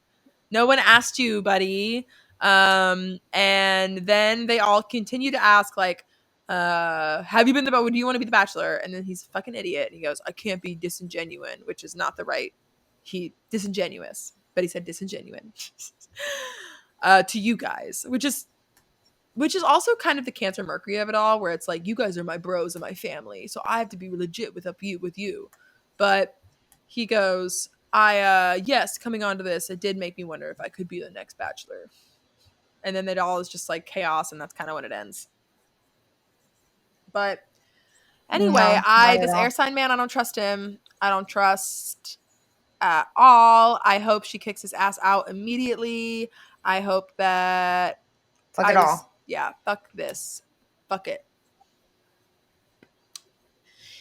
Speaker 1: No one asked you, buddy. And then they all continue to ask like, have you been do you want to be the Bachelor? And then he's a fucking idiot. And he goes, I can't be disingenuous, which is not the right. Disingenuous, but he said disingenuous to you guys, which is also kind of the Cancer Mercury of it all, where it's like, you guys are my bros and my family, so I have to be legit with you. But he goes, yes, coming on to this, it did make me wonder if I could be the next Bachelor. And then it all is just like chaos, and that's kind of when it ends. But anyway, this air sign man, I don't trust him. I don't trust at all. I hope she kicks his ass out immediately. I hope that
Speaker 2: fuck it all.
Speaker 1: Yeah, fuck this. Fuck it.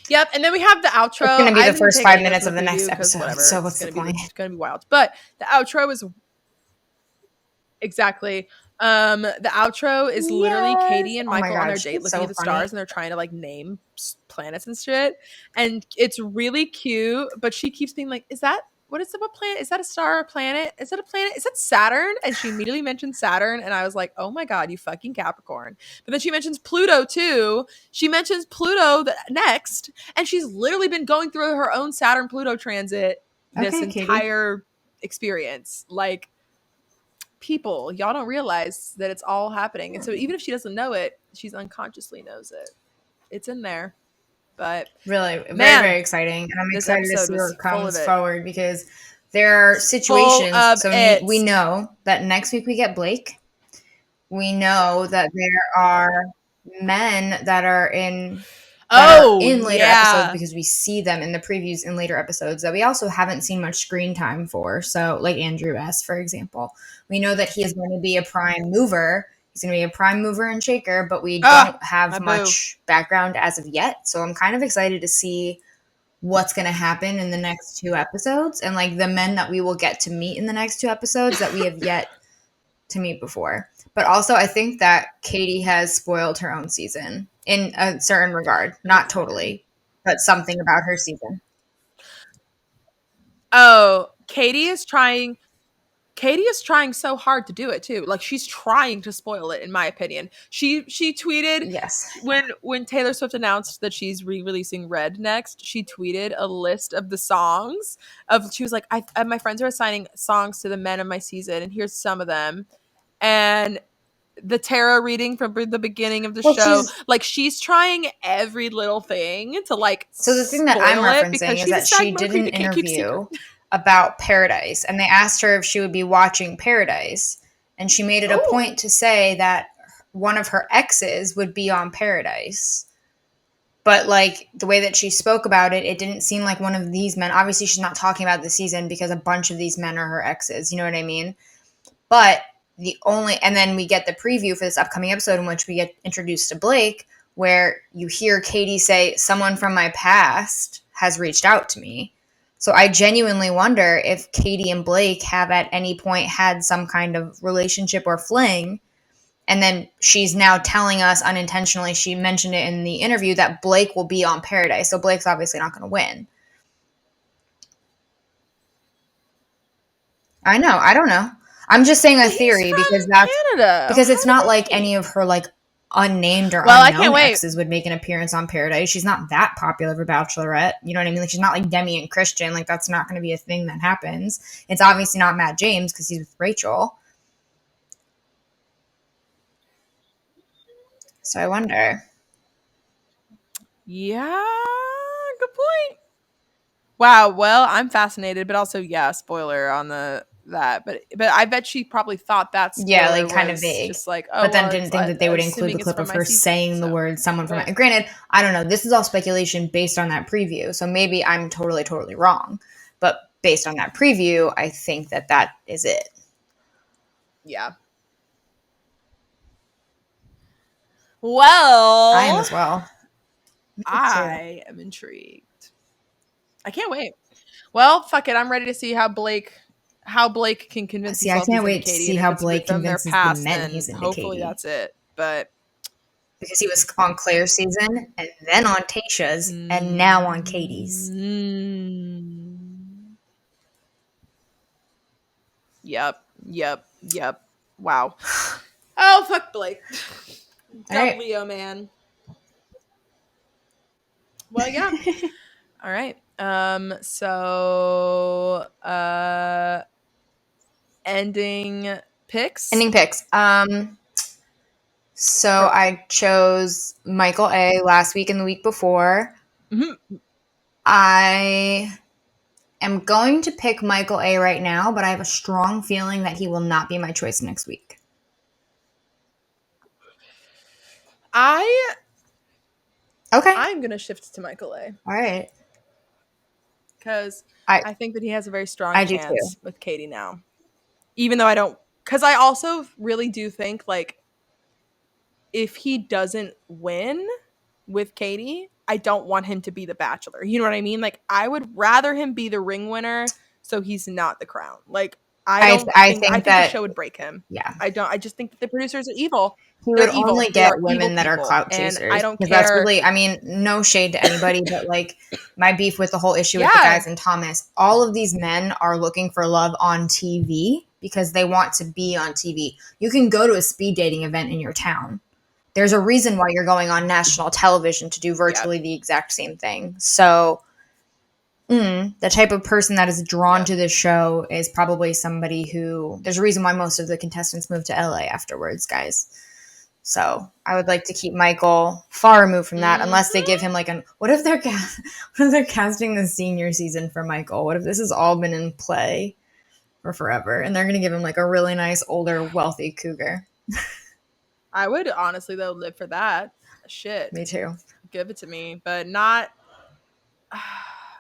Speaker 1: Yep, and then we have the outro. It's
Speaker 2: going to be the first 5 minutes of the next episode, whatever. So what's the point?
Speaker 1: It's going to be wild. But the outro is exactly. The outro is literally Katie and Michael on their date looking at the stars, and they're trying to like name planets and shit. And it's really cute, but she keeps being like, what planet? Is that a star or a planet? Is that a planet? Is that Saturn? And she immediately mentioned Saturn, and I was like, oh my God, you fucking Capricorn. But then she mentions Pluto too. She mentions Pluto next, and she's literally been going through her own Saturn-Pluto transit this entire experience. Like, people, y'all don't realize that it's all happening. And so even if she doesn't know it, she's unconsciously knows it. It's in there. But
Speaker 2: really, very, very exciting. And I'm excited to see where it comes forward, because there are situations. So we know that next week we get Blake. We know that there are men that are in later episodes, because we see them in the previews in later episodes that we also haven't seen much screen time for. So like Andrew S., for example, we know that he is going to be a prime mover. He's going to be a prime mover and shaker, but we don't have much background as of yet. So I'm kind of excited to see what's going to happen in the next 2 episodes, and like the men that we will get to meet in the next 2 episodes that we have yet to meet before. But also I think that Katie has spoiled her own season in a certain regard. Not totally, but something about her season.
Speaker 1: Oh, Katie is trying so hard to do it too. Like, she's trying to spoil it, in my opinion. She tweeted,
Speaker 2: yes,
Speaker 1: when Taylor Swift announced that she's re-releasing Red next, she tweeted a list of the songs she was like, my friends are assigning songs to the men of my season, and here's some of them. And the tarot reading from the beginning of the show, like, she's trying every little thing to like.
Speaker 2: So the thing that I'm referencing is that she did an interview about Paradise, and they asked her if she would be watching Paradise, and she made it a point to say that one of her exes would be on Paradise. But like the way that she spoke about it, it didn't seem like one of these men. Obviously she's not talking about the season because a bunch of these men are her exes, you know what I mean? But and then we get the preview for this upcoming episode in which we get introduced to Blake, where you hear Katie say, someone from my past has reached out to me. So I genuinely wonder if Katie and Blake have at any point had some kind of relationship or fling. And then she's now telling us unintentionally, she mentioned it in the interview, that Blake will be on Paradise. So Blake's obviously not going to win. I know. I don't know. I'm just saying a theory because
Speaker 1: Canada.
Speaker 2: Because it's not like any of her like unnamed or unknown exes would make an appearance on Paradise. She's not that popular for Bachelorette. You know what I mean? Like, she's not like Demi and Christian. Like, that's not going to be a thing that happens. It's obviously not Matt James because he's with Rachel. So I wonder.
Speaker 1: Yeah, good point. Wow. Well, I'm fascinated, but also, yeah, spoiler on that. But I bet she probably thought that spoiler
Speaker 2: like kind of vague,
Speaker 1: just like, oh,
Speaker 2: but then didn't think that they would include the clip of her saying the word "someone from." Granted, I don't know. This is all speculation based on that preview, so maybe I'm totally wrong. But based on that preview, I think that is it.
Speaker 1: Yeah. Well,
Speaker 2: I am as well.
Speaker 1: I am intrigued. I can't wait. Well, fuck it. I'm ready to see how Blake can convince himself.
Speaker 2: I can't wait to see how Blake convinces the men he's into.
Speaker 1: Hopefully that's it. But
Speaker 2: because he was on Claire's season and then on Tayshia's and now on Katie's.
Speaker 1: Yep. Wow. Oh, fuck Blake. Dumb Leo, man. Well, yeah. All right. So ending picks.
Speaker 2: So I chose Michael A last week and the week before. Mm-hmm. I am going to pick Michael A right now, but I have a strong feeling that he will not be my choice next week.
Speaker 1: I'm going to shift to Michael A.
Speaker 2: All right.
Speaker 1: Because I think that he has a very strong chance with Katie now. Even though I don't... Because I also really do think, like, if he doesn't win with Katie, I don't want him to be the Bachelor. You know what I mean? Like, I would rather him be the ring winner so he's not the crown. Like, I think the show would break him.
Speaker 2: Yeah.
Speaker 1: I just think that the producers are evil.
Speaker 2: He would only get women that are clout chasers.
Speaker 1: And I don't care.
Speaker 2: That's really, I mean, no shade to anybody, but like my beef with the whole issue with the guys and Thomas, all of these men are looking for love on TV because they want to be on TV. You can go to a speed dating event in your town. There's a reason why you're going on national television to do virtually the exact same thing. So the type of person that is drawn to this show is probably somebody who, there's a reason why most of the contestants move to LA afterwards, guys. So I would like to keep Michael far removed from that, unless they give him like what if they're casting the senior season for Michael? What if this has all been in play for forever and they're going to give him like a really nice, older, wealthy cougar?
Speaker 1: I would honestly, though, live for that. Shit.
Speaker 2: Me too.
Speaker 1: Give it to me, but not...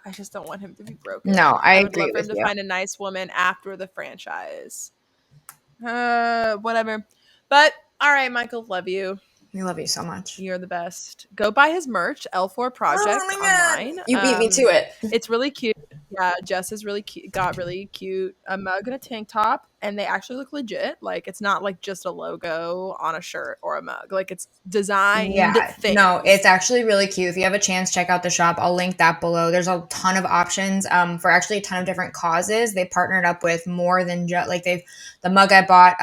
Speaker 1: I just don't want him to be broken.
Speaker 2: No, I
Speaker 1: would love for him to find a nice woman after the franchise. Whatever. But, all right, Michael, love you.
Speaker 2: We love you so much.
Speaker 1: You're the best. Go buy his merch, L4 Project online.
Speaker 2: You beat me to it.
Speaker 1: It's really cute. Yeah, Jess is really cute. Got really cute a mug and a tank top, and they actually look legit. Like, it's not like just a logo on a shirt or a mug. Like, it's designed things.
Speaker 2: No, it's actually really cute. If you have a chance, check out the shop. I'll link that below. There's a ton of options for actually a ton of different causes. They partnered up with more than just like the mug I bought.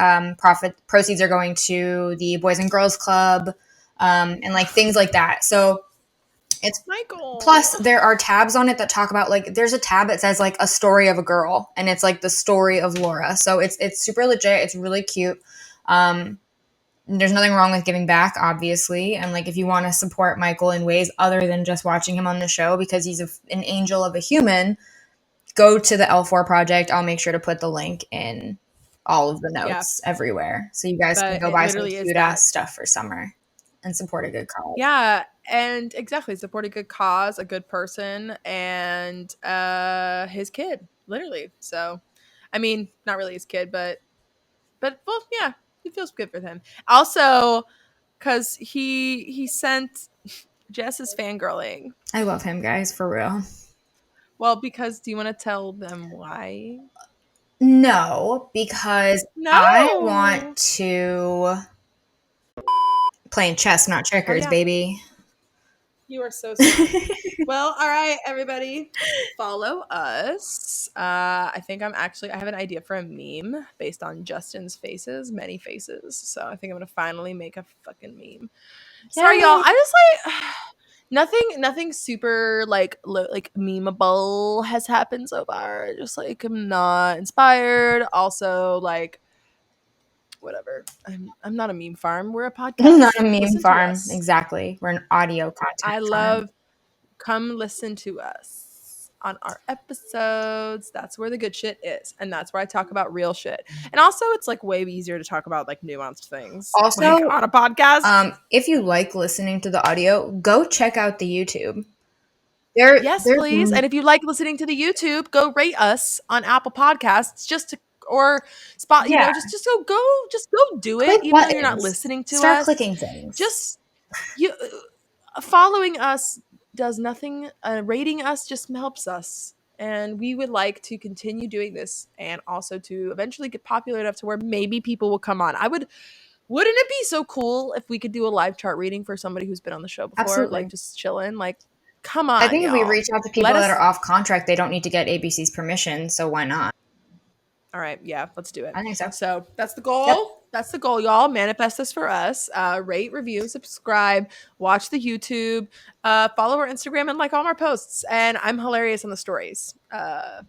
Speaker 2: Proceeds are going to the Boys and Girls Club and like things like that. So. It's
Speaker 1: Michael.
Speaker 2: Plus, there are tabs on it that talk about like there's a tab that says like a story of a girl, and it's like the story of Laura. So it's super legit. It's really cute. There's nothing wrong with giving back, obviously, and like if you want to support Michael in ways other than just watching him on the show because he's an angel of a human, go to the L4 Project. I'll make sure to put the link in all of the notes everywhere, so you guys can go buy some cute ass stuff for summer and support a good cause.
Speaker 1: Yeah. And exactly, support a good cause, a good person, and his kid, literally. So, I mean, not really his kid, but well, yeah, it feels good for him. Also, because he sent Jess is fangirling.
Speaker 2: I love him, guys, for real.
Speaker 1: Well, because do you want to tell them why?
Speaker 2: No, because I want
Speaker 1: No.
Speaker 2: to playing chess, not
Speaker 1: Oh
Speaker 2: checkers,
Speaker 1: yeah.
Speaker 2: baby.
Speaker 1: You are so smart. Well, all right, everybody. Follow us. I think I have an idea for a meme based on Justin's faces, many faces. So I think I'm gonna finally make a fucking meme. Sorry, y'all.
Speaker 2: Yay.
Speaker 1: I just like nothing super like memeable has happened so far. Just like I'm not inspired. Also, like whatever. I'm not a meme farm. We're a
Speaker 2: Not a
Speaker 1: podcast.
Speaker 2: meme
Speaker 1: Listen to
Speaker 2: farm.
Speaker 1: us.
Speaker 2: Exactly. We're an audio content
Speaker 1: I
Speaker 2: farm.
Speaker 1: love come listen to us on our episodes. That's where the good shit is. And that's where I talk about real shit. And also it's like way easier to talk about like nuanced things like
Speaker 2: Also,
Speaker 1: on a podcast.
Speaker 2: if you like listening to the audio, go check out the YouTube.
Speaker 1: Yes,
Speaker 2: There's
Speaker 1: please. And if you like listening to the YouTube, go rate us on Apple Podcasts or spot,
Speaker 2: yeah,
Speaker 1: just go do it,
Speaker 2: click
Speaker 1: even though you're not
Speaker 2: buttons.
Speaker 1: listening to
Speaker 2: Start
Speaker 1: us.
Speaker 2: clicking things.
Speaker 1: Just you following us does nothing. Rating us just helps us. And we would like to continue doing this and also to eventually get popular enough to where maybe people will come on. Wouldn't it be so cool if we could do a live chart reading for somebody who's been on the show before? Like
Speaker 2: Absolutely.
Speaker 1: just chilling. Like, come
Speaker 2: I
Speaker 1: on,
Speaker 2: think if we
Speaker 1: y'all.
Speaker 2: reach out to people
Speaker 1: Let
Speaker 2: that are
Speaker 1: us.
Speaker 2: off contract, they don't need to get ABC's permission, so why not?
Speaker 1: All right, yeah, let's do it.
Speaker 2: I think so.
Speaker 1: So that's the
Speaker 2: Yep.
Speaker 1: goal. That's the goal, y'all. Manifest this for us. Rate, review, subscribe, watch the YouTube, follow our Instagram, and like all our posts. And I'm hilarious on the stories. I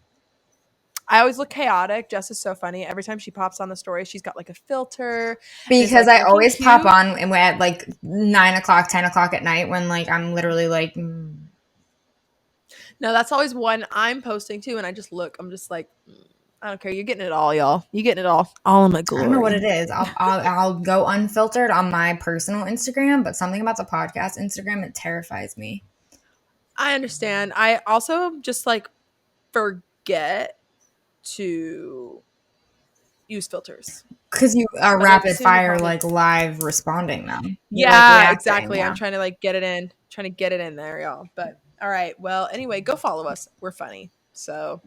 Speaker 1: always look chaotic. Jess is so funny. Every time she pops on the story, she's got like a filter and is
Speaker 2: Because
Speaker 1: like
Speaker 2: I
Speaker 1: looking
Speaker 2: always pop
Speaker 1: cute.
Speaker 2: on and at like 9 o'clock, 10 o'clock at night when like I'm literally like
Speaker 1: No, that's always one I'm posting too, and I just look. I'm just like, I don't care. You're getting it all, y'all. You getting it all in my
Speaker 2: I don't know what it
Speaker 1: glory.
Speaker 2: is. I'll go unfiltered on my personal Instagram, but something about the podcast Instagram, it terrifies me.
Speaker 1: I understand. I also just like forget to use filters.
Speaker 2: Because you are
Speaker 1: But like
Speaker 2: rapid
Speaker 1: soon you'll
Speaker 2: fire,
Speaker 1: probably.
Speaker 2: like live responding them. You're like
Speaker 1: Yeah,
Speaker 2: reacting.
Speaker 1: exactly. I'm
Speaker 2: Yeah.
Speaker 1: trying to like get it in, trying to get it in there, y'all. But all right. Well, anyway, go follow us. We're funny. So,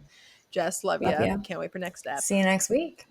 Speaker 1: Jess, love
Speaker 2: Love
Speaker 1: ya.
Speaker 2: you.
Speaker 1: Can't wait for next step.
Speaker 2: See you next week.